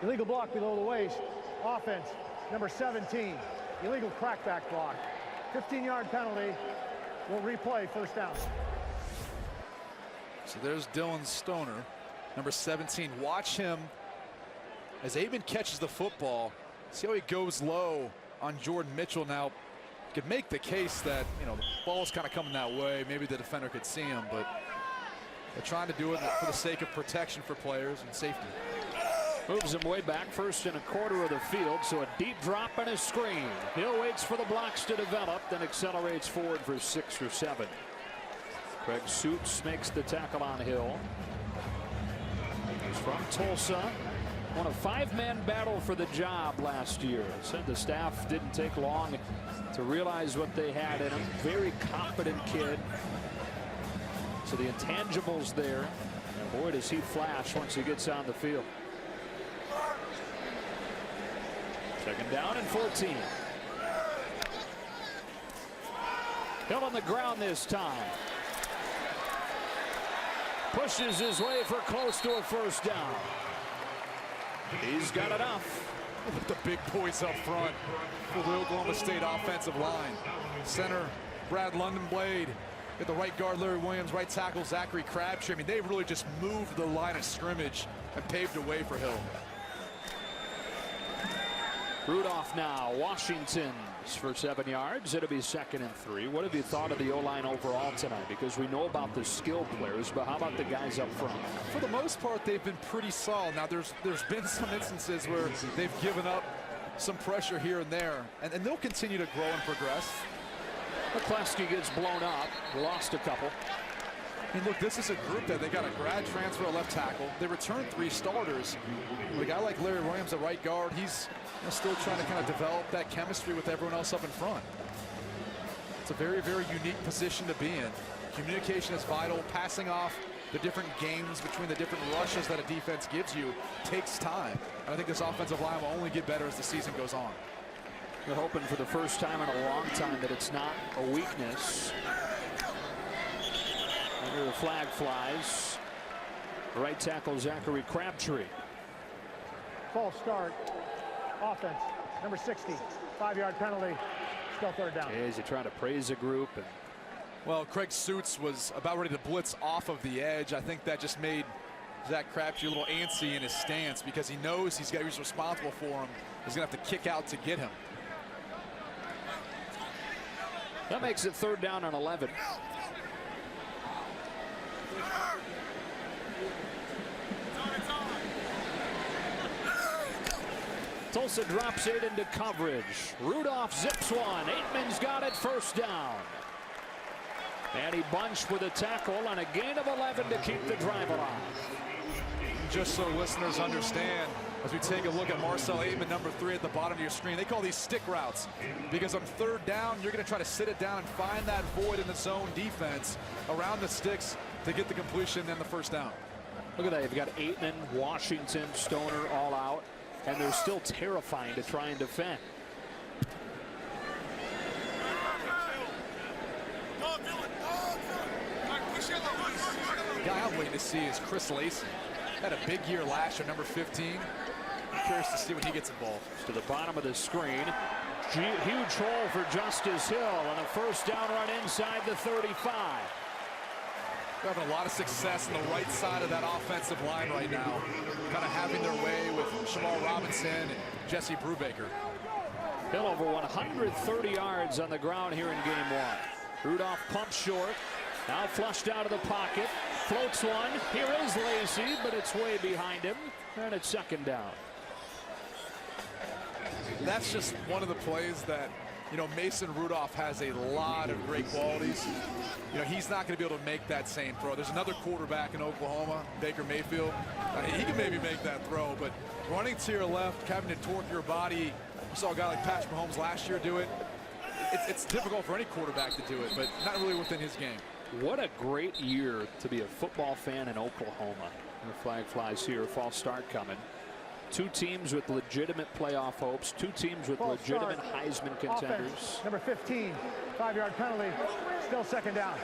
Speaker 8: Illegal block below the waist. Offense, number 17. Illegal crackback block. 15-yard penalty. We'll replay, first down.
Speaker 2: So there's Dylan Stoner, number 17. Watch him as Aitman catches the football. See how he goes low on Jordan Mitchell. Now, could make the case that, you know, the ball's kind of coming that way. Maybe the defender could see him, but they're trying to do it for the sake of protection for players and safety.
Speaker 1: Moves him way back, 1st and a quarter of the field, so a deep drop and a screen. Hill waits for the blocks to develop, then accelerates forward for 6 or 7. Craig Suits makes the tackle on Hill. He's from Tulsa. Won a 5-man battle for the job last year. Said the staff didn't take long to realize what they had in him. Very confident kid. So the intangibles there. And boy, does he flash once he gets on the field. 2nd down and 14. Hill on the ground this time. Pushes his way for close to a first down. He's got enough.
Speaker 2: Look at the big boys up front for the Oklahoma State offensive line. Center, Brad London-Blade. At the right guard, Larry Williams. Right tackle, Zachary Crabtree. I mean, they really just moved the line of scrimmage and paved the way for Hill.
Speaker 1: Rudolph now, Washington for 7 yards. It'll be 2nd and 3. What have you thought of the O-line overall tonight? Because we know about the skill players, but how about the guys up front?
Speaker 2: For the most part, they've been pretty solid. Now, there's been some instances where they've given up some pressure here and there, and they'll continue to grow and progress.
Speaker 1: McCleskey gets blown up, lost a couple.
Speaker 2: And look, this is a group that they got a grad transfer at left tackle. They returned 3 starters. With a guy like Larry Williams at right guard, he's still trying to kind of develop that chemistry with everyone else up in front. It's a very, very unique position to be in. Communication is vital. Passing off the different games between the different rushes that a defense gives you takes time. And I think this offensive line will only get better as the season goes on.
Speaker 1: They're hoping for the first time in a long time that it's not a weakness. Under the flag flies. Right tackle Zachary Crabtree.
Speaker 8: False start. Offense, number 60. 5-yard penalty. Still 3rd down.
Speaker 1: As you try to praise a group. And
Speaker 2: well, Craig Suits was about ready to blitz off of the edge. I think that just made Zach Crabtree a little antsy in his stance because he knows he's responsible for him. He's going to have to kick out to get him.
Speaker 1: That makes it 3rd down and 11. Tulsa drops 8 into coverage. Rudolph zips one. Aitman's got it, 1st down. And he bunched with a tackle on a gain of 11 to keep the drive alive.
Speaker 2: Just so listeners understand, as we take a look at Marcel Aitman, number 3 at the bottom of your screen, they call these stick routes because on 3rd down, you're going to try to sit it down and find that void in the zone defense around the sticks to get the completion and the 1st down.
Speaker 1: Look at that. You've got Aitman, Washington, Stoner all out, and they're still terrifying to try and defend.
Speaker 2: The guy I'm waiting to see is Chris Lacey. Had a big year last year, number 15. curious to see when he gets involved.
Speaker 1: To the bottom of the screen. Huge hole for Justice Hill and a first down run inside the 35.
Speaker 2: They're having a lot of success on the right side of that offensive line right now. Kind of having their way with Shamal Robinson and Jesse Brubaker.
Speaker 1: Hill over 130 yards on the ground here in game one. Rudolph pumps short. Now flushed out of the pocket. Floats one. Here is Lacey, but it's way behind him. And it's second down.
Speaker 2: That's just one of the plays that, you know, Mason Rudolph has a lot of great qualities. You know, he's not going to be able to make that same throw. There's another quarterback in Oklahoma, Baker Mayfield. He can maybe make that throw, but running to your left, having to torque your body. You saw a guy like Patrick Mahomes last year do it. It's difficult for any quarterback to do it, but not really within his game.
Speaker 1: What a great year to be a football fan in Oklahoma. The flag flies here, false start coming. Two teams with legitimate playoff hopes. Two teams with legitimate Heisman contenders.
Speaker 8: Offense, number 15, 5-yard penalty, still second down.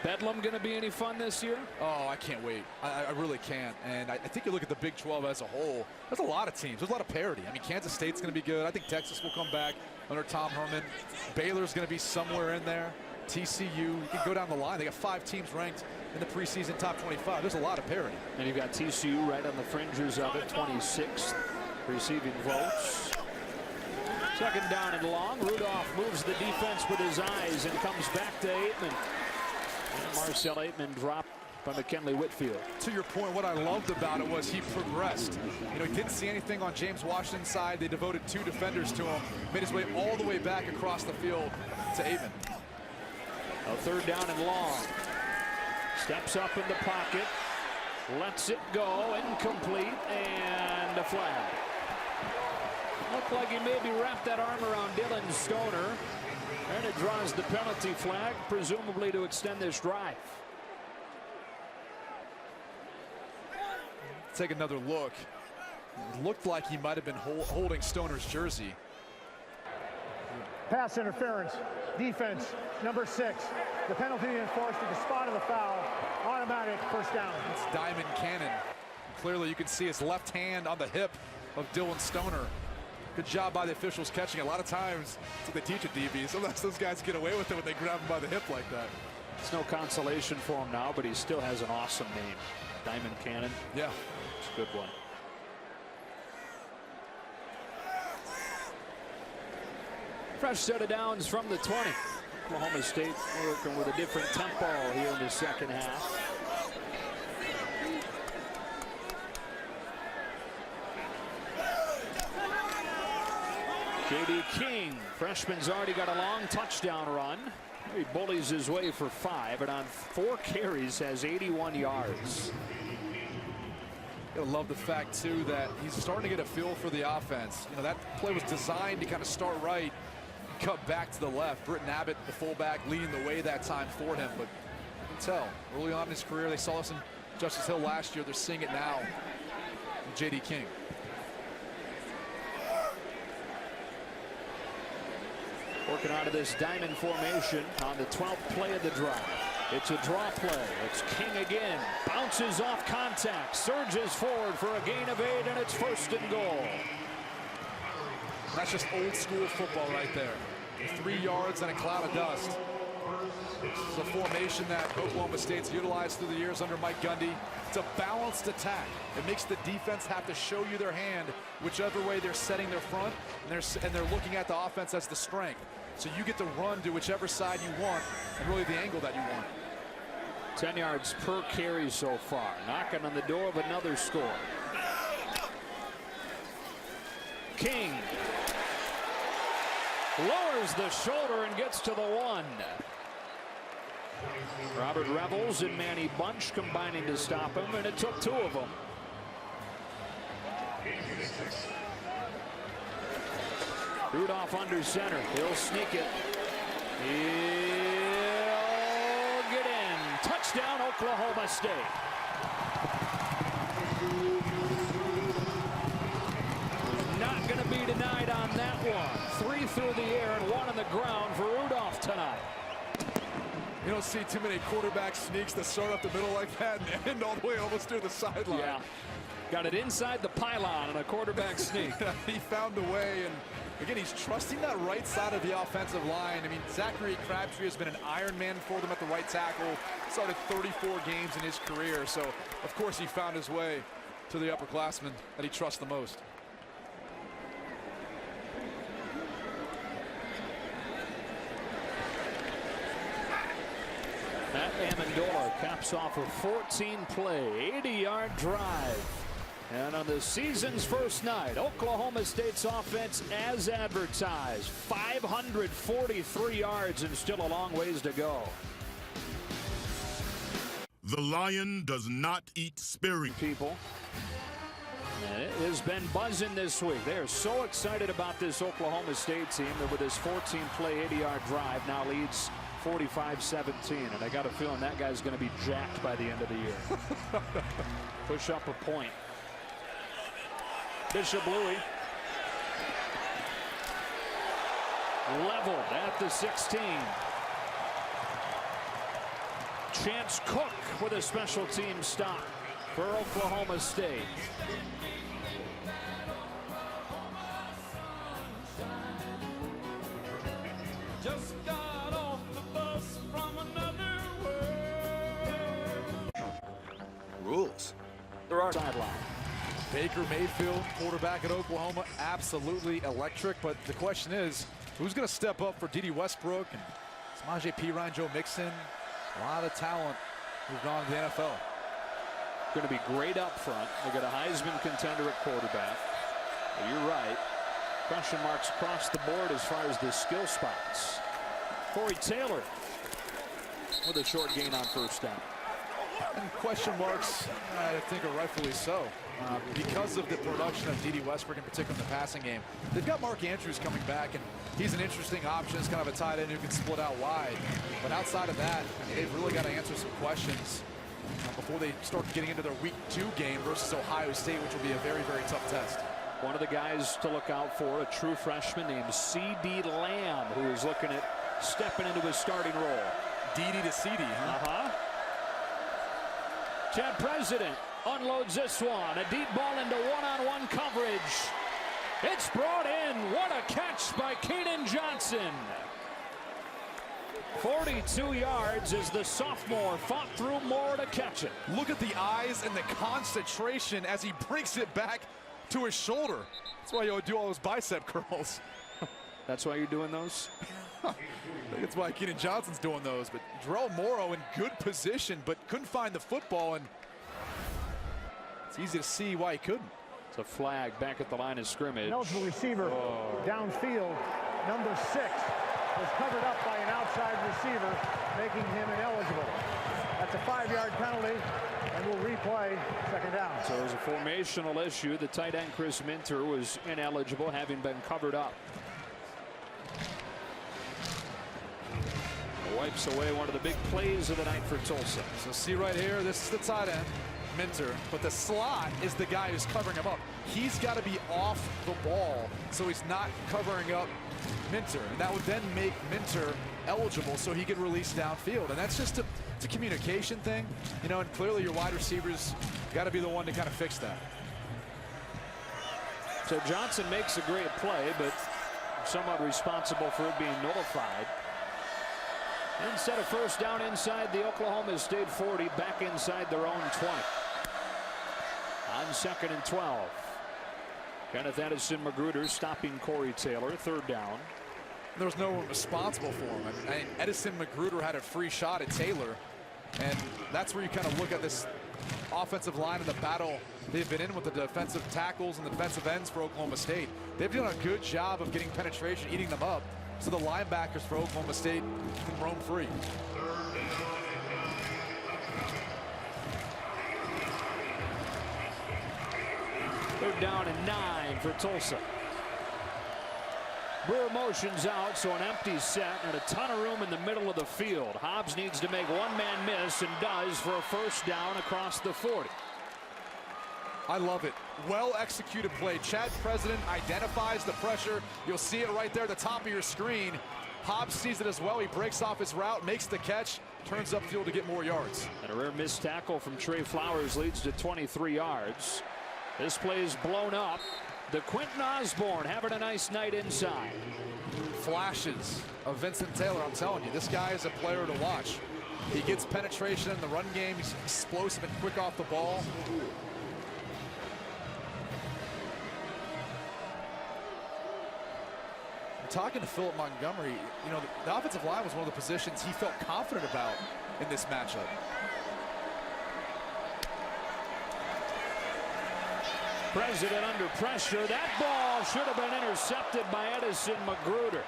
Speaker 1: Bedlam going to be any fun this year?
Speaker 2: Oh, I can't wait. I really can't. And I think you look at the Big 12 as a whole, there's a lot of teams. There's a lot of parity. I mean, Kansas State's going to be good. I think Texas will come back under Tom Herman. Baylor's going to be somewhere in there. TCU, you can go down the line. They got 5 teams ranked in the preseason top 25. There's a lot of parity.
Speaker 1: And you've got TCU right on the fringes of it, 26th receiving votes. Second down and long. Rudolph moves the defense with his eyes and comes back to Aitman. And Marcel Aitman dropped by McKinley Whitfield.
Speaker 2: To your point, what I loved about it was he progressed. You know, he didn't see anything on James Washington's side. They devoted 2 defenders to him. Made his way all the way back across the field to Aitman.
Speaker 1: A third down and long. Steps up in the pocket. Lets it go. Incomplete. And a flag. Looked like he maybe wrapped that arm around Dylan Stoner. And it draws the penalty flag, presumably to extend this drive.
Speaker 2: Take another look. It looked like he might have been holding Stoner's jersey.
Speaker 8: Pass interference, defense, number 6. The penalty enforced at the spot of the foul. Automatic first down.
Speaker 2: It's Diamond Cannon. Clearly you can see his left hand on the hip of Dylan Stoner. Good job by the officials catching it. A lot of times, that's what they teach at DB. Sometimes those guys get away with it when they grab him by the hip like that.
Speaker 1: It's no consolation for him now, but he still has an awesome name. Diamond Cannon.
Speaker 2: Yeah.
Speaker 1: It's a good one. Fresh set of downs from the 20. Oklahoma State working with a different tempo here in the second half. J.D. King, freshman's already got a long touchdown run. He bullies his way for 5, and on 4 carries has 81 yards.
Speaker 2: I love the fact, too, that he's starting to get a feel for the offense. You know, that play was designed to kind of start right, cut back to the left. Britton Abbott, the fullback, leading the way that time for him. But you can tell, early on in his career, they saw this in Justice Hill last year. They're seeing it now in J.D. King.
Speaker 1: Working out of this diamond formation on the 12th play of the drive. It's a draw play. It's King again. Bounces off contact. Surges forward for a gain of 8, and it's first and goal.
Speaker 2: That's just old school football right there. 3 yards and a cloud of dust. It's a formation that Oklahoma State's utilized through the years under Mike Gundy. It's a balanced attack. It makes the defense have to show you their hand whichever way they're setting their front, and they're looking at the offense as the strength. So you get to run to whichever side you want and really the angle that you want.
Speaker 1: 10 yards per carry so far. Knocking on the door of another score. King lowers the shoulder and gets to the 1. Robert Revels and Manny Bunch combining to stop him, and it took 2 of them. Rudolph under center. He'll sneak it. He'll get in. Touchdown, Oklahoma State. Not going to be denied on that one. 3 through the air and 1 on the ground for Rudolph tonight.
Speaker 2: You don't see too many quarterback sneaks that start up the middle like that and end all the way almost to the sideline.
Speaker 1: Yeah. Got it inside the pylon on a quarterback sneak.
Speaker 2: He found a way, and again, he's trusting that right side of the offensive line. I mean, Zachary Crabtree has been an Iron Man for them at the right tackle. Started 34 games in his career, so of course he found his way to the upperclassmen that he trusts the most.
Speaker 1: Matt Amendola caps off a 14-play, 80-yard drive. And on the season's first night, Oklahoma State's offense as advertised. 543 yards and still a long ways to go.
Speaker 12: The lion does not eat sparing
Speaker 1: people. And it has been buzzing this week. They are so excited about this Oklahoma State team that with this 14-play, 80-yard drive now leads 45-17. And I got a feeling that guy's going to be jacked by the end of the year. Push up a point. Bishop Louis leveled at the 16. Chance Cook with a special team stop for Oklahoma State.
Speaker 13: Just got off the bus from another world.
Speaker 2: Rules.
Speaker 1: There are sideline.
Speaker 2: Baker Mayfield, quarterback at Oklahoma, absolutely electric. But the question is, who's going to step up for Dede Westbrook and Samaje Perine, Joe Mixon? A lot of talent moved on to the NFL.
Speaker 1: Going to be great up front. They got a Heisman contender at quarterback. But you're right. Question marks across the board as far as the skill spots. Corey Taylor with a short gain on first down.
Speaker 2: And question marks, I think, are rightfully so. Because of the production of Dede Westbrook, in particular in the passing game. They've got Mark Andrews coming back, and he's an interesting option. It's kind of a tight end who can split out wide. But outside of that, I mean, they've really got to answer some questions before they start getting into their Week 2 game versus Ohio State, which will be a very, very tough test.
Speaker 1: One of the guys to look out for, a true freshman named C.D. Lamb, who is looking at stepping into his starting role.
Speaker 2: Dede to C.D., huh?
Speaker 1: Chad President unloads this one. A deep ball into one-on-one coverage. It's brought in. What a catch by Kaden Johnson. 42 yards as the sophomore fought through more to catch it.
Speaker 2: Look at the eyes and the concentration as he brings it back to his shoulder. That's why you do all those bicep curls.
Speaker 1: That's why you're doing those?
Speaker 2: I think that's why Kaden Johnson's doing those. But Drell Morrow in good position, but couldn't find the football, and it's easy to see why he couldn't.
Speaker 1: It's a flag back at the line of scrimmage.
Speaker 8: An eligible receiver downfield, number 6, was covered up by an outside receiver, making him ineligible. That's a 5-yard penalty, and we'll replay second down.
Speaker 1: So it was a formational issue. The tight end Chris Minter was ineligible, having been covered up. Wipes away one of the big plays of the night for Tulsa.
Speaker 2: So see right here, this is the tight end, Minter, but the slot is the guy who's covering him up. He's got to be off the ball, so he's not covering up Minter, and that would then make Minter eligible so he could release downfield. And that's just it's a communication thing, you know, and clearly your wide receivers got to be the one to kind of fix that.
Speaker 1: So Johnson makes a great play, but somewhat responsible for it being nullified. Instead of first down inside the Oklahoma State 40, back inside their own 20. On 2nd and 12. Kenneth Edison Magruder stopping Corey Taylor, 3rd down.
Speaker 2: There was no one responsible for him. I mean, Edison Magruder had a free shot at Taylor, and that's where you kind of look at this offensive line and the battle they've been in with the defensive tackles and the defensive ends for Oklahoma State. They've done a good job of getting penetration, eating them up, so the linebackers for Oklahoma State can roam free.
Speaker 1: They're down and 9 for Tulsa. Brewer motions out, so an empty set and a ton of room in the middle of the field. Hobbs needs to make one-man miss and does for a first down across the 40.
Speaker 2: I love it. Well-executed play. Chad President identifies the pressure. You'll see it right there at the top of your screen. Hobbs sees it as well. He breaks off his route, makes the catch, turns upfield to get more yards.
Speaker 1: And a rare missed tackle from Trey Flowers leads to 23 yards. This play is blown up. The Quentin Osborne having a nice night inside.
Speaker 2: Flashes of Vincent Taylor. I'm telling you, this guy is a player to watch. He gets penetration in the run game. He's explosive and quick off the ball. Talking to Philip Montgomery, you know, the offensive line was one of the positions he felt confident about in this matchup.
Speaker 1: President under pressure. That ball should have been intercepted by Edison Magruder.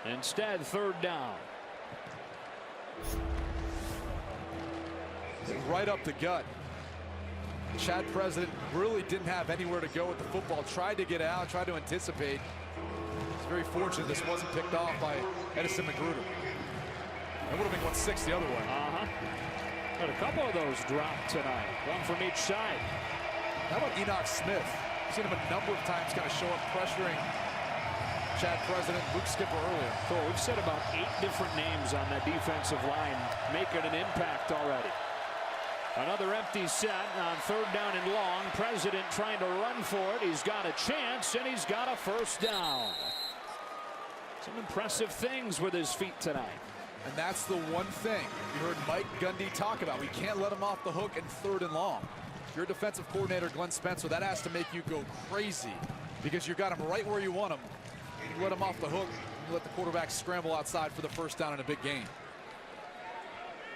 Speaker 1: Instead, third down.
Speaker 2: Right up the gut. Chad President really didn't have anywhere to go with the football. Tried to get out, tried to anticipate. He's very fortunate this wasn't picked off by Edison Magruder. It would have been 1-6 the other way.
Speaker 1: But a couple of those dropped tonight. One from each side.
Speaker 2: How about Enoch Smith? I've seen him a number of times kind of show up pressuring Chad President, Luke Skipper earlier.
Speaker 1: So we've said about 8 different names on that defensive line making an impact already. Another empty set on third down and long. President trying to run for it. He's got a chance, and he's got a first down. Some impressive things with his feet tonight.
Speaker 2: And that's the one thing you heard Mike Gundy talk about. We can't let him off the hook in third and long. If you're a defensive coordinator, Glenn Spencer, that has to make you go crazy because you got him right where you want him. You let him off the hook, you let the quarterback scramble outside for the first down in a big game.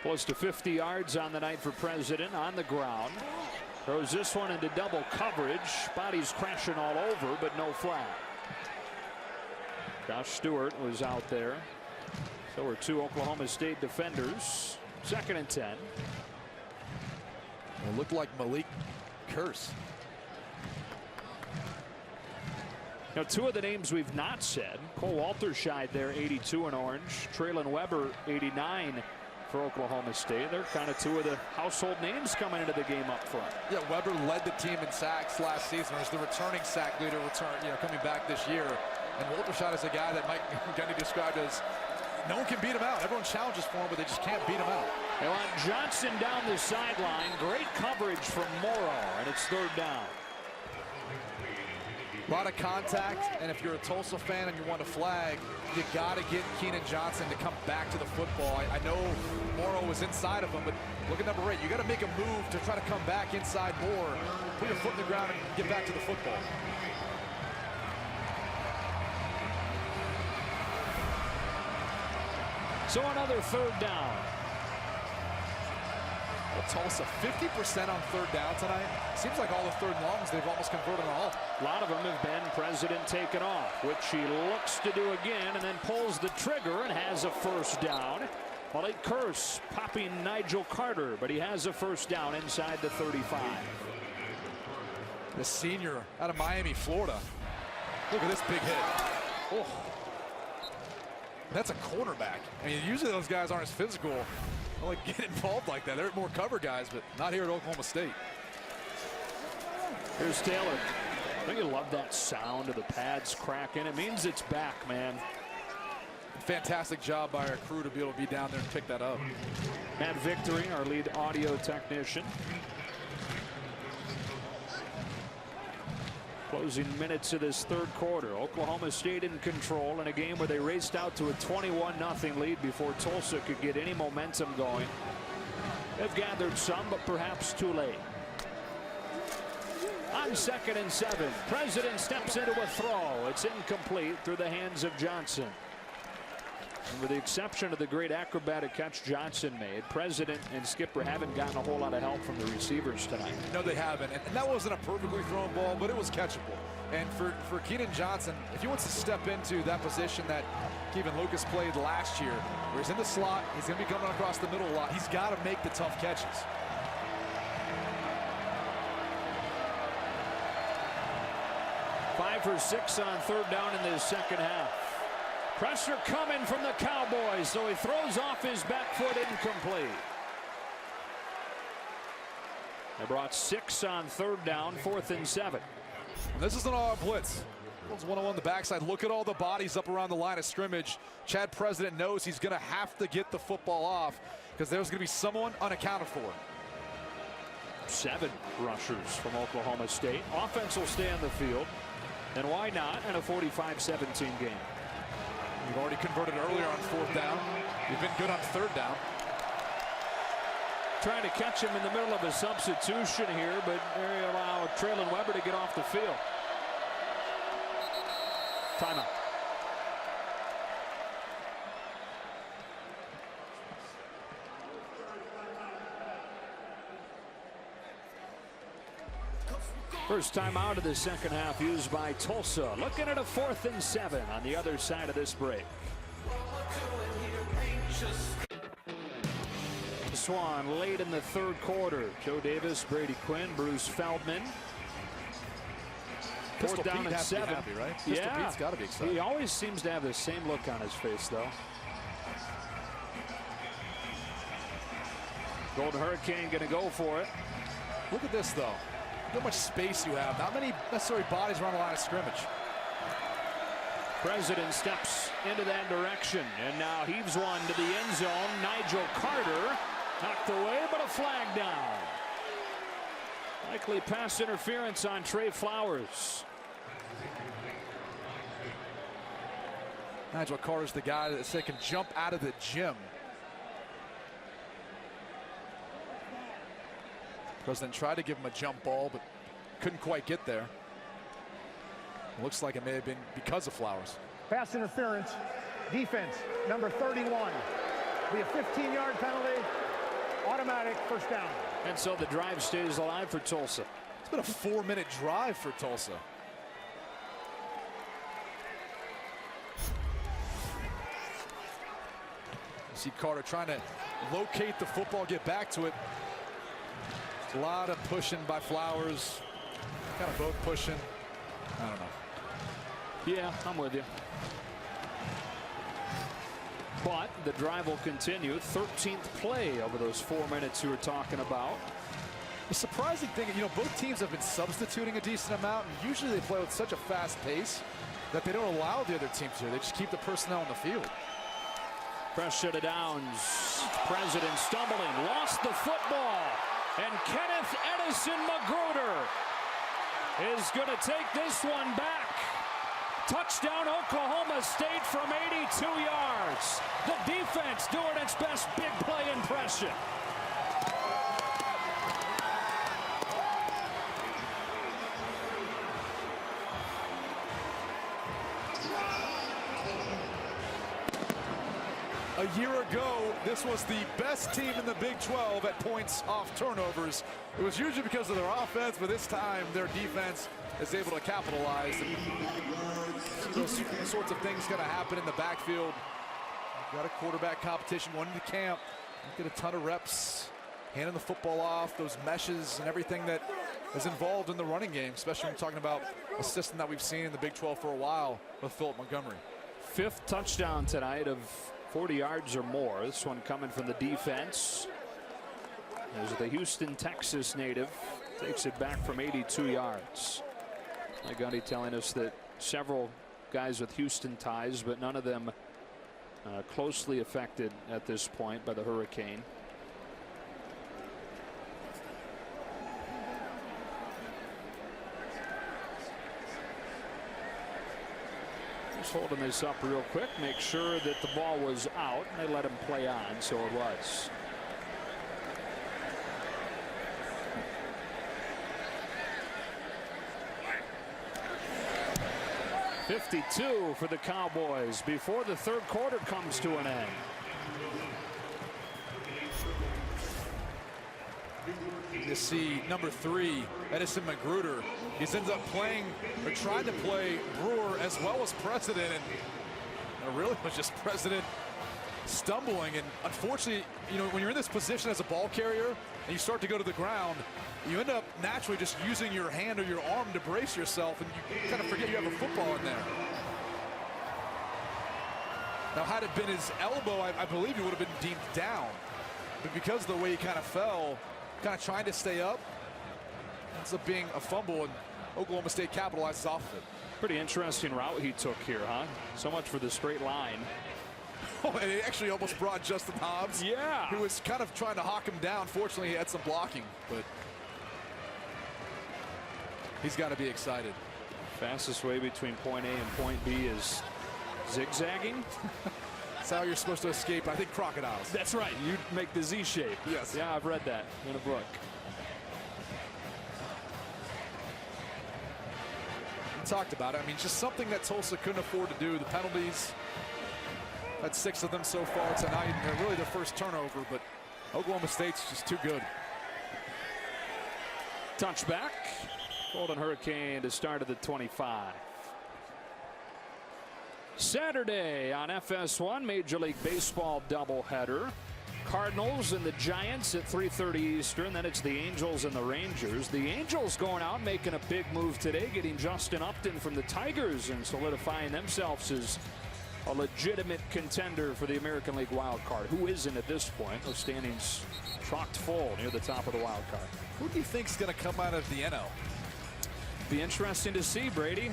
Speaker 1: Close to 50 yards on the night for President on the ground. Throws this one into double coverage. Bodies crashing all over, but no flag. Josh Stewart was out there. So were 2 Oklahoma State defenders. 2nd and 10.
Speaker 2: It looked like Malik Curse.
Speaker 1: Now, 2 of the names we've not said. Cole Walterscheid there, 82 in orange. Traylon Weber, 89 for Oklahoma State. They're kind of 2 of the household names coming into the game up front.
Speaker 2: Yeah, Weber led the team in sacks last season. As the returning sack leader, coming back this year. And Walterscheid is a guy that Mike Gundy described as no one can beat him out. Everyone challenges for him, but they just can't beat him out.
Speaker 1: They want Johnson down the sideline. Great coverage from Morrow, and it's third down.
Speaker 2: A lot of contact, and if you're a Tulsa fan and you want a flag, you got to get Keenan Johnson to come back to the football. I know Morrow was inside of him, but look at number 8. You got to make a move to try to come back inside more. Put your foot in the ground and get back to the football.
Speaker 1: So another third down.
Speaker 2: Well, Tulsa 50% on third down tonight. Seems like all the third longs they've almost converted on all.
Speaker 1: A lot of them have been President taken off, which he looks to do again and then pulls the trigger and has a first down. Malik Curse popping Nigel Carter, but he has a first down inside the 35.
Speaker 2: The senior out of Miami, Florida. Look at this big hit. Oh. That's a cornerback. I mean, usually those guys aren't as physical. They don't get involved like that. They're more cover guys, but not here at Oklahoma State.
Speaker 1: Here's Taylor. Don't you love that sound of the pads cracking? It means it's back, man.
Speaker 2: Fantastic job by our crew to be able to be down there and pick that up.
Speaker 1: Matt Victory, our lead audio technician. Closing minutes of this third quarter. Oklahoma State in control in a game where they raced out to a 21-0 lead before Tulsa could get any momentum going. They've gathered some, but perhaps too late. On 2nd and 7, President steps into a throw. It's incomplete through the hands of Johnson. And with the exception of the great acrobatic catch Johnson made, President and Skipper haven't gotten a whole lot of help from the receivers tonight.
Speaker 2: No, they haven't. And that wasn't a perfectly thrown ball, but it was catchable. And for Keenan Johnson, if he wants to step into that position that Kevin Lucas played last year, where he's in the slot, he's going to be coming across the middle a lot. He's got to make the tough catches.
Speaker 1: Five for 6 on third down in the second half. Pressure coming from the Cowboys, so he throws off his back foot, incomplete. They brought 6 on third down, 4th and 7.
Speaker 2: This is an all blitz. It's 1-on-1 on the backside. Look at all the bodies up around the line of scrimmage. Chad President knows he's going to have to get the football off because there's going to be someone unaccounted for.
Speaker 1: 7 rushers from Oklahoma State. Offense will stay on the field. And why not in a 45-17 game?
Speaker 2: You've already converted earlier on 4th down. You've been good on 3rd down.
Speaker 1: Trying to catch him in the middle of a substitution here, but they allow Traylon Weber to get off the field. Timeout. First time out of the second half used by Tulsa. Looking at a 4th and 7 on the other side of this break. Swan late in the 3rd quarter. Joe Davis, Brady Quinn, Bruce Feldman. 4th down and 7.
Speaker 2: Happy, right? Pistol Pete's got to be excited.
Speaker 1: He always seems to have the same look on his face, though. Golden Hurricane going to go for it.
Speaker 2: Look at this, though. Look how much space you have. Not many necessary bodies around the line of scrimmage.
Speaker 1: President steps into that direction and now heaves one to the end zone. Nigel Carter knocked away, but a flag down. Likely pass interference on Trey Flowers.
Speaker 2: Nigel Carter's the guy that can jump out of the gym. President tried to give him a jump ball, but couldn't quite get there. It looks like it may have been because of Flowers.
Speaker 8: Pass interference, defense, number 31. Be a 15-yard penalty, automatic 1st down.
Speaker 1: And so the drive stays alive for Tulsa.
Speaker 2: It's been a 4-minute drive for Tulsa. You see Carter trying to locate the football, get back to it. A lot of pushing by Flowers. Kind of both pushing. I don't know.
Speaker 1: Yeah, I'm with you. But the drive will continue. 13th play over those 4 minutes you were talking about.
Speaker 2: The surprising thing, both teams have been substituting a decent amount, and usually they play with such a fast pace that they don't allow the other teams to. They just keep the personnel on the field.
Speaker 1: Press to the downs. President stumbling, lost the football. And Kenneth Edison Magruder is going to take this one back. Touchdown Oklahoma State from 82 yards. The defense doing its best big play impression.
Speaker 2: A year ago, this was the best team in the Big 12 at points off turnovers. It was usually because of their offense, but this time their defense is able to capitalize. Those sorts of things going to happen in the backfield. You've got a quarterback competition, one into camp. You get a ton of reps, handing the football off, those meshes and everything that is involved in the running game, especially when we're talking about a system that we've seen in the Big 12 for a while with Philip Montgomery.
Speaker 1: 5th touchdown tonight of 40 yards or more. This one coming from the defense. As the Houston, Texas native takes it back from 82 yards. My Gundy telling us that several guys with Houston ties, but none of them closely affected at this point by the hurricane. Just holding this up real quick, make sure that the ball was out, and they let him play on, so it was. .52 for the Cowboys before the 3rd quarter comes to an end.
Speaker 2: You see number 3, Edison Magruder. He ends up playing or trying to play Brewer as well as President, and really was just President stumbling. And unfortunately, when you're in this position as a ball carrier and you start to go to the ground, you end up naturally just using your hand or your arm to brace yourself, and you kind of forget you have a football in there. Now, had it been his elbow, I believe he would have been deemed down. But because of the way he kind of fell, kind of trying to stay up, ends up being a fumble, and Oklahoma State capitalizes off of it.
Speaker 1: Pretty interesting route he took here, huh? So much for the straight line.
Speaker 2: Oh, and it actually almost brought Justin Hobbs.
Speaker 1: Yeah.
Speaker 2: Who was kind of trying to hawk him down. Fortunately, he had some blocking, but He's got to be excited.
Speaker 1: Fastest way between point A and point B is zigzagging.
Speaker 2: That's how you're supposed to escape, I think, crocodiles.
Speaker 1: That's right. You make the Z shape.
Speaker 2: Yes.
Speaker 1: Yeah, I've read that in a book.
Speaker 2: We talked about it. I mean, just something that Tulsa couldn't afford to do. The penalties, had 6 of them so far tonight. And they're really their first turnover, but Oklahoma State's just too good.
Speaker 1: Touchback. Golden Hurricane to start at the 25. Saturday on FS1, Major League Baseball doubleheader. Cardinals and the Giants at 3:30 Eastern. Then it's the Angels and the Rangers. The Angels going out making a big move today, getting Justin Upton from the Tigers and solidifying themselves as a legitimate contender for the American League wild card. Who isn't at this point? Those standings chocked full near the top of the wild card.
Speaker 2: Who do you think's going to come out of the NL?
Speaker 1: Be interesting to see, Brady.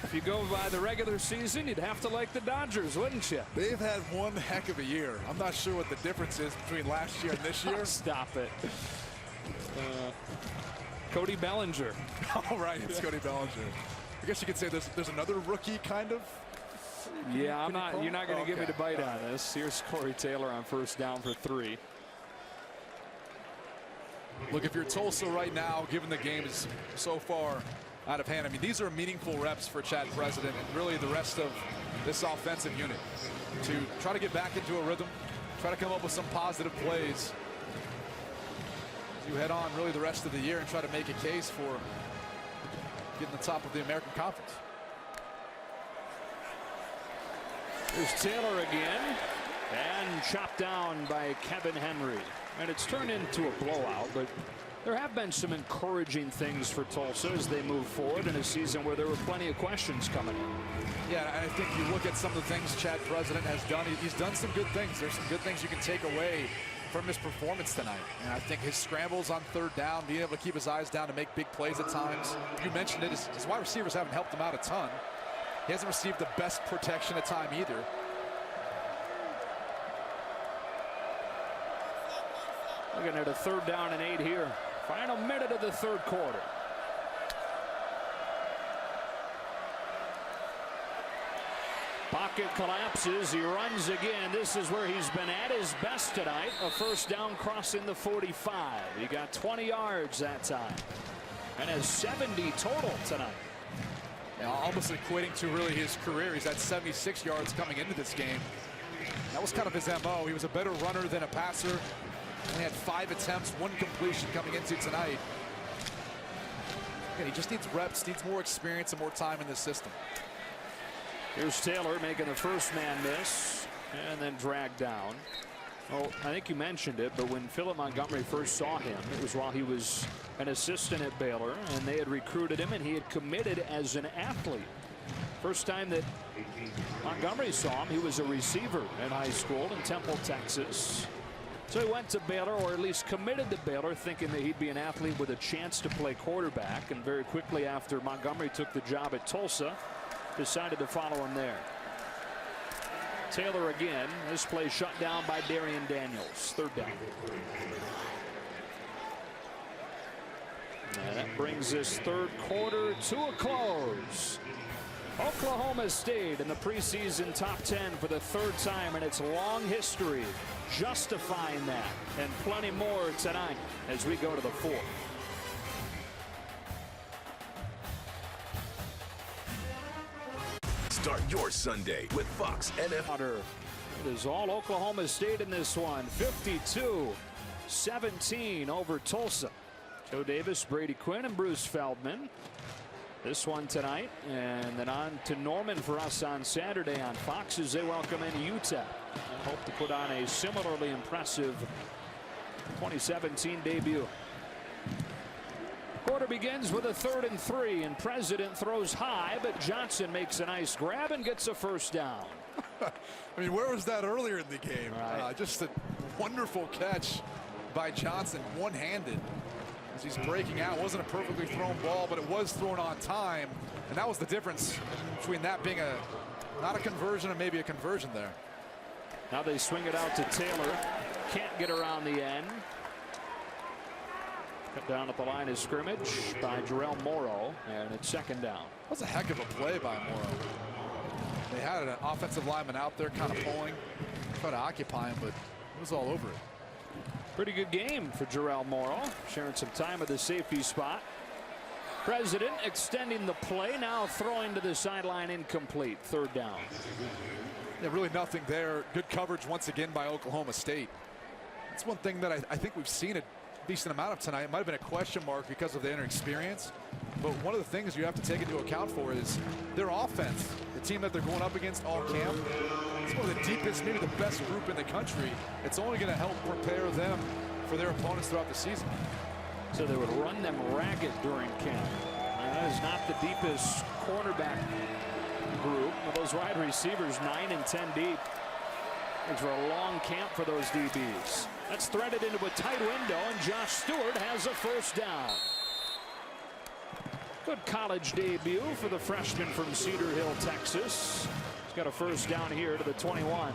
Speaker 1: If you go by the regular season, you'd have to like the Dodgers, wouldn't you?
Speaker 2: They've had one heck of a year. I'm not sure what the difference is between last year and this year.
Speaker 1: Stop it. Cody Bellinger.
Speaker 2: All right, it's Cody Bellinger. I guess you could say there's another rookie kind of.
Speaker 1: Yeah, you're not going to give me the bite on this. Here's Corey Taylor on first down for 3.
Speaker 2: Look, if you're Tulsa right now, given the game is so far out of hand, I mean, these are meaningful reps for Chad President and really the rest of this offensive unit to try to get back into a rhythm, try to come up with some positive plays as you head on really the rest of the year and try to make a case for getting the top of the American Conference.
Speaker 1: There's Taylor again and chopped down by Kevin Henry. And it's turned into a blowout, but there have been some encouraging things for Tulsa as they move forward in a season where there were plenty of questions coming in.
Speaker 2: Yeah, and I think you look at some of the things Chad President has done. He's done some good things. There's some good things you can take away from his performance tonight. And I think his scrambles on third down, being able to keep his eyes down to make big plays at times. You mentioned it, his wide receivers haven't helped him out a ton. He hasn't received the best protection at time either.
Speaker 1: Looking at a 3rd down and 8 here. Final minute of the 3rd quarter. Pocket collapses. He runs again. This is where he's been at his best tonight. A first down crossing the 45. He got 20 yards that time. And has 70 total tonight.
Speaker 2: Yeah, almost equating to really his career. He's had 76 yards coming into this game. That was kind of his MO. He was a better runner than a passer. Only had 5 attempts, 1 completion coming into tonight. Again, he just needs reps, needs more experience and more time in this system.
Speaker 1: Here's Taylor making the first man miss and then dragged down. Oh, I think you mentioned it, but when Philip Montgomery first saw him, it was while he was an assistant at Baylor, and they had recruited him, and he had committed as an athlete. First time that Montgomery saw him, he was a receiver in high school in Temple, Texas. So he went to Baylor, or at least committed to Baylor, thinking that he'd be an athlete with a chance to play quarterback. And very quickly after Montgomery took the job at Tulsa, decided to follow him there. Taylor again. This play shut down by Darian Daniels. 3rd down. And that brings this 3rd quarter to a close. Oklahoma State in the preseason top 10 for the 3rd time in its long history, justifying that and plenty more tonight as we go to the 4th.
Speaker 14: Start your Sunday with Fox NFL.
Speaker 1: It is all Oklahoma State in this one. 52-17 over Tulsa. Joe Davis, Brady Quinn, and Bruce Feldman. This one tonight, and then on to Norman for us on Saturday on Fox as they welcome in Utah and hope to put on a similarly impressive 2017 debut. Quarter begins with a 3rd and 3, and President throws high, but Johnson makes a nice grab and gets a first down.
Speaker 2: I mean, where was that earlier in the game?
Speaker 1: Right.
Speaker 2: Just a wonderful catch by Johnson, one-handed. As he's breaking out, it wasn't a perfectly thrown ball, but it was thrown on time, and that was the difference between that being not a conversion and maybe a conversion there.
Speaker 1: Now they swing it out to Taylor. Can't get around the end. Cut down at the line of scrimmage by Jarrell Morrow, and it's second down.
Speaker 2: That's a heck of a play by Morrow. They had an offensive lineman out there kind of pulling, trying to occupy him, but it was all over it.
Speaker 1: Pretty good game for Jarrell Morrow, sharing some time at the safety spot. President extending the play, now throwing to the sideline, incomplete. Third down.
Speaker 2: Yeah, really nothing there. Good coverage once again by Oklahoma State. That's one thing that I think we've seen a decent amount of tonight. It might have been a question mark because of their inexperience, but one of the things you have to take into account for is their offense. The team that they're going up against all camp, it's one of the deepest, maybe the best group in the country. It's only going to help prepare them for their opponents throughout the season.
Speaker 1: So they would run them ragged during camp. And that is not the deepest cornerback group. Those wide receivers, 9 and 10 deep. It's for a long camp for those DBs. That's threaded into a tight window, and Josh Stewart has a first down. Good college debut for the freshman from Cedar Hill, Texas. He's got a first down here to the 21.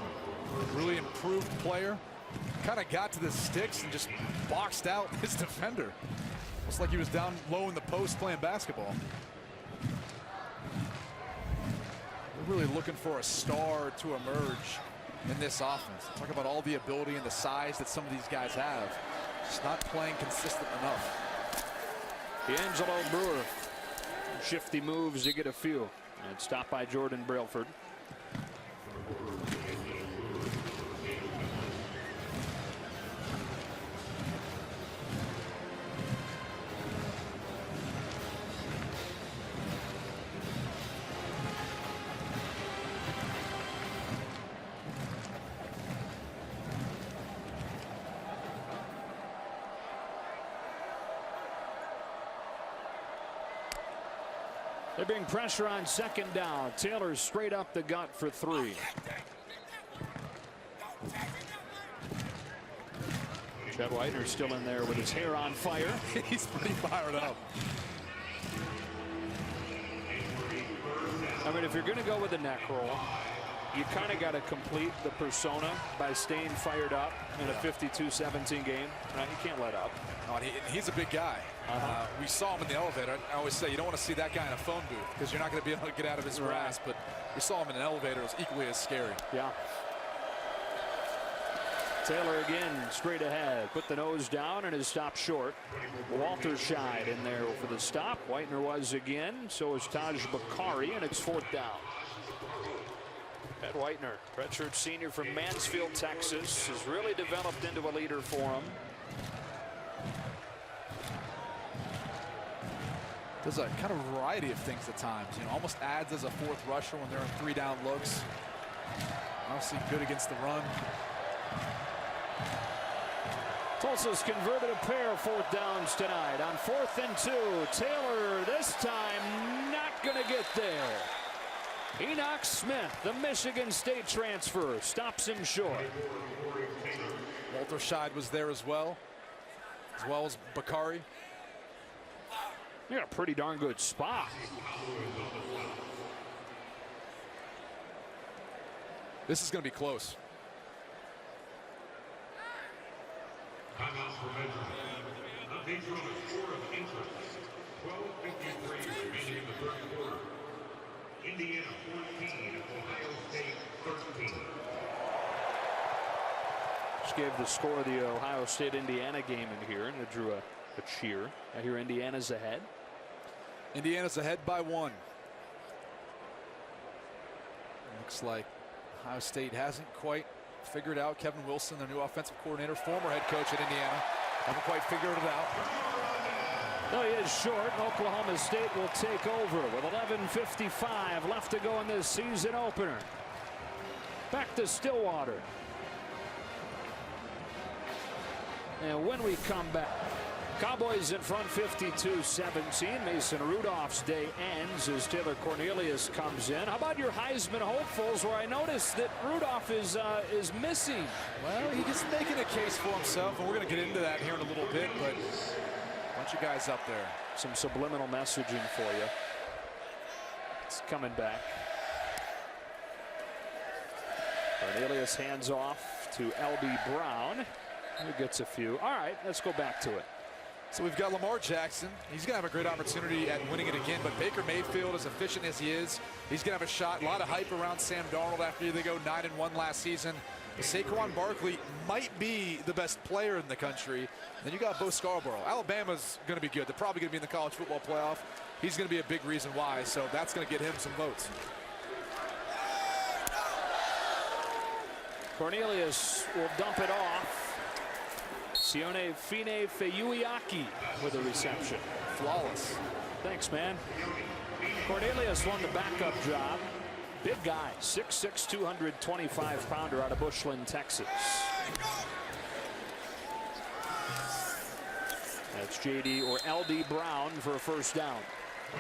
Speaker 2: Really improved player. Kind of got to the sticks and just boxed out his defender. Looks like he was down low in the post playing basketball. We're really looking for a star to emerge in this offense. Talk about all the ability and the size that some of these guys have. Just not playing consistent enough.
Speaker 1: D'Angelo Brewer. Shifty moves to get a few. And stopped by Jordan Brailford. They bring pressure on second down. Taylor straight up the gut for 3. Chad Whitener still in there with his hair on fire.
Speaker 2: He's pretty fired up.
Speaker 1: I mean, if you're going to go with the neck roll, you kind of got to complete the persona by staying fired up in a 52-17 game. Right? You can't let up.
Speaker 2: Oh, and he's a big guy. We saw him in the elevator. I always say you don't want to see that guy in a phone booth because you're not going to be able to get out of his grasp. But we saw him in an elevator. It was equally as scary.
Speaker 1: Yeah. Taylor again straight ahead. Put the nose down and is stopped short. Walter Scheid in there for the stop. Whitener was again. So is Taj Bakari, and it's 4th down. Chad Whitener, redshirt senior from Mansfield, Texas, has really developed into a leader for him.
Speaker 2: Does a kind of variety of things at times. You know, almost adds as a 4th rusher when they're in 3-down looks. Obviously good against the run.
Speaker 1: Tulsa's converted a pair of 4th downs tonight. On 4th and 2, Taylor this time not going to get there. Enoch Smith, the Michigan State transfer, stops him short.
Speaker 2: Walter Scheid was there as well as Bakari.
Speaker 1: You got a pretty darn good spot.
Speaker 2: This is going to be close.
Speaker 15: Timeout for measurement. Updates on the score of interest. 12:53 remaining in the 3rd quarter. Indiana 14, Ohio State 13.
Speaker 1: Just gave the score of the Ohio State-Indiana game in here, and it drew a cheer. I hear Indiana's ahead.
Speaker 2: Indiana's ahead by 1. Looks like Ohio State hasn't quite figured out Kevin Wilson, their new offensive coordinator, former head coach at Indiana. Haven't quite figured it out.
Speaker 1: No, he is short. Oklahoma State will take over with 11:55 left to go in this season opener. Back to Stillwater. And when we come back, Cowboys in front 52-17. Mason Rudolph's day ends as Taylor Cornelius comes in. How about your Heisman hopefuls, where I noticed that Rudolph is missing?
Speaker 2: Well, he's making a case for himself, and we're going to get into that here in a little bit, but a bunch of guys up there.
Speaker 1: Some subliminal messaging for you. It's coming back. Cornelius hands off to L.B. Brown, who gets a few. All right, let's go back to it.
Speaker 2: So we've got Lamar Jackson. He's going to have a great opportunity at winning it again, but Baker Mayfield, as efficient as he is, he's going to have a shot. A lot of hype around Sam Darnold after they go 9-1 last season. Saquon Barkley might be the best player in the country. Then you got Bo Scarborough. Alabama's going to be good. They're probably going to be in the college football playoff. He's going to be a big reason why, so that's going to get him some votes.
Speaker 1: Cornelius will dump it off. Sione Fine Feyuiaki with a reception.
Speaker 2: Flawless.
Speaker 1: Thanks, man. Cornelius won the backup job. Big guy, 6'6", 225-pounder out of Bushland, Texas. That's J.D. or L.D. Brown for a first down.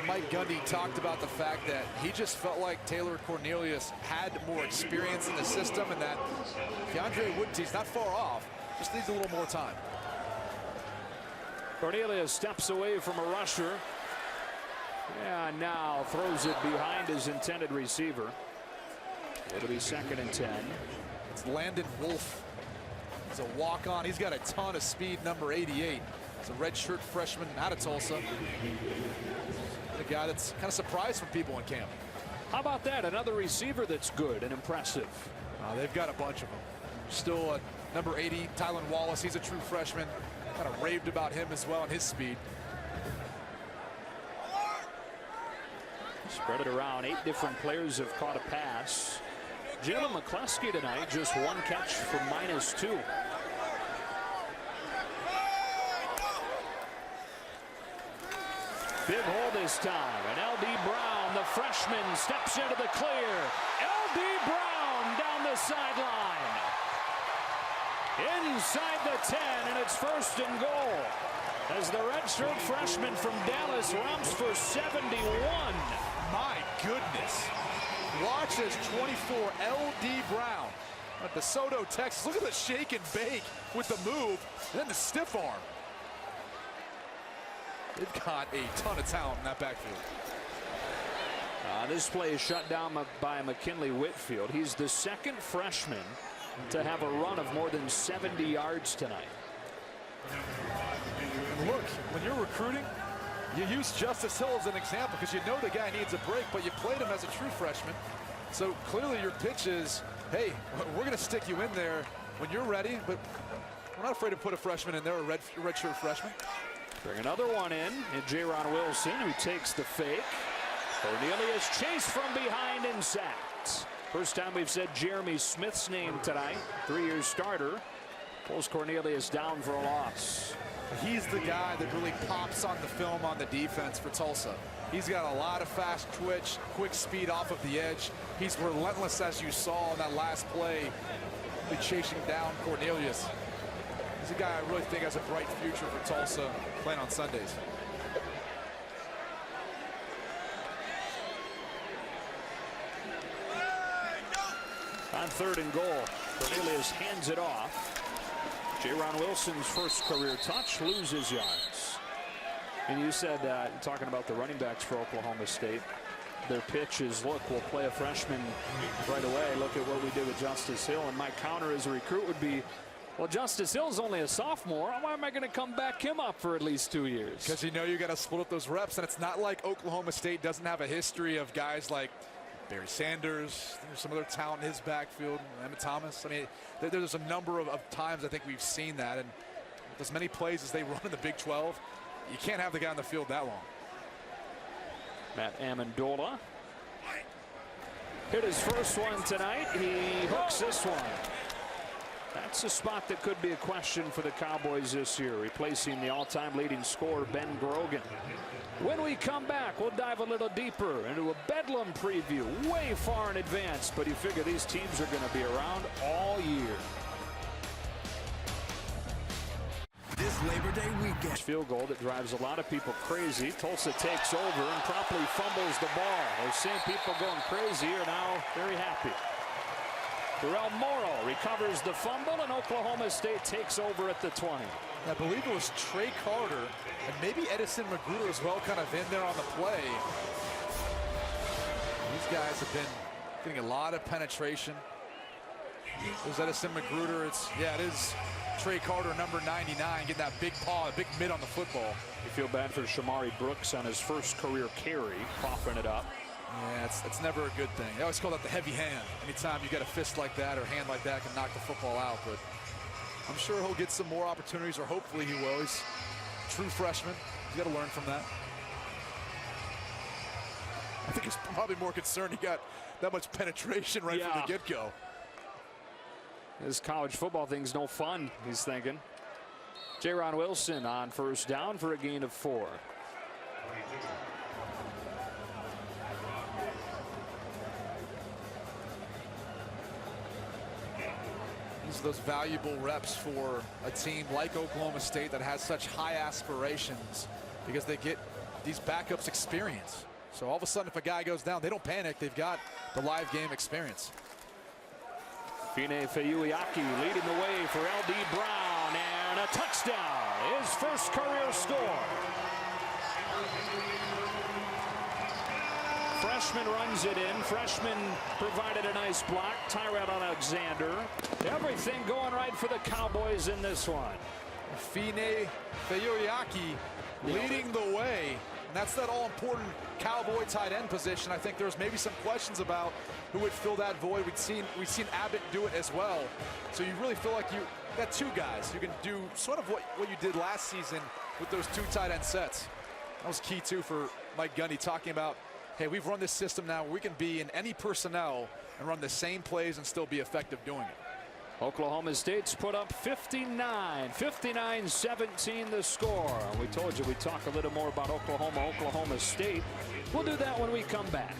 Speaker 2: Mike Gundy talked about the fact that he just felt like Taylor Cornelius had more experience in the system, and that DeAndre Woodte's not far off, just needs a little more time.
Speaker 1: Cornelius steps away from a rusher. Yeah, now throws it behind his intended receiver. It'll be 2nd and 10.
Speaker 2: It's Landon Wolf. He's a walk-on. He's got a ton of speed, number 88. He's a redshirt freshman out of Tulsa. A guy that's kind of surprised from people in camp.
Speaker 1: How about that? Another receiver that's good and impressive.
Speaker 2: They've got a bunch of them. Still number 80, Tylan Wallace. He's a true freshman. Kind of raved about him as well and his speed.
Speaker 1: Spread it around. 8 different players have caught a pass. Jalen McCluskey tonight, just 1 catch for -2. Big hole this time, and L.D. Brown, the freshman, steps into the clear. L.D. Brown down the sideline. Inside the 10, and it's 1st and goal. As the redshirt freshman from Dallas romps for 71.
Speaker 2: My goodness. Watch as 24, L.D. Brown at DeSoto, Texas. Look at the shake and bake with the move, and then the stiff arm. They've got a ton of talent in that backfield.
Speaker 1: This play is shut down by McKinley Whitfield. He's the 2nd freshman to have a run of more than 70 yards tonight.
Speaker 2: Look, when you're recruiting, you use Justice Hill as an example because you know the guy needs a break, but you played him as a true freshman. So clearly your pitch is, hey, we're going to stick you in there when you're ready, but we're not afraid to put a freshman in there, a redshirt freshman.
Speaker 1: Bring another one in, and J-Ron Wilson, who takes the fake. Cornelius chased from behind and sacked. First time we've said Jeremy Smith's name tonight. 3-year starter. Pulls Cornelius down for a loss.
Speaker 2: He's the guy that really pops on the film on the defense for Tulsa. He's got a lot of fast twitch, quick speed off of the edge. He's relentless, as you saw in that last play, chasing down Cornelius. He's a guy I really think has a bright future for Tulsa playing on Sundays.
Speaker 1: On 3rd and goal, Cornelius hands it off. J-Ron Wilson's first career touch, loses yards. And you said, talking about the running backs for Oklahoma State, their pitch is, look, we'll play a freshman right away. Look at what we did with Justice Hill. And my counter as a recruit would be, well, Justice Hill's only a sophomore. Why am I going to come back him up for at least 2 years?
Speaker 2: Because you know you got to split up those reps, and it's not like Oklahoma State doesn't have a history of guys like Barry Sanders. There's some other talent in his backfield. Emmett Thomas. I mean, there's a number of times I think we've seen that, and as many plays as they run in the Big 12, you can't have the guy on the field that long.
Speaker 1: Matt Amendola hit his first one tonight. He hooks this one. That's a spot that could be a question for the Cowboys this year, replacing the all-time leading scorer, Ben Grogan. When we come back, we'll dive a little deeper into a Bedlam preview, way far in advance, but you figure these teams are going to be around all year.
Speaker 10: This Labor Day weekend.
Speaker 1: Field goal that drives a lot of people crazy. Tulsa takes over and promptly fumbles the ball. Those same people going crazy are now very happy. Darrell Morrow recovers the fumble, and Oklahoma State takes over at the 20.
Speaker 2: I believe it was Trey Carter and maybe Edison Magruder as well, kind of in there on the play. These guys have been getting a lot of penetration. There's Edison Magruder. It is Trey Carter, number 99, getting that big paw, a big mid on the football.
Speaker 1: You feel bad for Shamari Brooks on his first career carry, coughing it up.
Speaker 2: Yeah, it's never a good thing. They always call that the heavy hand. Anytime you got a fist like that or hand like that can knock the football out. But I'm sure he'll get some more opportunities, or hopefully he will. He's a true freshman. He's got to learn from that. I think he's probably more concerned he got that much penetration right from the get-go.
Speaker 1: This college football thing's no fun, he's thinking. J-Ron Wilson on first down for a gain of 4.
Speaker 2: These are those valuable reps for a team like Oklahoma State that has such high aspirations, because they get these backups experience. So all of a sudden, if a guy goes down, they don't panic. They've got the live game experience.
Speaker 1: Fine Fayuiaki leading the way for L.D. Brown, and a touchdown. His first career score. Freshman runs it in. Freshman provided a nice block. Tyrell Alexander. Everything going right for the Cowboys in this one.
Speaker 2: Fine Fayuiaki leading the way. And that's that all-important Cowboy tight end position. I think there's maybe some questions about who would fill that void. We've seen Abbott do it as well. So you really feel like you got two guys who can do sort of what you did last season with those 2 tight end sets. That was key too for Mike Gundy, talking about, hey, we've run this system now where we can be in any personnel and run the same plays and still be effective doing it.
Speaker 1: Oklahoma State's put up 59, 59-17 the score. We told you we'd talk a little more about Oklahoma State. We'll do that when we come back.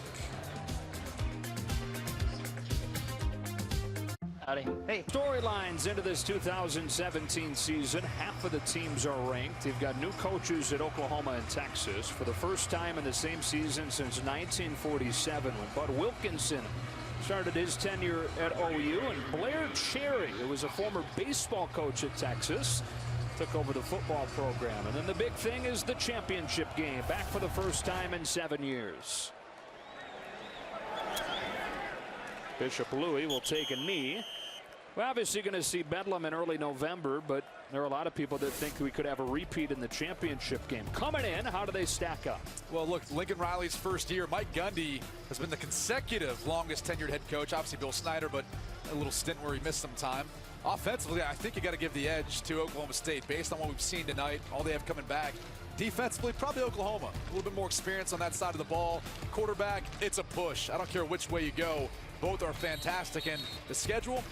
Speaker 1: Howdy. Hey. Storylines into this 2017 season. Half of the teams are ranked. You've got new coaches at Oklahoma and Texas for the first time in the same season since 1947, when Bud Wilkinson started his tenure at OU, and Blair Cherry, who was a former baseball coach at Texas, took over the football program. And then the big thing is the championship game, back for the first time in 7 years. Bishop Louis will take a knee. We're obviously going to see Bedlam in early November, but there are a lot of people that think we could have a repeat in the championship game. Coming in, how do they stack up?
Speaker 2: Well, look, Lincoln Riley's first year. Mike Gundy has been the consecutive longest tenured head coach. Obviously Bill Snyder, but a little stint where he missed some time. Offensively, I think you got to give the edge to Oklahoma State based on what we've seen tonight, all they have coming back. Defensively, probably Oklahoma. A little bit more experience on that side of the ball. Quarterback, it's a push. I don't care which way you go. Both are fantastic. And the schedule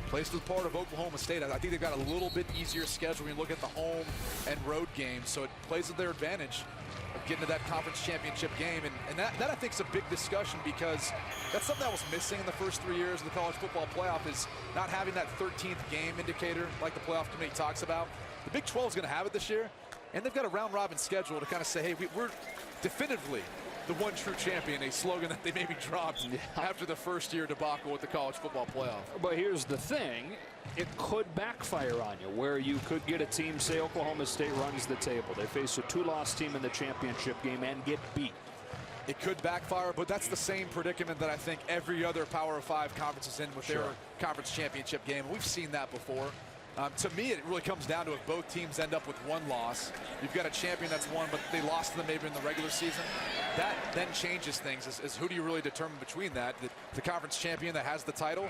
Speaker 2: plays to the part of Oklahoma State. I think they've got a little bit easier schedule when you look at the home and road games. So it plays to their advantage of getting to that conference championship game. And that I think is a big discussion, because that's something that was missing in the first 3 years of the college football playoff, is not having that 13th game indicator like the playoff committee talks about. The Big 12 is going to have it this year. And they've got a round-robin schedule to kind of say, hey, we're definitively the one true champion, a slogan that they maybe dropped after the first year debacle with the college football playoff.
Speaker 1: But here's the thing. It could backfire on you, where you could get a team, say Oklahoma State runs the table. They face a 2-loss team in the championship game and get beat.
Speaker 2: It could backfire, but that's the same predicament that I think every other Power 5 conference is in with their conference championship game. We've seen that before. To me, it really comes down to if both teams end up with 1 loss. You've got a champion that's won, but they lost to them maybe in the regular season. That then changes things. Is who do you really determine between that? The conference champion that has the title,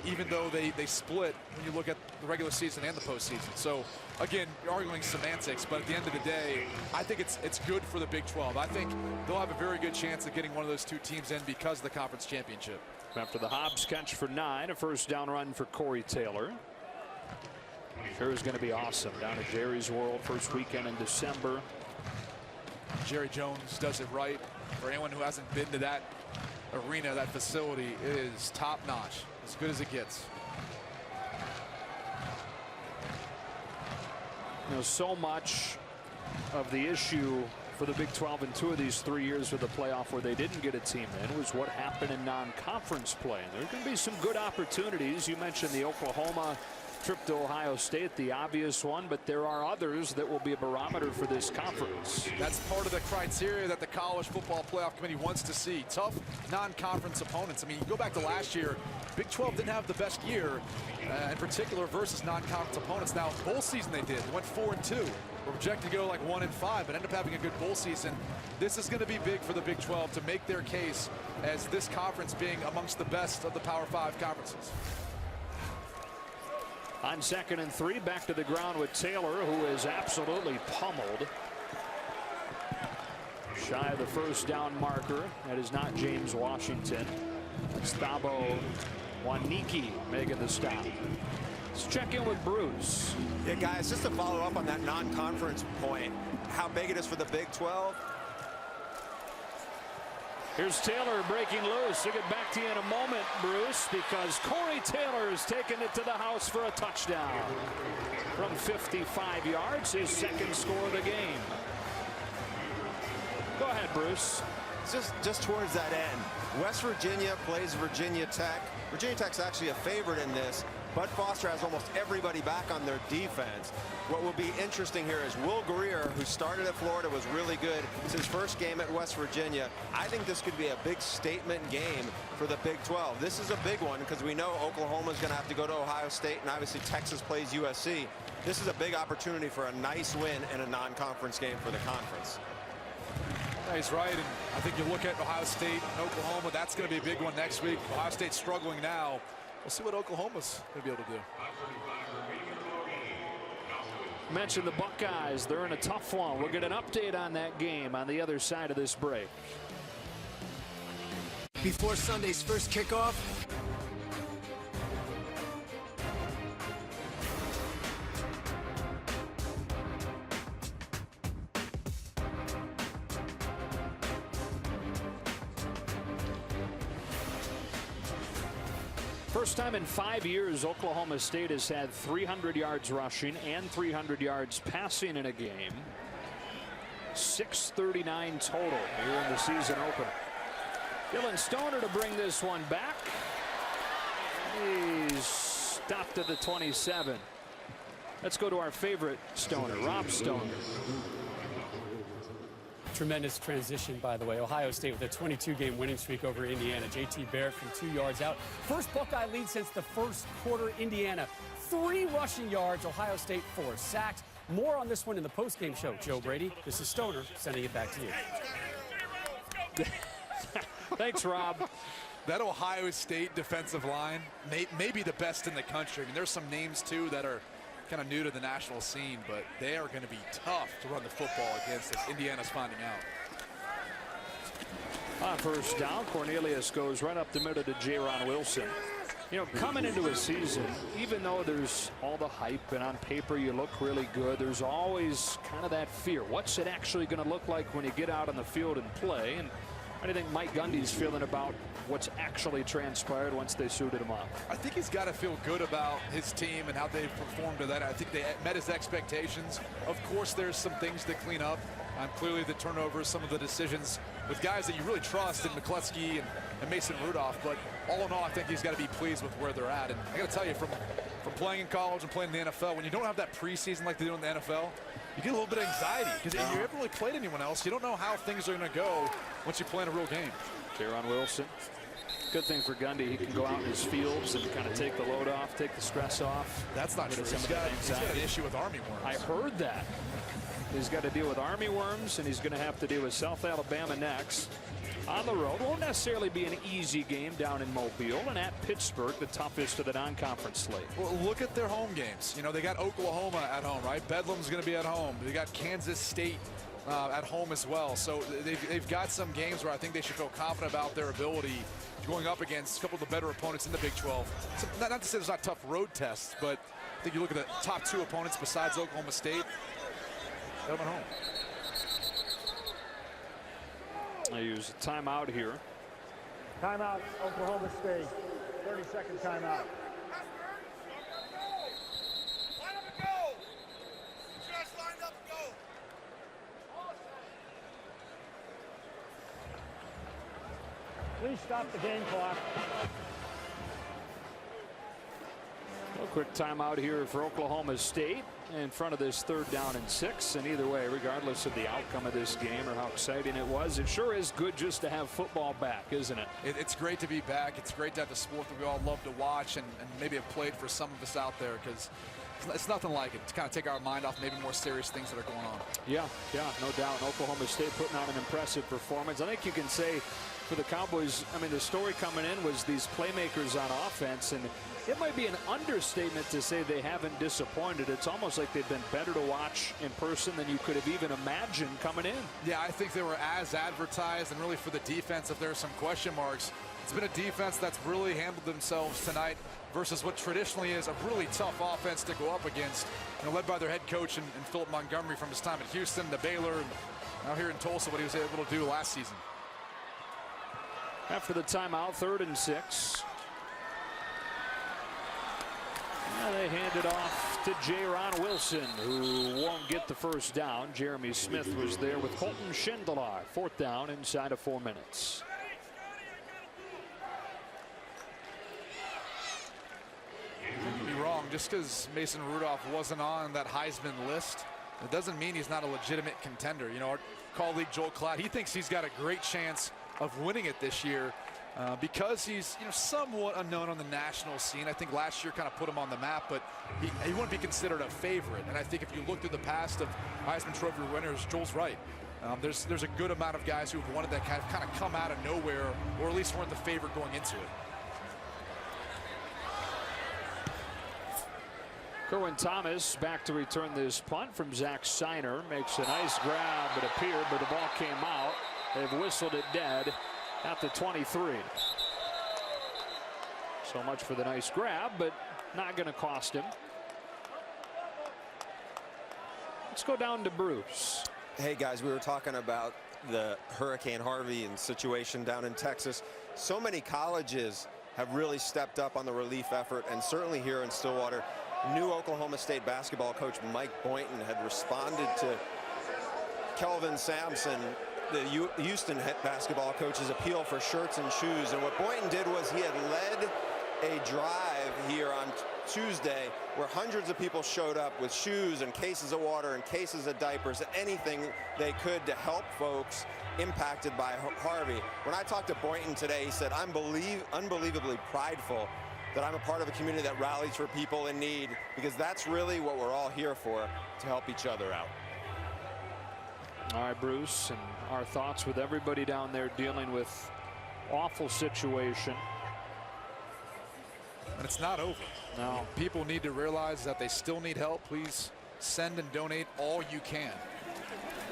Speaker 2: even though they split when you look at the regular season and the postseason. So, again, you're arguing semantics, but at the end of the day, I think it's good for the Big 12. I think they'll have a very good chance of getting one of those 2 teams in because of the conference championship.
Speaker 1: After the Hobbs catch for 9, a first down run for Corey Taylor. Sure is going to be awesome down at Jerry's World, first weekend in December.
Speaker 2: Jerry Jones does it right. For anyone who hasn't been to that arena, that facility, it is top-notch, as good as it gets.
Speaker 1: You know, so much of the issue for the Big 12 in 2 of these 3 years of the playoff where they didn't get a team in was what happened in non-conference play. And there's going to be some good opportunities. You mentioned the Oklahoma Trip to Ohio State, the obvious one, but there are others that will be a barometer for this conference.
Speaker 2: That's part of the criteria that the College Football Playoff Committee wants to see. Tough non-conference opponents. I mean, you go back to last year, Big 12 didn't have the best year, in particular versus non-conference opponents. Now, bowl season they did. They went 4-2. Were projected to go like 1-5, but ended up having a good bowl season. This is going to be big for the Big 12 to make their case as this conference being amongst the best of the Power 5 conferences.
Speaker 1: On 2nd and 3, back to the ground with Taylor, who is absolutely pummeled. Shy of the first down marker. That is not James Washington. It's Thabo Waniki making the stop. Let's check in with Bruce.
Speaker 4: Yeah, guys, just to follow up on that non-conference point, how big it is for the Big 12.
Speaker 1: Here's Taylor breaking loose. We'll get back to you in a moment, Bruce, because Corey Taylor is taking it to the house for a touchdown. From 55 yards, his second score of the game. Go ahead, Bruce.
Speaker 4: Just towards that end. West Virginia plays Virginia Tech. Virginia Tech's actually a favorite in this. Bud Foster has almost everybody back on their defense. What will be interesting here is Will Greer, who started at Florida, was really good. It's his first game at West Virginia. I think this could be a big statement game for the Big 12. This is a big one because we know Oklahoma's going to have to go to Ohio State, and obviously Texas plays USC. This is a big opportunity for a nice win in a non-conference game for the conference.
Speaker 2: Yeah, he's right, and I think you look at Ohio State and Oklahoma, that's going to be a big one next week. Ohio State's struggling now. We'll see what Oklahoma's going to be able to do.
Speaker 1: Mentioned the Buckeyes. They're in a tough one. We'll get an update on that game on the other side of this break.
Speaker 10: Before Sunday's first kickoff,
Speaker 1: First time in 5 years Oklahoma State has had 300 yards rushing and 300 yards passing in a game. 639 total here in the season opener. Dylan Stoner to bring this one back. He's stopped at the 27. Let's go to our favorite Stoner, Rob Stoner.
Speaker 16: Tremendous transition, by the way. Ohio State with a 22-game winning streak over Indiana. J.T. Barrett from 2 yards out. First Buckeye lead since the first quarter. Indiana, 3 rushing yards. Ohio State, 4 sacks. More on this one in the postgame show. Joe Brady, this is Stoner, sending it back to you.
Speaker 1: Thanks, Rob.
Speaker 2: That Ohio State defensive line may be the best in the country. I mean, there's some names, too, that are kind of new to the national scene, but they are going to be tough to run the football against as Indiana's finding out.
Speaker 1: On first down, Cornelius goes right up the middle to Jaron Wilson. You know, coming into a season, even though there's all the hype and on paper you look really good, there's always kind of that fear. What's it actually going to look like when you get out on the field and play? And how do you think Mike Gundy's feeling about what's actually transpired once they suited him up?
Speaker 2: I think he's got to feel good about his team and how they've performed to that. I think they met his expectations. Of course, there's some things to clean up. Clearly the turnovers, some of the decisions with guys that you really trust in McCluskey and Mason Rudolph. But all in all, I think he's got to be pleased with where they're at. And I got to tell you, from playing in college and playing in the NFL, when you don't have that preseason like they do in the NFL, you get a little bit of anxiety because you haven't really played anyone else. You don't know how things are going to go once you play in a real game.
Speaker 1: Jaron Wilson. Good thing for Gundy, he can go out in his fields and kind of take the load off, take the stress off.
Speaker 2: That's not true. He's got an issue with army worms.
Speaker 1: I heard that. He's got to deal with army worms, and he's going to have to deal with South Alabama next. On the road, won't necessarily be an easy game down in Mobile, and at Pittsburgh, the toughest of the non-conference slate.
Speaker 2: Well, look at their home games. You know, they got Oklahoma at home, right? Bedlam's going to be at home. They got Kansas State at home as well. So they've got some games where I think they should feel confident about their ability going up against a couple of the better opponents in the Big 12. So not to say there's not tough road tests, but I think you look at the top 2 opponents besides Oklahoma State, they're at home.
Speaker 1: I use a timeout here.
Speaker 8: Timeout, Oklahoma State. 30-second timeout. Please stop the game clock.
Speaker 1: Well, Quick timeout here for Oklahoma State in front of this 3rd down and 6. And either way, regardless of the outcome of this game or how exciting it was, it sure is good just to have football back, isn't it?
Speaker 2: It's great to be back. It's great to have the sport that we all love to watch and maybe have played for some of us out there, because it's nothing like it to kind of take our mind off maybe more serious things that are going on.
Speaker 1: Yeah, no doubt. And Oklahoma State putting on an impressive performance. I think you can say for the Cowboys, I mean, the story coming in was these playmakers on offense, and it might be an understatement to say they haven't disappointed. It's almost like they've been better to watch in person than you could have even imagined coming in.
Speaker 2: Yeah, I think they were as advertised, and really for the defense, if there are some question marks, it's been a defense that's really handled themselves tonight versus what traditionally is a really tough offense to go up against, led by their head coach and Philip Montgomery from his time at Houston, to Baylor, and now here in Tulsa, what he was able to do last season.
Speaker 1: After the timeout, 3rd and 6. Now they hand it off to Jaron Wilson, who won't get the first down. Jeremy Smith was there with Colton Schindler. 4th down inside of 4 minutes.
Speaker 2: Don't get me wrong, just because Mason Rudolph wasn't on that Heisman list, it doesn't mean he's not a legitimate contender. Our colleague Joel Klatt, he thinks he's got a great chance of winning it this year because he's somewhat unknown on the national scene. I think last year kind of put him on the map, but he wouldn't be considered a favorite. And I think if you look through the past of Heisman Trophy winners, Joel's right. There's a good amount of guys who've wanted that kind of come out of nowhere, or at least weren't the favorite going into it.
Speaker 1: Kerwin Thomas back to return this punt from Zach Steiner. Makes a nice grab, it appeared, but the ball came out. They've whistled it dead at the 23. So much for the nice grab, but not going to cost him. Let's go down to Bruce.
Speaker 4: Hey guys, we were talking about the Hurricane Harvey and situation down in Texas. So many colleges have really stepped up on the relief effort, and certainly here in Stillwater, new Oklahoma State basketball coach Mike Boynton had responded to Kelvin Sampson, the Houston basketball coach's appeal for shirts and shoes. And what Boynton did was he had led a drive here on Tuesday where hundreds of people showed up with shoes and cases of water and cases of diapers, anything they could to help folks impacted by Harvey. When I talked to Boynton today, he said, I'm unbelievably prideful that I'm a part of a community that rallies for people in need, because that's really what we're all here for, to help each other out.
Speaker 1: All right, Bruce, and our thoughts with everybody down there dealing with awful situation.
Speaker 2: And it's not over.
Speaker 1: No.
Speaker 2: People need to realize that they still need help. Please send and donate all you can.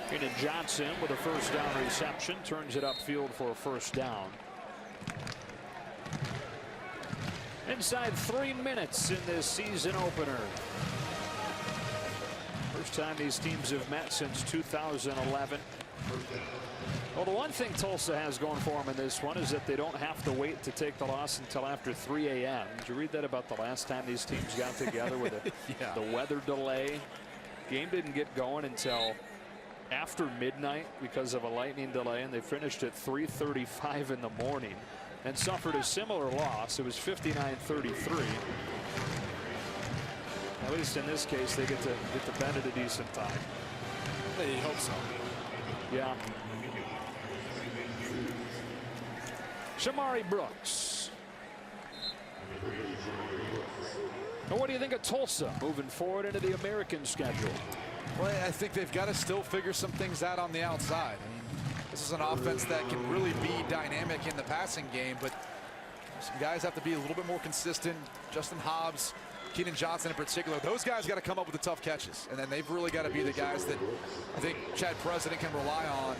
Speaker 1: Keenan Johnson with a first down reception, turns it upfield for a first down. Inside 3 minutes in this season opener. First time these teams have met since 2011. Well, the one thing Tulsa has going for them in this one is that they don't have to wait to take the loss until after 3 a.m. Did you read that about the last time these teams got together with the weather delay? Game didn't get going until after midnight because of a lightning delay, and they finished at 3:35 in the morning and suffered a similar loss. It was 59-33. At least in this case, they get to bed at a decent time.
Speaker 2: I hope so.
Speaker 1: Yeah. Shamari Brooks. And what do you think of Tulsa moving forward into the American schedule?
Speaker 2: Well, I think they've got to still figure some things out on the outside. I mean, this is an offense that can really be dynamic in the passing game, but some guys have to be a little bit more consistent. Justin Hobbs, Keenan Johnson in particular, those guys got to come up with the tough catches. And then they've really got to be the guys that I think Chad President can rely on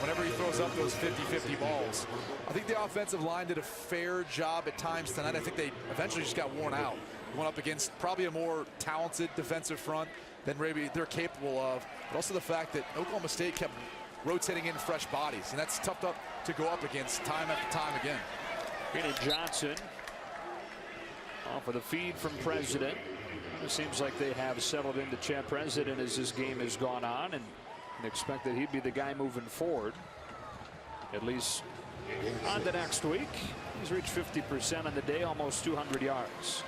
Speaker 2: whenever he throws up those 50-50 balls. I think the offensive line did a fair job at times tonight. I think they eventually just got worn out. Went up against probably a more talented defensive front than maybe they're capable of, but also the fact that Oklahoma State kept rotating in fresh bodies, and that's tough to go up against time after time again.
Speaker 1: Keenan Johnson off of the feed from President. It seems like they have settled into Chad President as this game has gone on, and expect that he'd be the guy moving forward, at least on the next week. He's reached 50% on the day, almost 200 yards.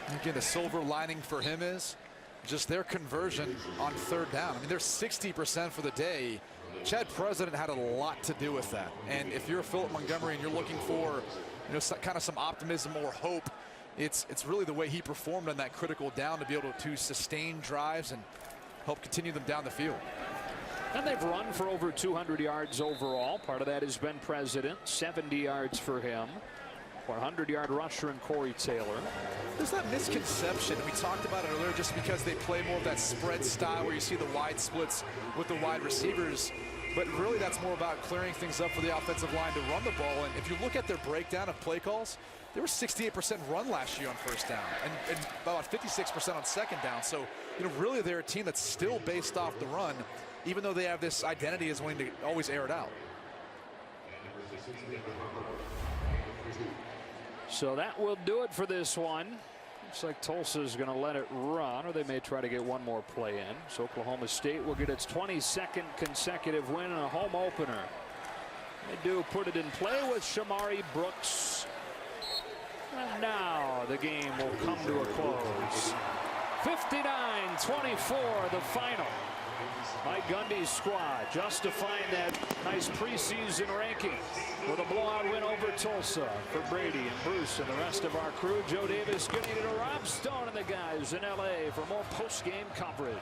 Speaker 2: Again, the silver lining for him is just their conversion on 3rd down. I mean, they're 60% for the day. Chad President had a lot to do with that. And if you're Philip Montgomery and you're looking for, kind of some optimism or hope, it's really the way he performed on that critical down to be able to sustain drives and help continue them down the field.
Speaker 1: And they've run for over 200 yards overall. Part of that has been President, 70 yards for him. 100-yard rusher in Corey Taylor.
Speaker 2: There's that misconception. We talked about it earlier, just because they play more of that spread style where you see the wide splits with the wide receivers. But really, that's more about clearing things up for the offensive line to run the ball. And if you look at their breakdown of play calls, they were 68% run last year on 1st down and about 56% on 2nd down. So, really they're a team that's still based off the run, even though they have this identity as wanting to always air it out.
Speaker 1: So that will do it for this one. Looks like Tulsa's going to let it run, or they may try to get one more play in. So Oklahoma State will get its 22nd consecutive win and a home opener. They do put it in play with Shamari Brooks. And now the game will come to a close. 59-24 the final. Mike Gundy's squad justifying that nice preseason ranking with a blowout win over Tulsa. For Brady and Bruce and the rest of our crew, Joe Davis getting it to Rob Stone and the guys in LA for more post-game coverage.